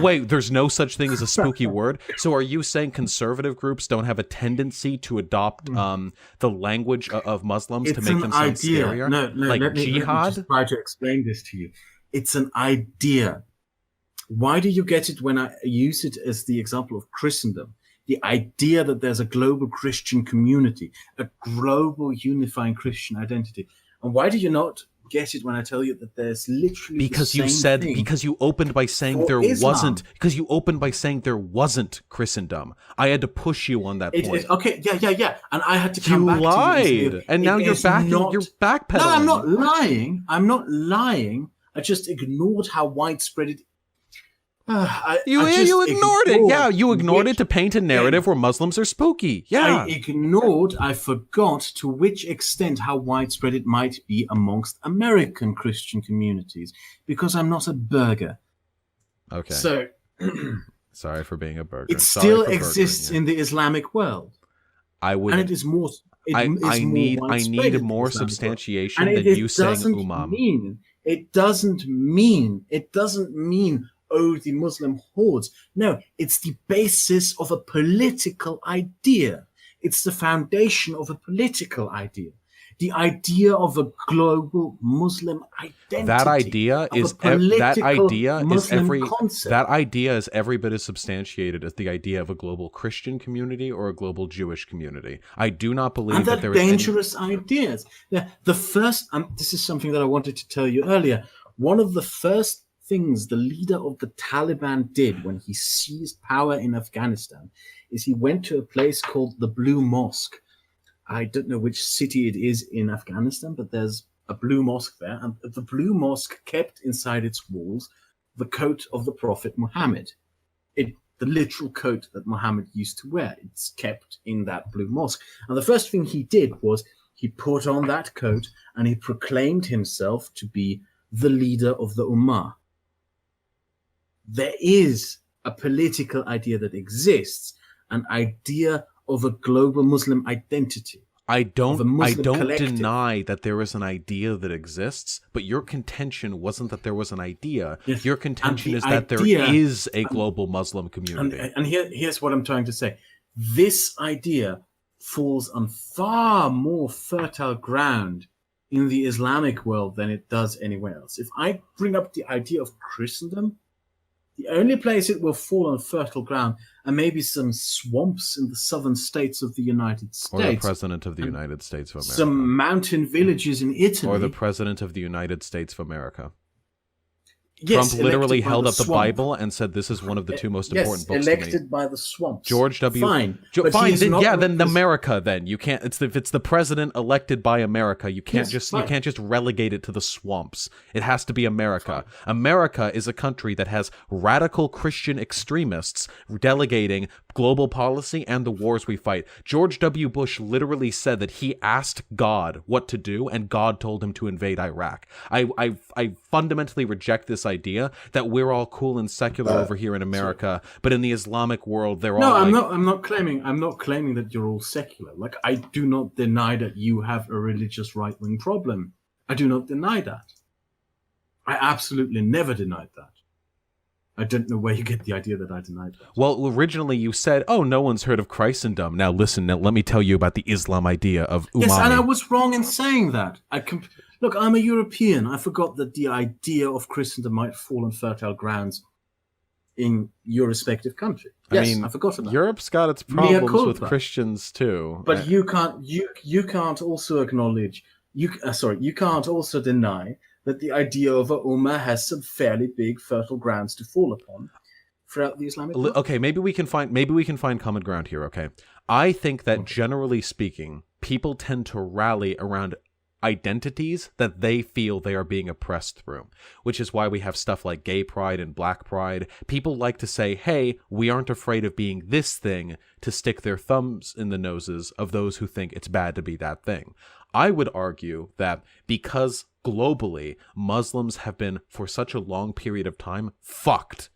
Wait, there's no such thing as a spooky word? So are you saying conservative groups don't have a tendency to adopt the language of Muslims to make them sound scarier? No, like let me just try to explain this to you. It's an idea. Why do you get it when I use it as the example of Christendom? The idea that there's a global Christian community, a global unifying Christian identity. And why do you not get it when I tell you that there's literally because the same thing because you opened by saying there wasn't Christendom. I had to push you on that point. Okay, yeah, and I had to come back to you. You lied, and now you're backpedaling. No, I'm not lying. I just ignored how widespread it. You ignored it. Yeah, you ignored it to paint a narrative where Muslims are spooky. Yeah. I forgot to which extent how widespread it might be amongst American Christian communities, because I'm not a burger. Okay. So, sorry for being a burger. It still exists in the Islamic world. And it is more. I need more substantiation than you saying umam. It doesn't mean. Oh, the Muslim hordes. No, it's the basis of a political idea. It's the foundation of a political idea. The idea of a global Muslim identity. That idea is every bit as substantiated as the idea of a global Christian community or a global Jewish community. I do not believe that there is dangerous ideas. The first, this is something that I wanted to tell you earlier. One of the first things the leader of the Taliban did when he seized power in Afghanistan is he went to a place called the Blue Mosque. I don't know which city it is in Afghanistan, but there's a Blue Mosque there. And the Blue Mosque kept inside its walls the coat of the Prophet Muhammad. The literal coat that Muhammad used to wear. It's kept in that Blue Mosque. And the first thing he did was he put on that coat and he proclaimed himself to be the leader of the Ummah. There is a political idea that exists, an idea of a global Muslim identity. I don't deny that there is an idea that exists, but your contention wasn't that there was an idea. Yes. Your contention is that there is a global Muslim community. And here's what I'm trying to say. This idea falls on far more fertile ground in the Islamic world than it does anywhere else. If I bring up the idea of Christendom, the only place it will fall on fertile ground are maybe some swamps in the southern states of the United States. Or the President of the United States of America. Some mountain villages in Italy. Or the President of the United States of America. Yes, Trump literally held up the Bible and said this is one of the two most important books to me. Elected by the swamps. George W. Fine. Then America. Then you can't. If it's the president elected by America, you can't just relegate it to the swamps. It has to be America. America is a country that has radical Christian extremists delegating global policy and the wars we fight. George W. Bush literally said that he asked God what to do, and God told him to invade Iraq. I fundamentally reject this idea that we're all cool and secular over here in America, but in the Islamic world they're all. No, I'm not claiming that you're all secular. Like, I do not deny that you have a religious right-wing problem. I do not deny that. I absolutely never denied that. I don't know where you get the idea that I denied that. Well, originally you said, "Oh, no one's heard of Christendom." Now listen, let me tell you about the Islam idea of umami. Yes, and I was wrong in saying that. Look, I'm a European. I forgot that the idea of Christendom might fall on fertile grounds in your respective country. Yes, I forgot about Europe's got its problems with Christians too. But you can't also acknowledge, you can't also deny that the idea of a ummah has some fairly big fertile grounds to fall upon throughout the Islamic world. Okay, maybe we can find common ground here, okay? I think that generally speaking, people tend to rally around identities that they feel they are being oppressed through, which is why we have stuff like gay pride and black pride. People like to say, hey, we aren't afraid of being this thing, to stick their thumbs in the noses of those who think it's bad to be that thing. I would argue that because globally Muslims have been for such a long period of time fucked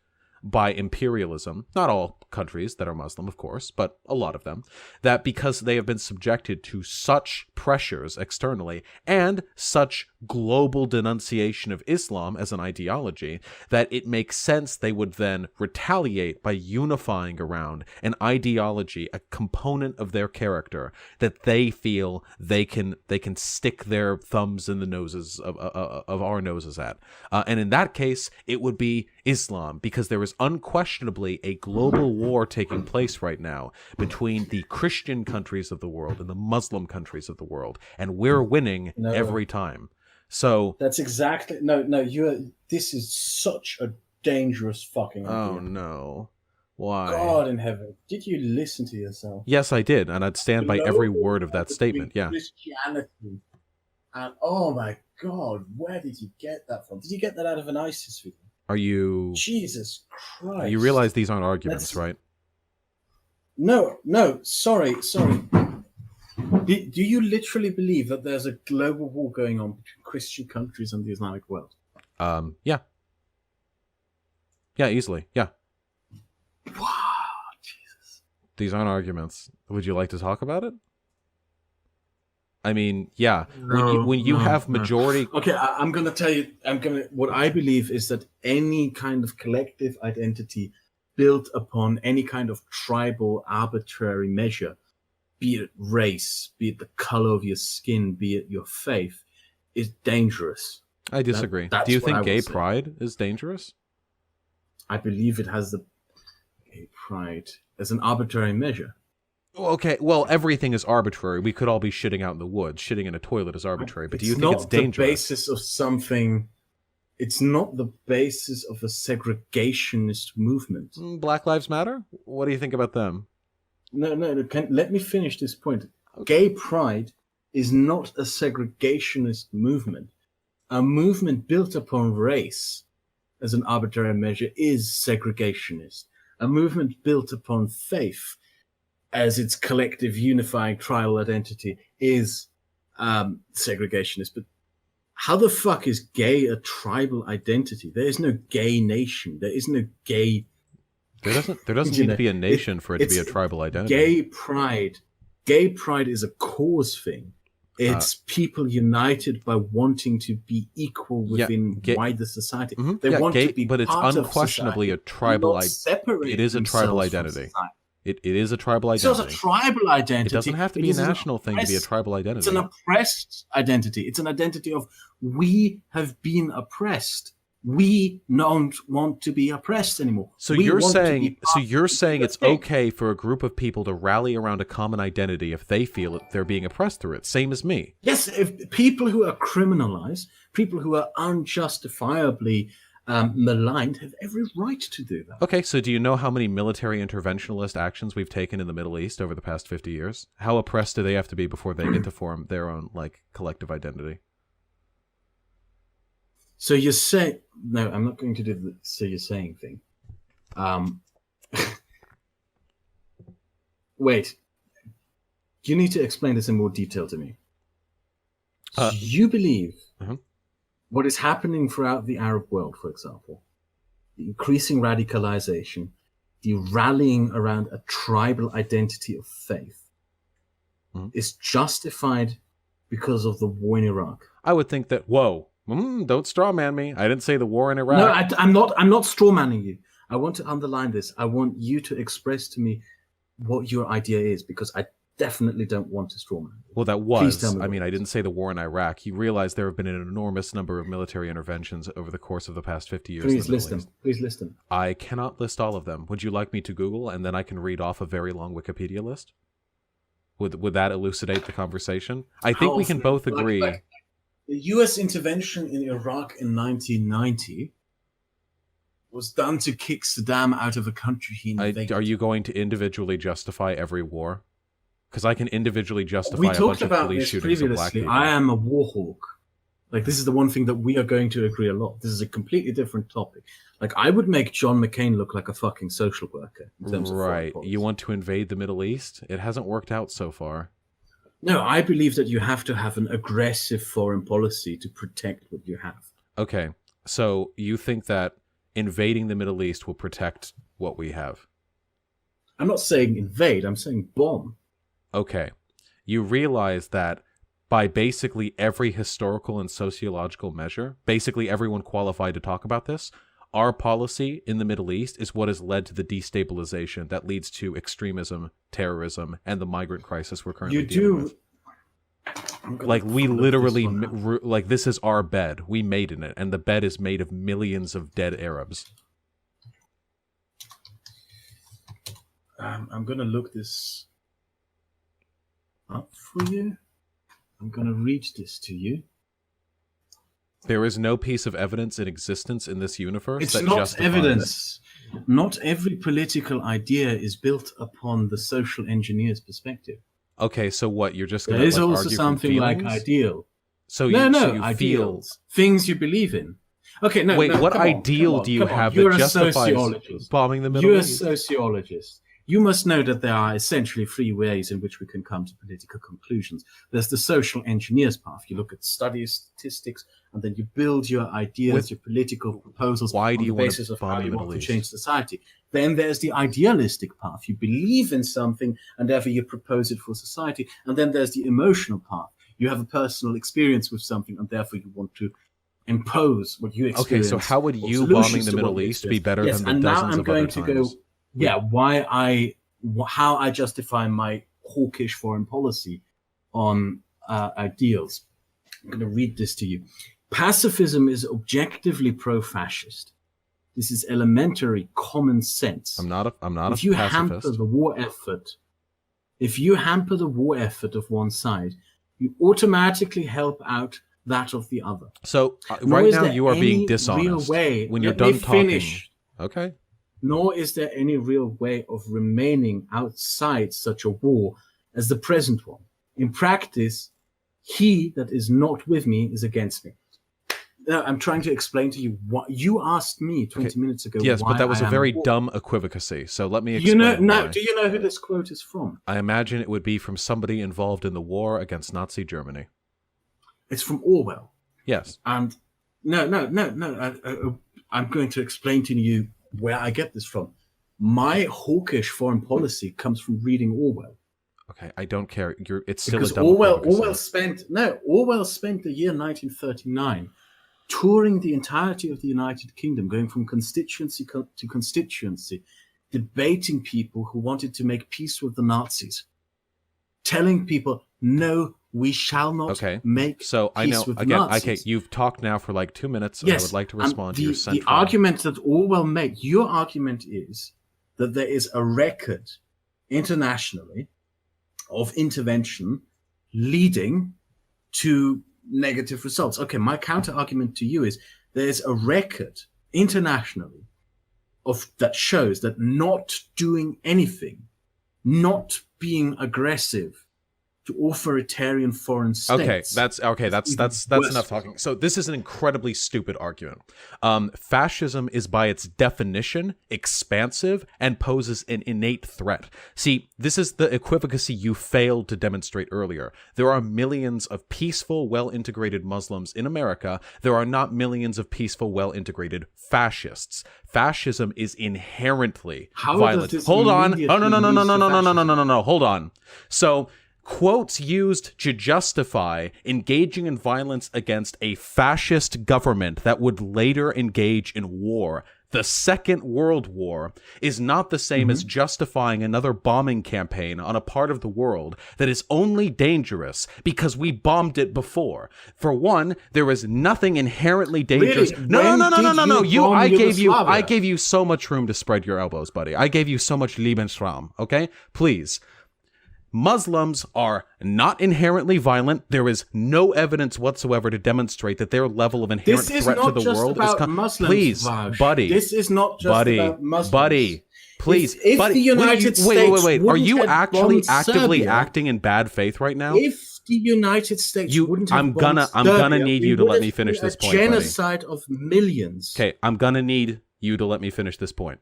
by imperialism, not all countries that are Muslim, of course, but a lot of them, that because they have been subjected to such pressures externally and such global denunciation of Islam as an ideology, that it makes sense they would then retaliate by unifying around an ideology, a component of their character that they feel they can stick their thumbs in the noses of our noses at. And in that case, it would be Islam, because there is unquestionably a global war taking place right now between the Christian countries of the world and the Muslim countries of the world, and we're winning every time. So that's exactly this is such a dangerous fucking idea. Oh no. Why? God in heaven. Did you listen to yourself? Yes, I did, and I'd stand by every word of that statement. Yeah. Christianity. And oh my God, where did you get that from? Did you get that out of an ISIS video? Are you... Jesus Christ. You realize these aren't arguments, right? No, sorry. Do you literally believe that there's a global war going on between Christian countries and the Islamic world? Yeah. Yeah, easily. Yeah. Wow, Jesus. These aren't arguments. Would you like to talk about it? I mean, yeah. When you have majority... Okay, I'm going to tell you, what I believe is that any kind of collective identity built upon any kind of tribal arbitrary measure, be it race, be it the color of your skin, be it your faith, is dangerous. I disagree. Do you think gay pride is dangerous? I believe it has the gay pride as an arbitrary measure. Okay, well, everything is arbitrary. We could all be shitting out in the woods. Shitting in a toilet is arbitrary. But do you think it's dangerous? It's not the basis of something. It's not the basis of a segregationist movement. Black Lives Matter? What do you think about them? No. Let me finish this point. Gay pride is not a segregationist movement. A movement built upon race as an arbitrary measure is segregationist. A movement built upon faith as its collective unifying tribal identity is segregationist. But how the fuck is gay a tribal identity? There is no gay nation. There is no gay... There doesn't need to be a nation for it to be a tribal identity. Gay pride is a cause thing. It's people united by wanting to be equal within wider society. Mm-hmm, they want to be but it's part unquestionably of society, a tribal identity. It is a tribal identity. It is a tribal identity. It's a tribal identity. It doesn't have to be a national thing to be a tribal identity. It's an oppressed identity. It's an identity of we have been oppressed. We don't want to be oppressed anymore. So you're saying it's okay for a group of people to rally around a common identity if they feel that they're being oppressed through it. Same as me. Yes, if people who are criminalized, people who are unjustifiably maligned have every right to do that. Okay, so do you know how many military interventionist actions we've taken in the Middle East over the past 50 years? How oppressed do they have to be before they get to form their own collective identity? So you're saying... No, I'm not going to do the so you're saying thing. Wait. You need to explain this in more detail to me. So you believe what is happening throughout the Arab world, for example, the increasing radicalization, the rallying around a tribal identity of faith, is justified because of the war in Iraq? I would think that, don't strawman me. I didn't say the war in Iraq. No, I'm not strawmanning you. I want to underline this. I want you to express to me what your idea is, because I definitely don't want to strawman you. Well, that was. I mean, I didn't say the war in Iraq. You realize there have been an enormous number of military interventions over the course of the past 50 years. Please list them. Please list them. I cannot list all of them. Would you like me to Google and then I can read off a very long Wikipedia list? Would that elucidate the conversation? I think we can both agree. The U.S. intervention in Iraq in 1990 was done to kick Saddam out of a country he invaded. Are you going to individually justify every war? Because I can individually justify a bunch of police shootings of black people. I am a war hawk. This is the one thing that we are going to agree a lot. This is a completely different topic. I would make John McCain look like a fucking social worker. In terms right. Of you want to invade the Middle East? It hasn't worked out so far. No, I believe that you have to have an aggressive foreign policy to protect what you have. Okay, so you think that invading the Middle East will protect what we have? I'm not saying invade, I'm saying bomb. Okay. You realize that by basically every historical and sociological measure, basically everyone qualified to talk about this, our policy in the Middle East is what has led to the destabilization that leads to extremism, terrorism, and the migrant crisis we're currently dealing with. Like, we literally, like, this is our bed. We made in it, and the bed is made of millions of dead Arabs. I'm going to look this up for you. I'm going to read this to you. There is no piece of evidence in existence in this universe it's that not justifies... evidence. Not every political idea is built upon the social engineer's perspective. Okay, so what? You're just going to There is like, also argue something from like feelings? ideal. So No, you ideals. feel... Things you believe in. Okay, no. Wait, no, what come on, ideal come on, do you come on. have You're that a justifies sociologist. bombing the Middle You're East? a sociologist. You must know that there are essentially three ways in which we can come to political conclusions. There's the social engineer's path. You look at studies, statistics, and then you build your ideas, your political proposals Why do on you the want basis to of bomb how the you Middle want to East? change society. Then there's the idealistic path. You believe in something, and therefore you propose it for society. And then there's the emotional path. You have a personal experience with something, and therefore you want to impose what you experience. Okay, so how would or you solutions bombing the to Middle what you East be experience. better Yes, than the and now dozens I'm of going other to times? go, how I justify my hawkish foreign policy on ideals. I'm going to read this to you. Pacifism is objectively pro-fascist. This is elementary common sense. I'm not a pacifist. If you hamper the war effort of one side, you automatically help out that of the other. So Nor right is now there you are being any dishonest. real way- When you're Let me done talking. finish. Okay. Nor is there any real way of remaining outside such a war as the present one. In practice, he that is not with me is against me. Now, I'm trying to explain to you what you asked me 20 minutes ago. Yes, why but that was I a am very war. dumb equivocacy. So let me Do explain why. do you know who this quote is from? I imagine it would be from somebody involved in the war against Nazi Germany. It's from Orwell. Yes. And no. I'm going to explain to you where I get this from. My hawkish foreign policy comes from reading Orwell. Okay, I don't care. It's still Because a dumb Orwell equivocacy. Orwell spent the year 1939 touring the entirety of the United Kingdom, going from constituency to constituency, debating people who wanted to make peace with the Nazis, telling people, no, we shall not make so peace I know with the again. Nazis. Okay, you've talked now for like 2 minutes, and Yes, I would like to and respond to your central. The argument that Orwell made, your argument is that there is a record internationally of intervention leading to negative results. Okay, my counter argument to you is there's a record internationally that shows that not doing anything, not being aggressive to authoritarian foreign states. That's enough talking. So this is an incredibly stupid argument. Fascism is by its definition expansive and poses an innate threat. See, this is the equivocacy you failed to demonstrate earlier. There are millions of peaceful, well-integrated Muslims in America. There are not millions of peaceful, well-integrated fascists. Fascism is inherently violent. Hold on. Oh, no. Hold on. So quotes used to justify engaging in violence against a fascist government that would later engage in war. The Second World War is not the same as justifying another bombing campaign on a part of the world that is only dangerous because we bombed it before. For one, there is nothing inherently dangerous. Really? No. I Yugoslavia? gave you so much room to spread your elbows, buddy. I gave you so much Lebensraum, okay? Please. Muslims are not inherently violent. There is no evidence whatsoever to demonstrate that their level of inherent threat to the world is Muslims, please, Vaj. buddy. This is not just about Muslims. Buddy, please. If buddy, the United States wait. Are you wouldn't have actually bombed actively Serbia, acting in bad faith right now? If the United States wouldn't have I'm bombed gonna Serbia, need you to let me finish this point, buddy. Genocide of millions. Okay, I'm gonna need you to let me finish this point.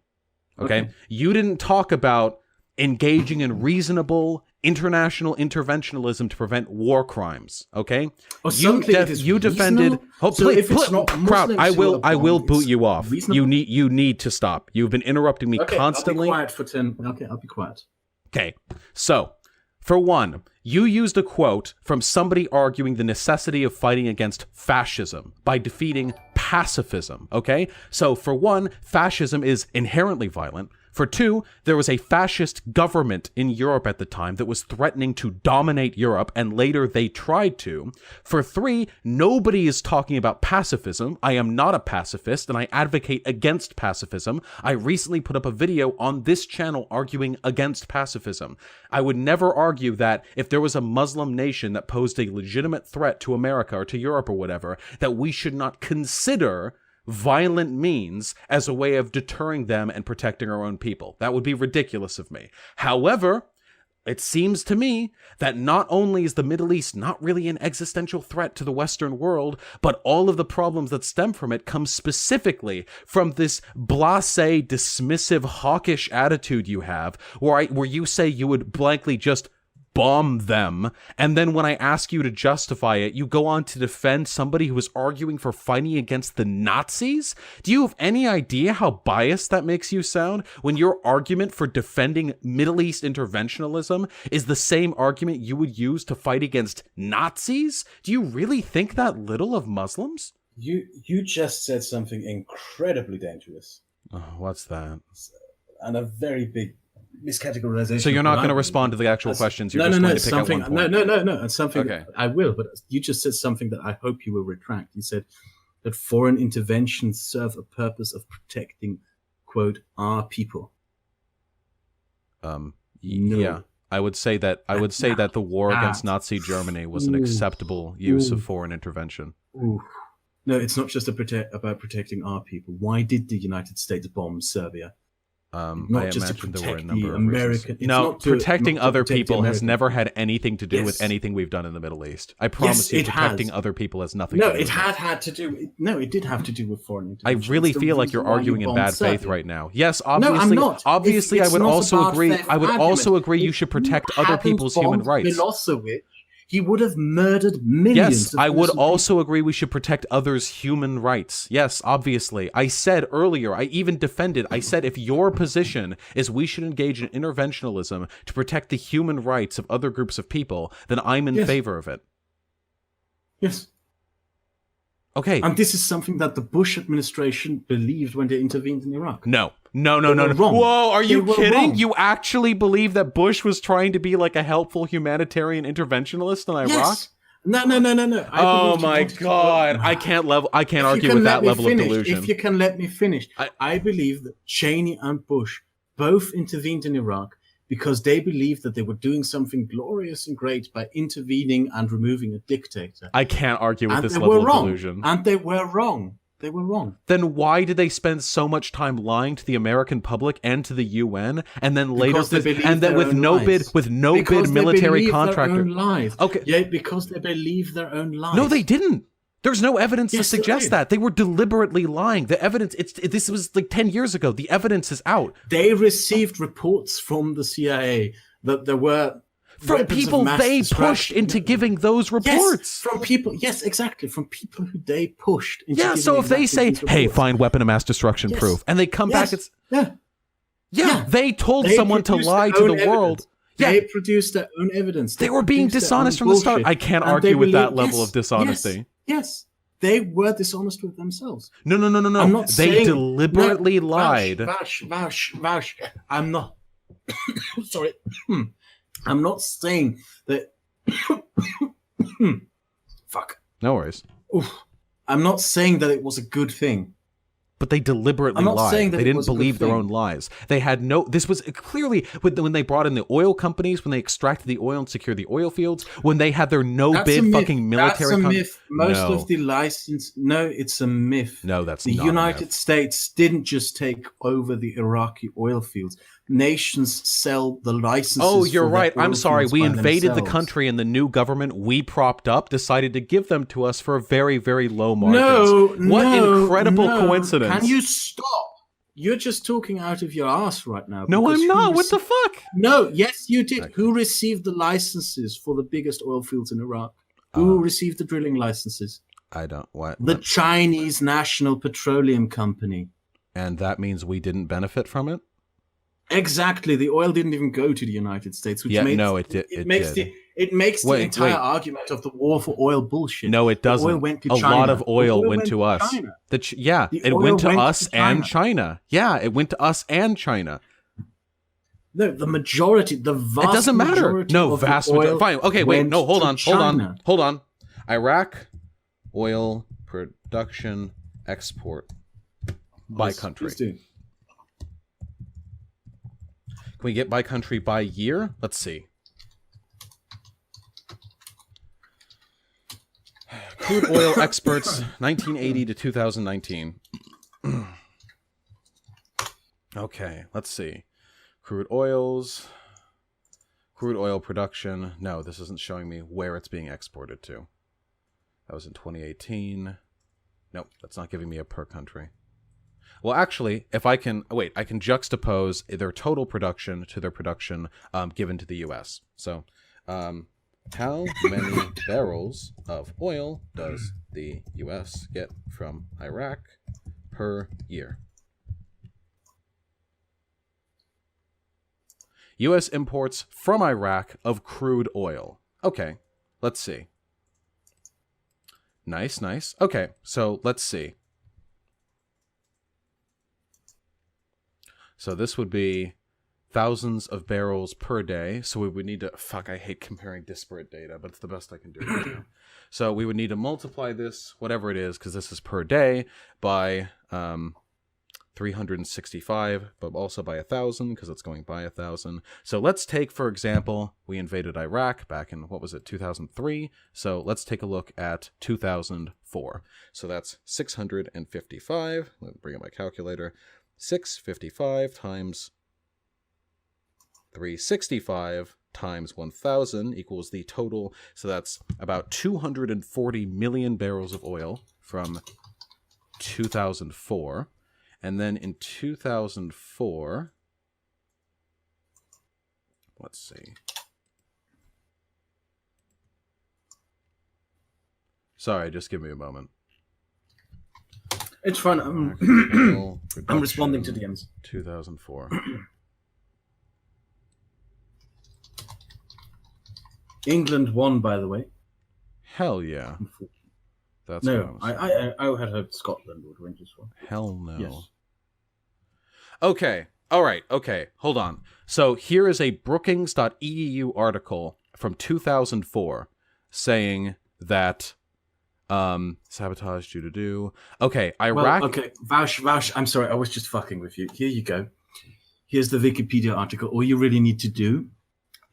Okay? You didn't talk about engaging in reasonable international interventionism to prevent war crimes. Okay, Or you defended. Oh, so please, if it's not Kraut, Muslims I will boot it's you off. reasonable? You need to stop. You've been interrupting me Okay, constantly. I'll be quiet for 10. Okay, I'll be quiet. Okay, so for one, you used a quote from somebody arguing the necessity of fighting against fascism by defeating pacifism, okay? So for one, fascism is inherently violent. For two, there was a fascist government in Europe at the time that was threatening to dominate Europe, and later they tried to. For three, nobody is talking about pacifism. I am not a pacifist, and I advocate against pacifism. I recently put up a video on this channel arguing against pacifism. I would never argue that if there was a Muslim nation that posed a legitimate threat to America or to Europe or whatever, that we should not consider violent means as a way of deterring them and protecting our own people. That would be ridiculous of me. However, it seems to me that not only is the Middle East not really an existential threat to the Western world, but all of the problems that stem from it come specifically from this blasé, dismissive, hawkish attitude you have, where you say you would blankly just bomb them, and then when I ask you to justify it, you go on to defend somebody who is arguing for fighting against the Nazis? Do you have any idea how biased that makes you sound when your argument for defending Middle East interventionism is the same argument you would use to fight against Nazis? Do you really think that little of Muslims? You just said something incredibly dangerous. Oh, what's that? And a very big miscategorization. So you're not going to respond to the actual questions. You're just going to pick out one point. No. And something Okay. I will, but you just said something that I hope you will retract. You said that foreign interventions serve a purpose of protecting, quote, our people. No. Yeah. I would say that the war against Nazi Germany was an acceptable use of foreign intervention. Ooh. No, it's not just about protecting our people. Why did the United States bomb Serbia? I imagine there were a number of reasons. No, protecting other people has never had anything to do with anything we've done in the Middle East. I promise you, protecting other people has nothing to do with it. It did have to do with foreign intervention. I really feel like you're arguing in bad faith right now. Yes, obviously. No, I'm not. Obviously, I would also agree. I would also agree you should protect other people's human rights. Milosevic, he would have murdered millions. Yes, I would also agree we should protect others' human rights. Yes, obviously. I said earlier, I even defended, I said if your position is we should engage in interventionism to protect the human rights of other groups of people, then I'm in favor of it. Yes. Okay. And this is something that the Bush administration believed when they intervened in Iraq. No. Wrong. Whoa, are you kidding? Wrong. You actually believe that Bush was trying to be like a helpful humanitarian interventionist in Iraq? Yes. No. Oh my God. I can't argue with that level of delusion. If you can let me finish. I believe that Cheney and Bush both intervened in Iraq because they believed that they were doing something glorious and great by intervening and removing a dictator. I can't argue with this level of delusion. And they were wrong. They were wrong. Then why did they spend so much time lying to the American public and to the UN, and then later with no bid military contractor? Okay, yeah, because they believe their own lies. No, they didn't. There's no evidence to suggest that. They were deliberately lying. The evidence, this was like 10 years ago. The evidence is out. They received reports from the CIA that there were from people they pushed into giving those reports. Yes, exactly. From people who they pushed into giving so if they say, hey, find weapon of mass destruction proof, and they come back, it's... Yeah, they told someone to lie to the world. They produced their own evidence. They were being dishonest from the start. I can't argue with that level of dishonesty. Yes. They were dishonest with themselves. No. I'm not they deliberately lied. Vash. I'm not... Sorry. I'm not saying that... Fuck. No worries. Oof. I'm not saying that it was a good thing. But they deliberately lied. They didn't believe their own lies. They had no... This was clearly when they brought in the oil companies, when they extracted the oil and secured the oil fields, when they had their no-bid fucking military... That's a myth. Most of the license... No, it's a myth. No, that's not. The United States didn't just take over the Iraqi oil fields. Nations sell the licenses. Oh, you're right. I'm sorry. We invaded the country, and the new government we propped up decided to give them to us for very, very low margins. What incredible coincidence. Can you stop? You're just talking out of your ass right now. No, I'm not. What the fuck? No, yes, you did. Okay. Who received the licenses for the biggest oil fields in Iraq? Who received the drilling licenses? I don't. What? The Chinese National Petroleum Company. And that means we didn't benefit from it? Exactly. The oil didn't even go to the United States. Which it makes the entire argument of the war for oil bullshit. No, it doesn't. The oil went to China. A lot of oil went to us. It went to us and China. Yeah, it went to us and China. No, the majority, the vast it doesn't matter. majority No, of vast the oil majority. Fine. Okay, wait. went No, hold to on. China. Iraq oil production export by country. Please do. Can we get by country by year? Let's see. Crude oil exports 1980 to 2019. Okay, let's see. Crude oil production. No, this isn't showing me where it's being exported to. That was in 2018. Nope, that's not giving me a per country. Well, actually, if I can... Wait, I can juxtapose their total production to their production given to the U.S. So, how many barrels of oil does the U.S. get from Iraq per year? U.S. imports from Iraq of crude oil. Okay, let's see. Nice. Okay, so let's see. So this would be thousands of barrels per day. So we would need to... Fuck, I hate comparing disparate data, but it's the best I can do right now. So we would need to multiply this, whatever it is, because this is per day, by 365, but also by 1,000, because it's going by 1,000. So let's take, for example, we invaded Iraq back in, 2003? So let's take a look at 2004. So that's 655. Let me bring up my calculator. 655 times 365 times 1,000 equals the total. So that's about 240 million barrels of oil from 2004. And then in 2004, let's see. Sorry, just give me a moment. It's fun. I'm responding to DMs. 2004. England won, by the way. Hell yeah. That's no, I had hoped Scotland would win this one. Hell no. Yes. Okay. All right. Okay. Hold on. So here is a Brookings.edu article from 2004 saying that sabotage due to do. Okay, Iraq. Well, okay, Vaush, I'm sorry, I was just fucking with you. Here you go. Here's the Wikipedia article. All you really need to do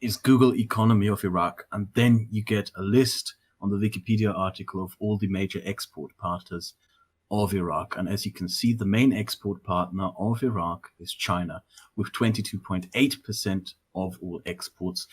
is Google economy of Iraq, and then you get a list on the Wikipedia article of all the major export partners of Iraq. And as you can see, the main export partner of Iraq is China, with 22.8% of all exports,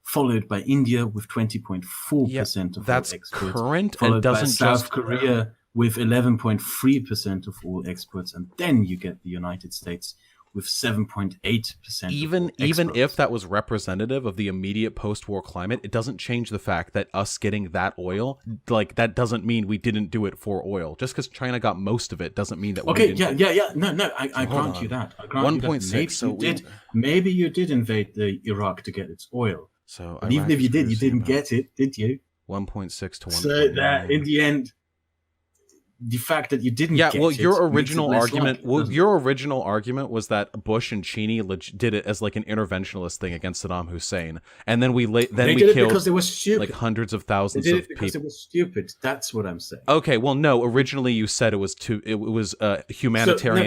followed by India with 20.4% of all exports. That's current and doesn't South Korea with 11.3% of all exports, and then you get the United States with 7.8%. Even if that was representative of the immediate post-war climate, it doesn't change the fact that us getting that oil, like, that doesn't mean we didn't do it for oil. Just because China got most of it doesn't mean that we didn't. Yeah. No, I grant you that. I grant 1.6. Maybe you did invade the Iraq to get its oil. So even if you did, you didn't get it, did you? 1.6 to 1.9. So that in the end, the fact that you didn't get well, your original argument was that Bush and Cheney did it as like an interventionist thing against Saddam Hussein, and then we killed because they were stupid. Like hundreds of thousands of people. They did it because it was stupid. That's what I'm saying. Okay, well, no. Originally, you said it was humanitarian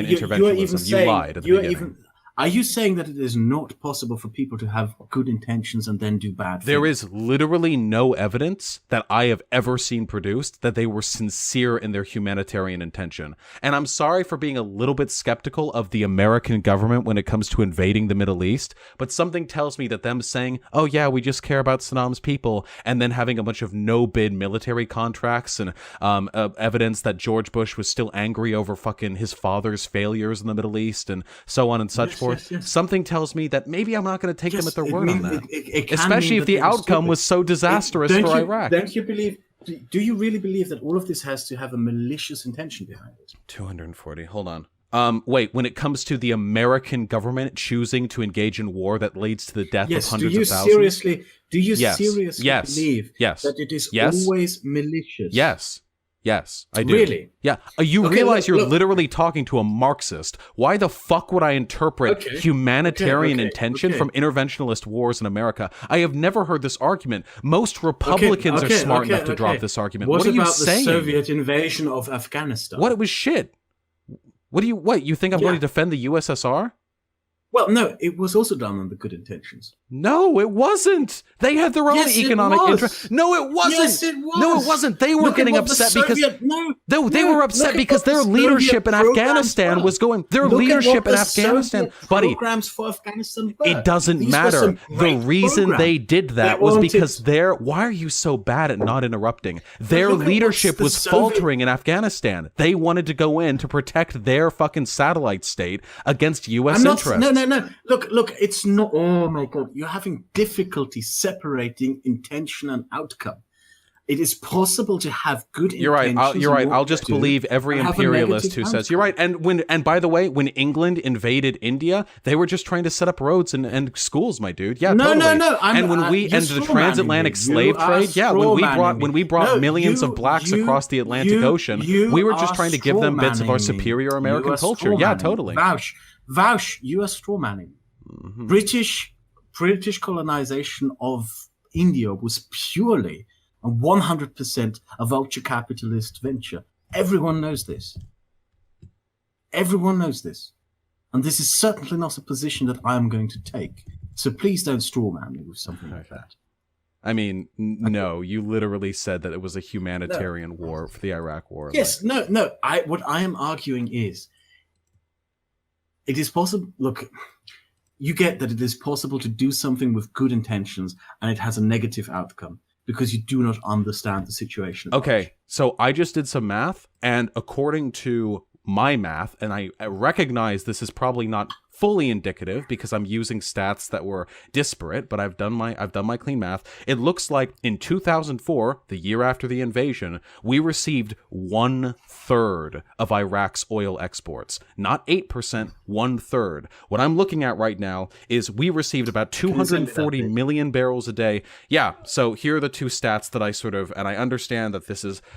interventionism. You lied at the beginning. Are you saying that it is not possible for people to have good intentions and then do bad things? There is literally no evidence that I have ever seen produced that they were sincere in their humanitarian intention. And I'm sorry for being a little bit skeptical of the American government when it comes to invading the Middle East, but something tells me that them saying, oh yeah, we just care about Saddam's people, and then having a bunch of no-bid military contracts and evidence that George Bush was still angry over fucking his father's failures in the Middle East and so on and such forth. Yes. Something tells me that maybe I'm not going to take them at their word on that. It Especially if the outcome was so disastrous for Iraq. Don't you believe? Do you really believe that all of this has to have a malicious intention behind it? 240. Hold on. Wait, when it comes to the American government choosing to engage in war that leads to the death of hundreds of thousands? Do you Yes. seriously Yes. believe Yes. that it is Yes. always malicious? Yes, I do. Really? Yeah. You Okay, realize look. you're literally talking to a Marxist. Why the fuck would I interpret humanitarian intention from interventionist wars in America? I have never heard this argument. Most Republicans are smart enough to drop this argument. What are you saying? What about the Soviet invasion of Afghanistan? What? It was shit. What? You think I'm going to defend the USSR? Well, no, it was also done under good intentions. No, it wasn't. They had their own economic interest. No, it wasn't. Yes, it was. No, it wasn't. They were getting upset because they were upset because their leadership in Afghanistan was going. Their leadership in Afghanistan, buddy. Programs for Afghanistan were. It doesn't matter. The reason they did that was because their. Why are you so bad at not interrupting? Their leadership was faltering in Afghanistan. They wanted to go in to protect their fucking satellite state against U.S. interests. No. Look, it's not. Oh my God. You're having difficulty separating intention and outcome. It is possible to have good intentions. You're right. I'll just believe every imperialist who says you're right. And by the way, when England invaded India, they were just trying to set up roads and schools, my dude. Yeah, totally. No. And when we and the transatlantic slave trade, when we brought millions of blacks across the Atlantic Ocean, we were just trying to give them bits of our superior American culture. Yeah, totally. Vouch, you are strawmanning. Mm-hmm. British colonization of India was purely a 100% a vulture capitalist venture. Everyone knows this. And this is certainly not a position that I am going to take. So please don't strawman me with something like that. I mean, no, you literally said that it was a humanitarian war for the Iraq war. Yes, no. What I am arguing is, it is possible. Look, you get that it is possible to do something with good intentions and it has a negative outcome because you do not understand the situation. Okay, so I just did some math, and according to my math, and I recognize this is probably not fully indicative because I'm using stats that were disparate, but I've done my clean math. It looks like in 2004, the year after the invasion, we received 1/3 of Iraq's oil exports. Not 8%, 1/3. What I'm looking at right now is we received about 240 million barrels a day. Yeah, so here are the two stats that I and I understand that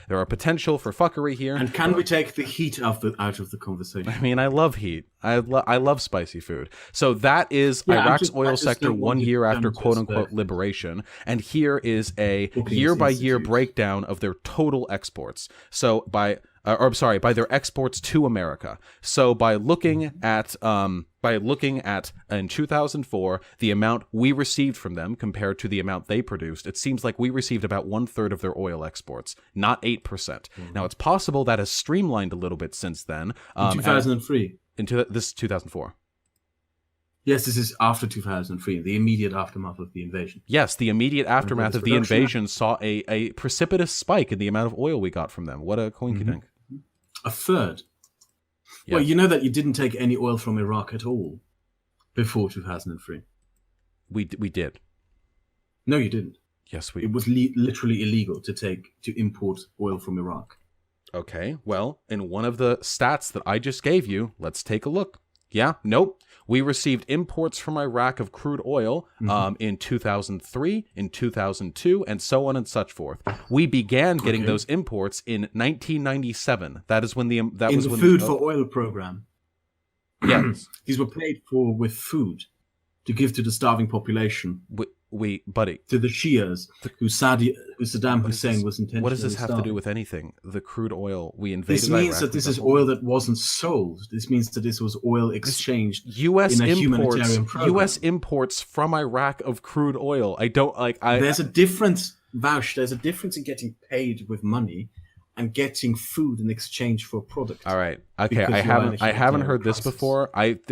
there are potential for fuckery here. And can we take the heat out of the conversation? I mean, I love heat. I love spicy food. So that is Iraq's oil sector 1 year after quote-unquote liberation. And here is a year-by-year breakdown of their total exports. So by their exports to America. So by looking at in 2004 the amount we received from them compared to the amount they produced, it seems like we received about 1/3 of their oil exports, not 8%. Mm-hmm. Now it's possible that has streamlined a little bit since then. In 2003. This 2004. Yes, this is after 2003, the immediate aftermath of the invasion. Yes, the immediate aftermath of the invasion saw a precipitous spike in the amount of oil we got from them. What a coinkydink. Mm-hmm. A third. Yeah. Well, you know that you didn't take any oil from Iraq at all before 2003. We did. No, you didn't. Yes, It was literally illegal to import oil from Iraq. Okay, well, in one of the stats that I just gave you, let's take a look. Yeah, nope. We received imports from Iraq of crude oil in 2003, in 2002, and so on and such forth. We began getting those imports in 1997. That is when the Food for Oil program. Yes. These were paid for with food to give to the starving population. buddy. To the Shias, who Saddam Hussein was intentionally What does this have to do starving. with anything? The crude oil we invaded. This means Iraq that this with is the oil that wasn't sold. This means that this was oil exchanged U.S. in a imports. humanitarian program. U.S. imports from Iraq of crude oil. I don't like. There's a difference, Vaush. There's a difference in getting paid with money and getting food in exchange for a product. All right. Okay. Because I haven't heard this crisis. before.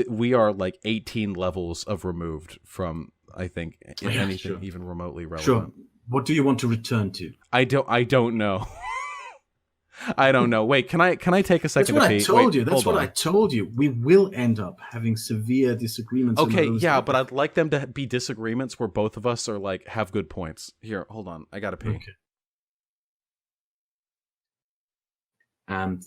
We are like 18 levels of removed from, I think, anything even remotely relevant. Sure. What do you want to return to? I don't know. I don't know. Wait, can I take a second? That's what to I pee? told Wait, you. That's hold what on. I told you. We will end up having severe disagreements. on Okay, those yeah, topics. but I'd like them to be disagreements where both of us are like have good points. Here, hold on. I gotta pee. Okay. And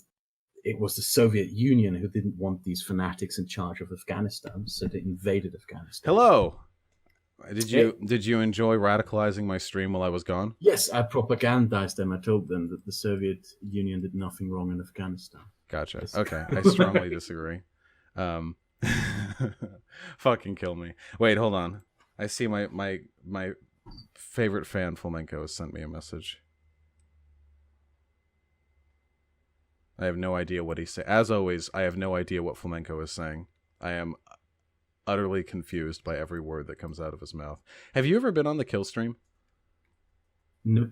it was the Soviet Union who didn't want these fanatics in charge of Afghanistan, so they invaded Afghanistan. Hello. Did you enjoy radicalizing my stream while I was gone? Yes, I propagandized them. I told them that the Soviet Union did nothing wrong in Afghanistan. Gotcha. Yes. Okay, I strongly disagree. Fucking kill me. Wait, hold on. I see my favorite fan Flamenco has sent me a message. I have no idea what he's saying. As always, I have no idea what Flamenco is saying. I am utterly confused by every word that comes out of his mouth. Have you ever been on the kill stream? No.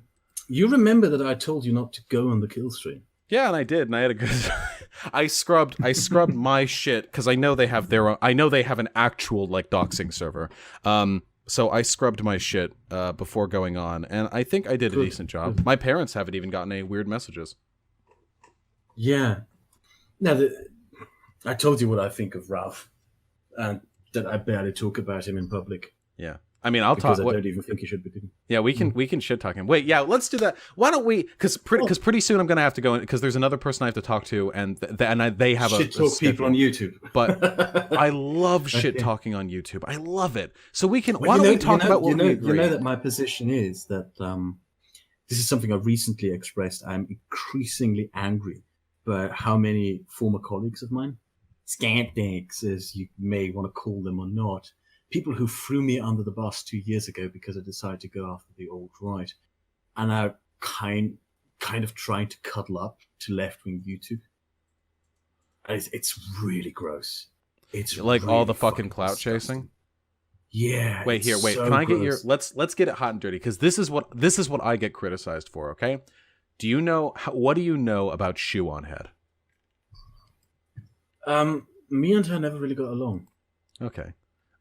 You remember that I told you not to go on the kill stream? Yeah, and I did, and I had a good. I scrubbed my shit because I know they have their own. I know they have an actual like doxing server. So I scrubbed my shit before going on, and I think I did a decent job. Good. My parents haven't even gotten any weird messages. Yeah. Now, I told you what I think of Ralph, and that I barely talk about him in public. Yeah. I mean, I'll because talk. I don't even think he should be doing. Yeah, we can shit talk him. Wait, yeah, let's do that. Why don't we? Because pretty soon I'm gonna have to go in because there's another person I have to talk to, and they have shit a talk schedule. people on YouTube. But I love shit talking on YouTube. I love it. So we can. Well, why don't we talk about what we you agree? know that my position is that this is something I've recently expressed. I'm increasingly angry by how many former colleagues of mine, skeptics, as you may want to call them or not, people who threw me under the bus 2 years ago because I decided to go after the alt-right, and are kind of trying to cuddle up to left-wing YouTube. It's really gross. It's like really all the fucking clout disgusting. chasing. Yeah. Wait, it's wait. so Can I get your? gross. Let's get it hot and dirty because this is what I get criticized for. Okay. Do you know what do you know about Shoe on Head? Me and her never really got along. Okay.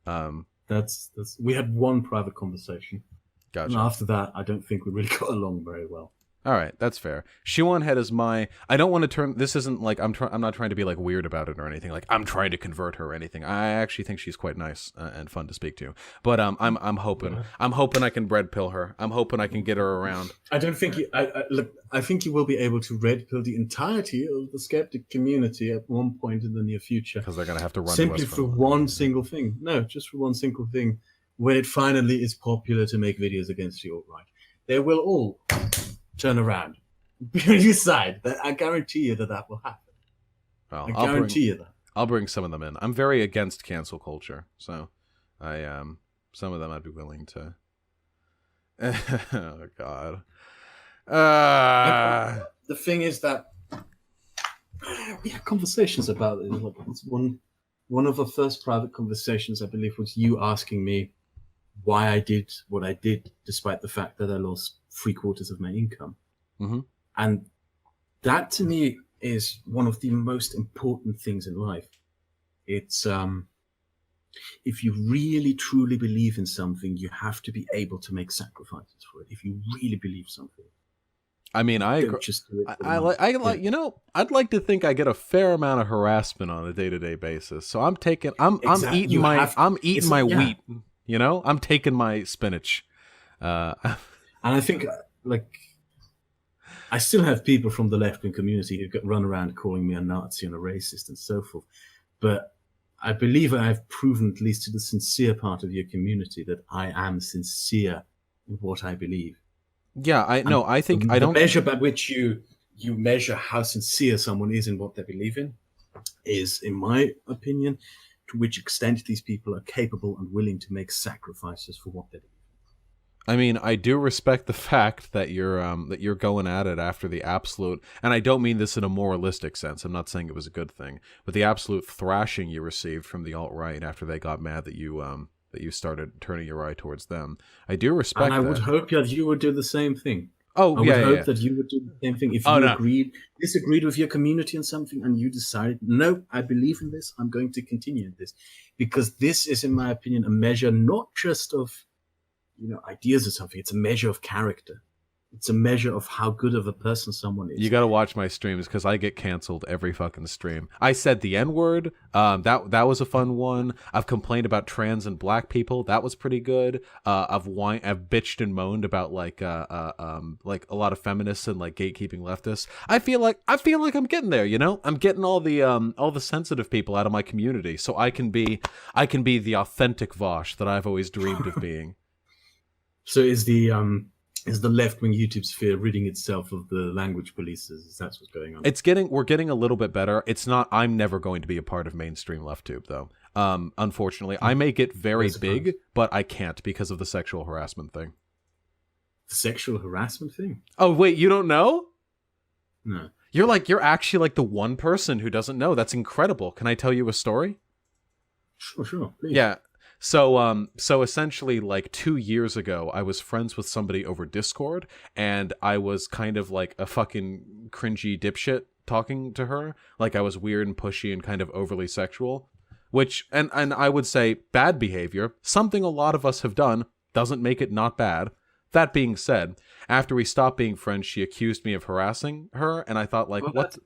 That's we had one private conversation. Gotcha. And after that, I don't think we really got along very well. All right, that's fair. Shoe on Head is my. I don't want to turn. This isn't like I'm not trying to be like weird about it or anything. Like I'm trying to convert her or anything. I actually think she's quite nice and fun to speak to. But I'm hoping I can bread pill her. I'm hoping I can get her around. I don't think I think you will be able to red pill the entirety of the skeptic community at one point in the near future. Because they're gonna have to run simply to us for one single thing. No, just for one single thing. When it finally is popular to make videos against the alt-right, they will all turn around, be on your side. I guarantee you that will happen. Well, I guarantee you that. I'll bring some of them in. I'm very against cancel culture, so I some of them I'd be willing to. Oh God. The thing is that we had conversations about it. It's one of the first private conversations, I believe, was you asking me why I did what I did, despite the fact that I lost 3/4 of my income. Mm-hmm. And that to me is one of the most important things in life. It's if you really truly believe in something, you have to be able to make sacrifices for it. If you really believe something, I mean, I agree. just do it. I like you know, I'd like to think I get a fair amount of harassment on a day-to-day basis. So I'm eating my wheat. You know, I'm taking my spinach. And I think, I still have people from the left-wing community who run around calling me a Nazi and a racist and so forth. But I believe I've proven, at least to the sincere part of your community, that I am sincere in what I believe. Yeah, I think I don't. The measure by which you measure how sincere someone is in what they believe in is, in my opinion, to which extent these people are capable and willing to make sacrifices for what they believe. I mean, I do respect the fact that you're going at it after the absolute, and I don't mean this in a moralistic sense. I'm not saying it was a good thing, but the absolute thrashing you received from the alt-right after they got mad that you started turning your eye towards them. I do respect And I that. would hope that you would do the same thing. Oh, I would hope that you would do the same thing. If you disagreed with your community on something and you decided, no, I believe in this, I'm going to continue in this. Because this is, in my opinion, a measure not just of ideas or something. It's a measure of character. It's a measure of how good of a person someone is. You got to watch my streams because I get canceled every fucking stream. I said the N-word. That was a fun one. I've complained about trans and black people. That was pretty good. I've bitched and moaned about like a lot of feminists and like gatekeeping leftists. I feel like I'm getting there. I'm getting all the sensitive people out of my community, so I can be the authentic Vosh that I've always dreamed of being. So is the left-wing YouTube sphere ridding itself of the language polices? That's what's going on. We're getting a little bit better. It's not. I'm never going to be a part of mainstream LeftTube, though. Unfortunately, I may get very big, but I can't because of the sexual harassment thing. The sexual harassment thing? Oh wait, you don't know? No. You're actually like the one person who doesn't know. That's incredible. Can I tell you a story? Sure. Please. Yeah. So essentially, like 2 years ago, I was friends with somebody over Discord, and I was kind of like a fucking cringy dipshit talking to her. Like I was weird and pushy and kind of overly sexual, which, and I would say bad behavior, something a lot of us have done, doesn't make it not bad. That being said, after we stopped being friends, she accused me of harassing her, and I thought like, what?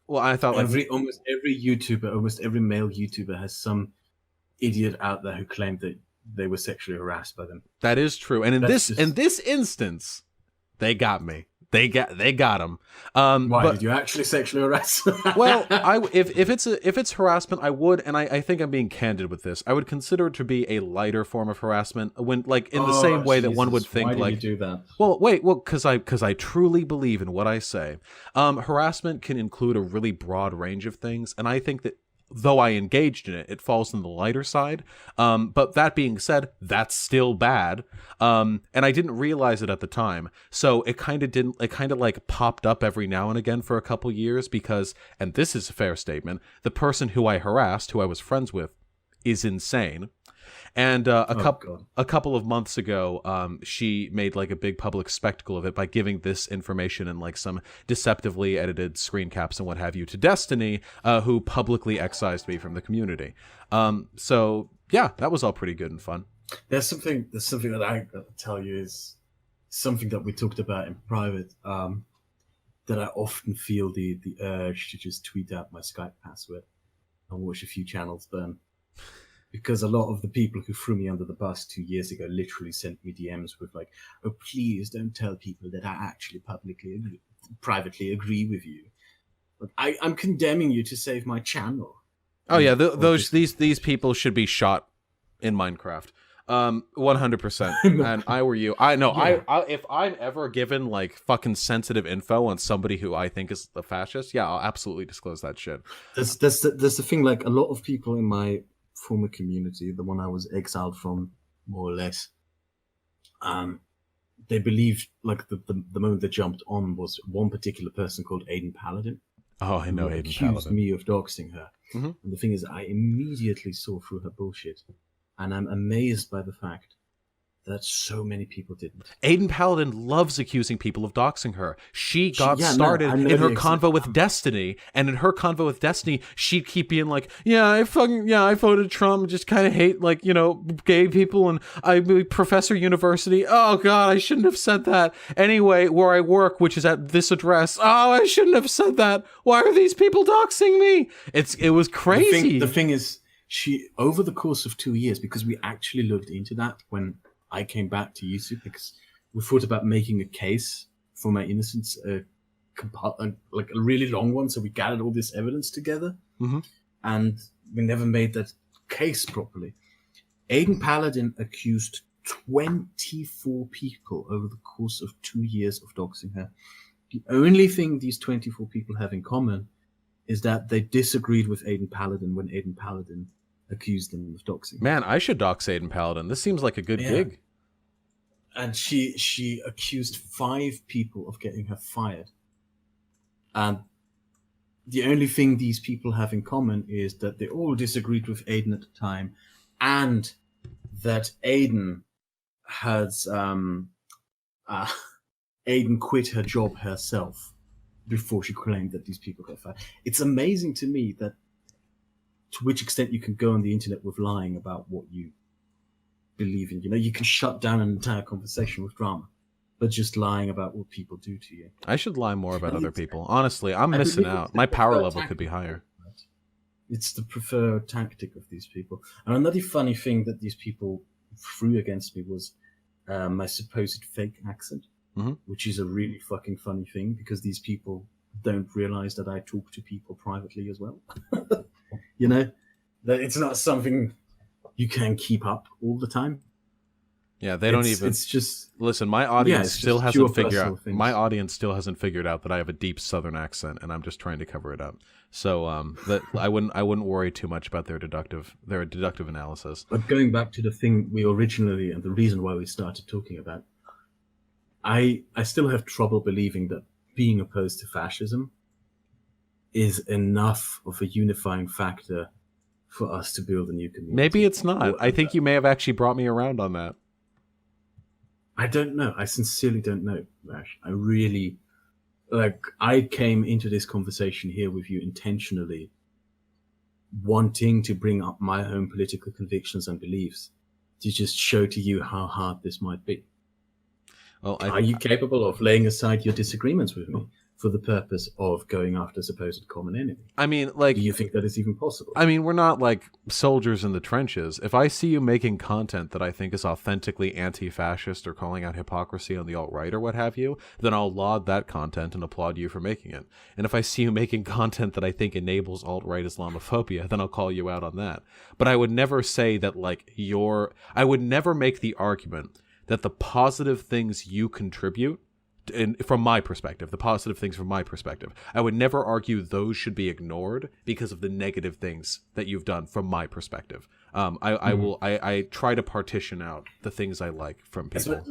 Well, I thought almost every YouTuber, almost every male YouTuber has some idiot out there who claimed that they were sexually harassed by them. That is true, and in this instance, they got me. They got him. Why did you actually sexually harass? Well, if it's harassment, I would, and I think I'm being candid with this. I would consider it to be a lighter form of harassment, when like in the same way that one would think. Why like, do you do that? Well, because I truly believe in what I say. Harassment can include a really broad range of things, and I think that, though I engaged in it, it falls in the lighter side. But that being said, that's still bad. And I didn't realize it at the time. So it kind of like popped up every now and again for a couple years because, and this is a fair statement, the person who I harassed, who I was friends with, is insane. And a couple of months ago, she made like a big public spectacle of it by giving this information and like some deceptively edited screen caps and what have you to Destiny, who publicly excised me from the community. So yeah, that was all pretty good and fun. There's something that I got to tell you is something that we talked about in private. That I often feel the urge to just tweet out my Skype password and watch a few channels burn. Because a lot of the people who threw me under the bus 2 years ago literally sent me DMs with like, "Oh, please don't tell people that I actually privately agree with you. But I'm condemning you to save my channel." Oh yeah, these people should be shot in Minecraft. 100%. And I were you, I know. Yeah. I if I'm ever given like fucking sensitive info on somebody who I think is the fascist, yeah, I'll absolutely disclose that shit. There's the thing. Like a lot of people in my former community, the one I was exiled from, more or less, they believed like the moment they jumped on was one particular person called Aiden Paladin. Oh, I know Aiden Paladin. Accused me of doxing her. Mm-hmm. And the thing is, I immediately saw through her bullshit, and I'm amazed by the fact that so many people didn't. Aiden Paladin loves accusing people of doxing her. She got started in her convo with Destiny, and in her convo with Destiny, she'd keep being like, I voted Trump, just kind of hate, like, gay people, and I Professor University. Oh, God, I shouldn't have said that. Anyway, where I work, which is at this address. Oh, I shouldn't have said that. Why are these people doxing me? It was crazy. The thing is, she, over the course of 2 years, because we actually looked into that when I came back to YouTube, because we thought about making a case for my innocence, like a really long one. So we gathered all this evidence together, mm-hmm. and we never made that case properly. Aiden Paladin accused 24 people over the course of 2 years of doxing her. The only thing these 24 people have in common is that they disagreed with Aiden Paladin when Aiden Paladin accused them of doxing. Man, I should dox Aiden Paladin. This seems like a good gig. and she accused 5 people of getting her fired. And the only thing these people have in common is that they all disagreed with Aiden at the time, and that Aiden has Aiden quit her job herself before she claimed that these people got fired. It's amazing to me that to which extent you can go on the internet with lying about what you believe in. You know, you can shut down an entire conversation with drama, but just lying about what people do to you. I should lie more about other people. Honestly, I'm missing out. My power level could be higher. It's the preferred tactic of these people. And another funny thing that these people threw against me was my supposed fake accent, which is a really fucking funny thing because these people don't realize that I talk to people privately as well. You know, that it's not something you can keep up all the time. Yeah, they don't even. It's just listen. My audience still hasn't figured out. My audience still hasn't figured out that I have a deep Southern accent, and I'm just trying to cover it up. So that I wouldn't worry too much about their deductive analysis. But going back to the thing we originally and the reason why we started talking about, I still have trouble believing that being opposed to fascism is enough of a unifying factor for us to build a new community. Maybe it's not. I think you may have actually brought me around on that. I don't know. I sincerely don't know, Rash. I really, I came into this conversation here with you intentionally wanting to bring up my own political convictions and beliefs to just show to you how hard this might be. Well, are you capable of laying aside your disagreements with me for the purpose of going after a supposed common enemy? I mean, like... Do you think that is even possible? I mean, we're not, like, soldiers in the trenches. If I see you making content that I think is authentically anti-fascist or calling out hypocrisy on the alt-right or what have you, then I'll laud that content and applaud you for making it. And if I see you making content that I think enables alt-right Islamophobia, then I'll call you out on that. But I would never say that, like, I would never make the argument that the positive things you contribute, from my perspective, I would never argue those should be ignored because of the negative things that you've done from my perspective. I try to partition out the things I like from people.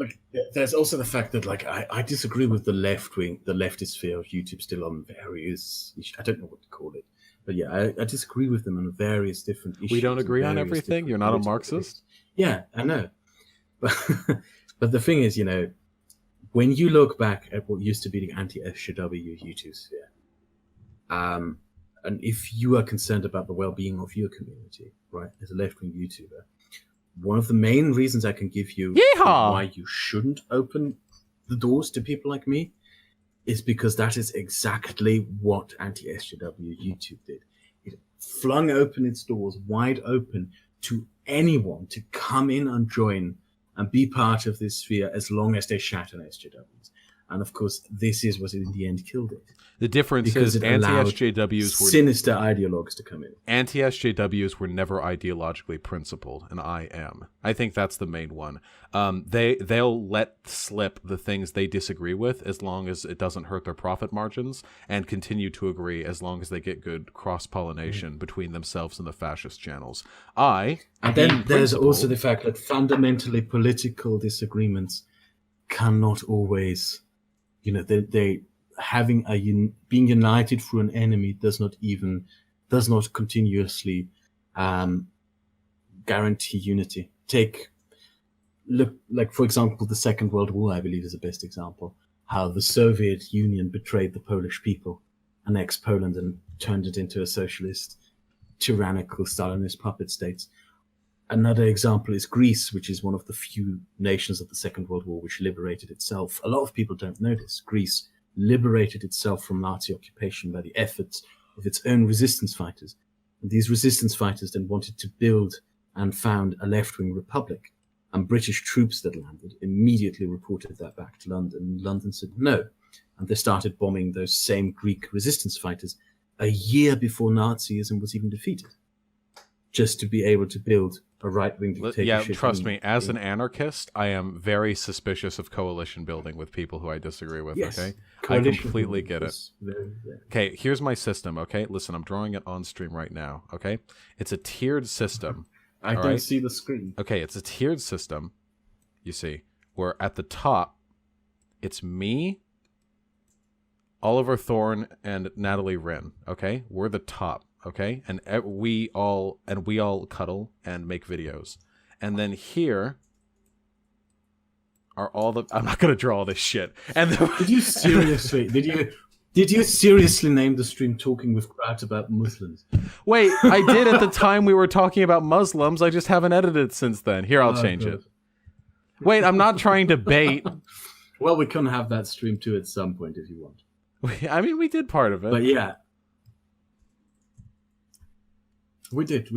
There's also the fact that I disagree with the leftist sphere of YouTube still on various, I don't know what to call it, but yeah, I disagree with them on various different issues. We don't agree on everything? You're not a Marxist? Yeah, I know. But the thing is, you know, when you look back at what used to be the anti-SJW YouTube sphere, and if you are concerned about the well-being of your community, right, as a left-wing YouTuber, one of the main reasons I can give you why you shouldn't open the doors to people like me is because that is exactly what anti-SJW YouTube did. It flung open its doors wide open to anyone to come in and join and be part of this sphere as long as they shat on SJWs. And of course, this is what in the end killed it. The difference is anti-SJWs were sinister ideologues to come in. Anti-SJWs were never ideologically principled, and I am. I think that's the main one. They'll let slip the things they disagree with as long as it doesn't hurt their profit margins, and continue to agree as long as they get good cross-pollination between themselves and the fascist channels. And then there's also the fact that fundamentally political disagreements cannot always, you know, they having being united through an enemy does not continuously guarantee unity. Look, for example, the Second World War, I believe, is the best example. How the Soviet Union betrayed the Polish people, annexed Poland, and turned it into a socialist, tyrannical Stalinist puppet state. Another example is Greece, which is one of the few nations of the Second World War which liberated itself. A lot of people don't know this. Greece liberated itself from Nazi occupation by the efforts of its own resistance fighters. And these resistance fighters then wanted to build and found a left-wing republic. And British troops that landed immediately reported that back to London. And London said no. And they started bombing those same Greek resistance fighters a year before Nazism was even defeated, just to be able to build a right-wing dictatorship. Yeah, trust me, as an anarchist, I am very suspicious of coalition building with people who I disagree with, yes, okay? I completely get it. Okay, here's my system, okay? Listen, I'm drawing it on stream right now, okay? It's a tiered system. I don't see the screen. Okay, it's a tiered system, you see, where at the top, it's me, Oliver Thorne, and Natalie Wren. Okay, we're the top. Okay, and we all cuddle and make videos, and then here are all the. I'm not gonna draw all this shit. And did you seriously? Did you seriously name the stream "Talking with Kraut" about Muslims? Wait, I did at the time we were talking about Muslims. I just haven't edited since then. Here, I'll change it. Wait, I'm not trying to bait. Well, we can have that stream too at some point if you want. I mean, we did part of it. But yeah. We did.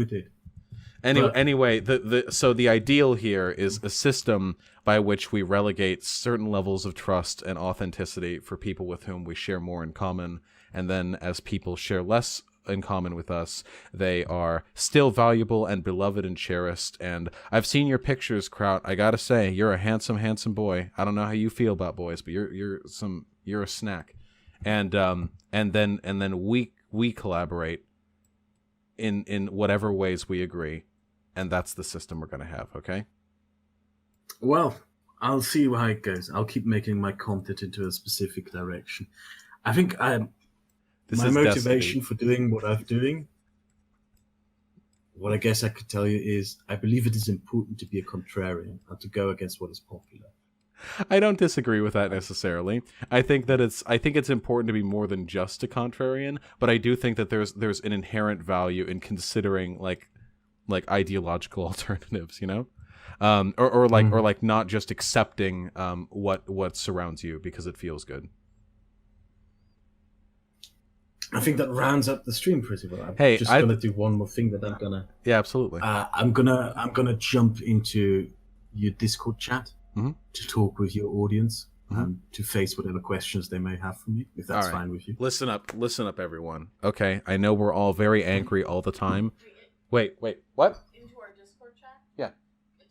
Anyway, so the ideal here is a system by which we relegate certain levels of trust and authenticity for people with whom we share more in common, and then as people share less in common with us, they are still valuable and beloved and cherished. And I've seen your pictures, Kraut. I gotta say, you're a handsome boy. I don't know how you feel about boys, but you're a snack. And then we collaborate in whatever ways we agree, and that's the system we're going to have. Okay, well, I'll see how it goes. I'll keep making my content into a specific direction. I think my motivation for doing what I'm doing, what I guess I could tell you is, I believe it is important to be a contrarian and to go against what is popular. I don't disagree with that necessarily. I think it's important to be more than just a contrarian, but I do think that there's an inherent value in considering like ideological alternatives, you know, or not just accepting what surrounds you because it feels good. I think that rounds up the stream pretty well. I'm gonna do one more thing that I'm gonna. Yeah, absolutely. I'm gonna jump into your Discord chat. Mm-hmm. To talk with your audience and to face whatever questions they may have from you, if that's fine with you. Listen up, everyone. Okay, I know we're all very angry all the time. Wait, what? Into our Discord chat? Yeah.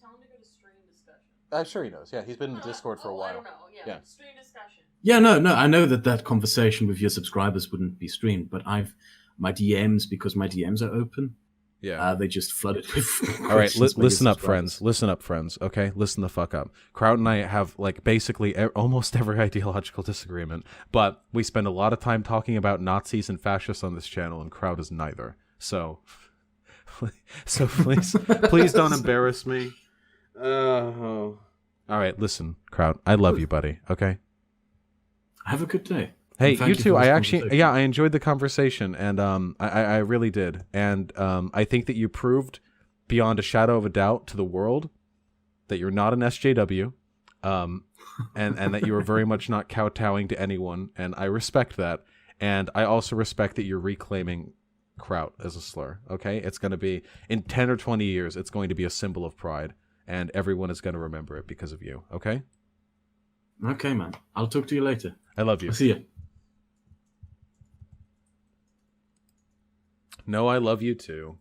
Tell him to go to stream discussion. Sure he knows. Yeah, he's been in Discord for a while. I don't know. Yeah. Stream discussion. Yeah, no, I know that conversation with your subscribers wouldn't be streamed, but my DMs, because my DMs are open. Yeah, they just flooded with. All right, listen up, friends. Listen up, friends. Okay, listen the fuck up. Kraut and I have basically almost every ideological disagreement, but we spend a lot of time talking about Nazis and fascists on this channel, and Kraut is neither. So please don't embarrass me. All right, listen, Kraut. I love you, buddy. Okay. Have a good day. Hey, you too. I enjoyed the conversation, and I really did. And I think that you proved beyond a shadow of a doubt to the world that you're not an SJW, and that you are very much not kowtowing to anyone, and I respect that. And I also respect that you're reclaiming Kraut as a slur, okay? It's going to be, in 10 or 20 years, it's going to be a symbol of pride, and everyone is going to remember it because of you, okay? Okay, man. I'll talk to you later. I love you. I'll see you. No, I love you too.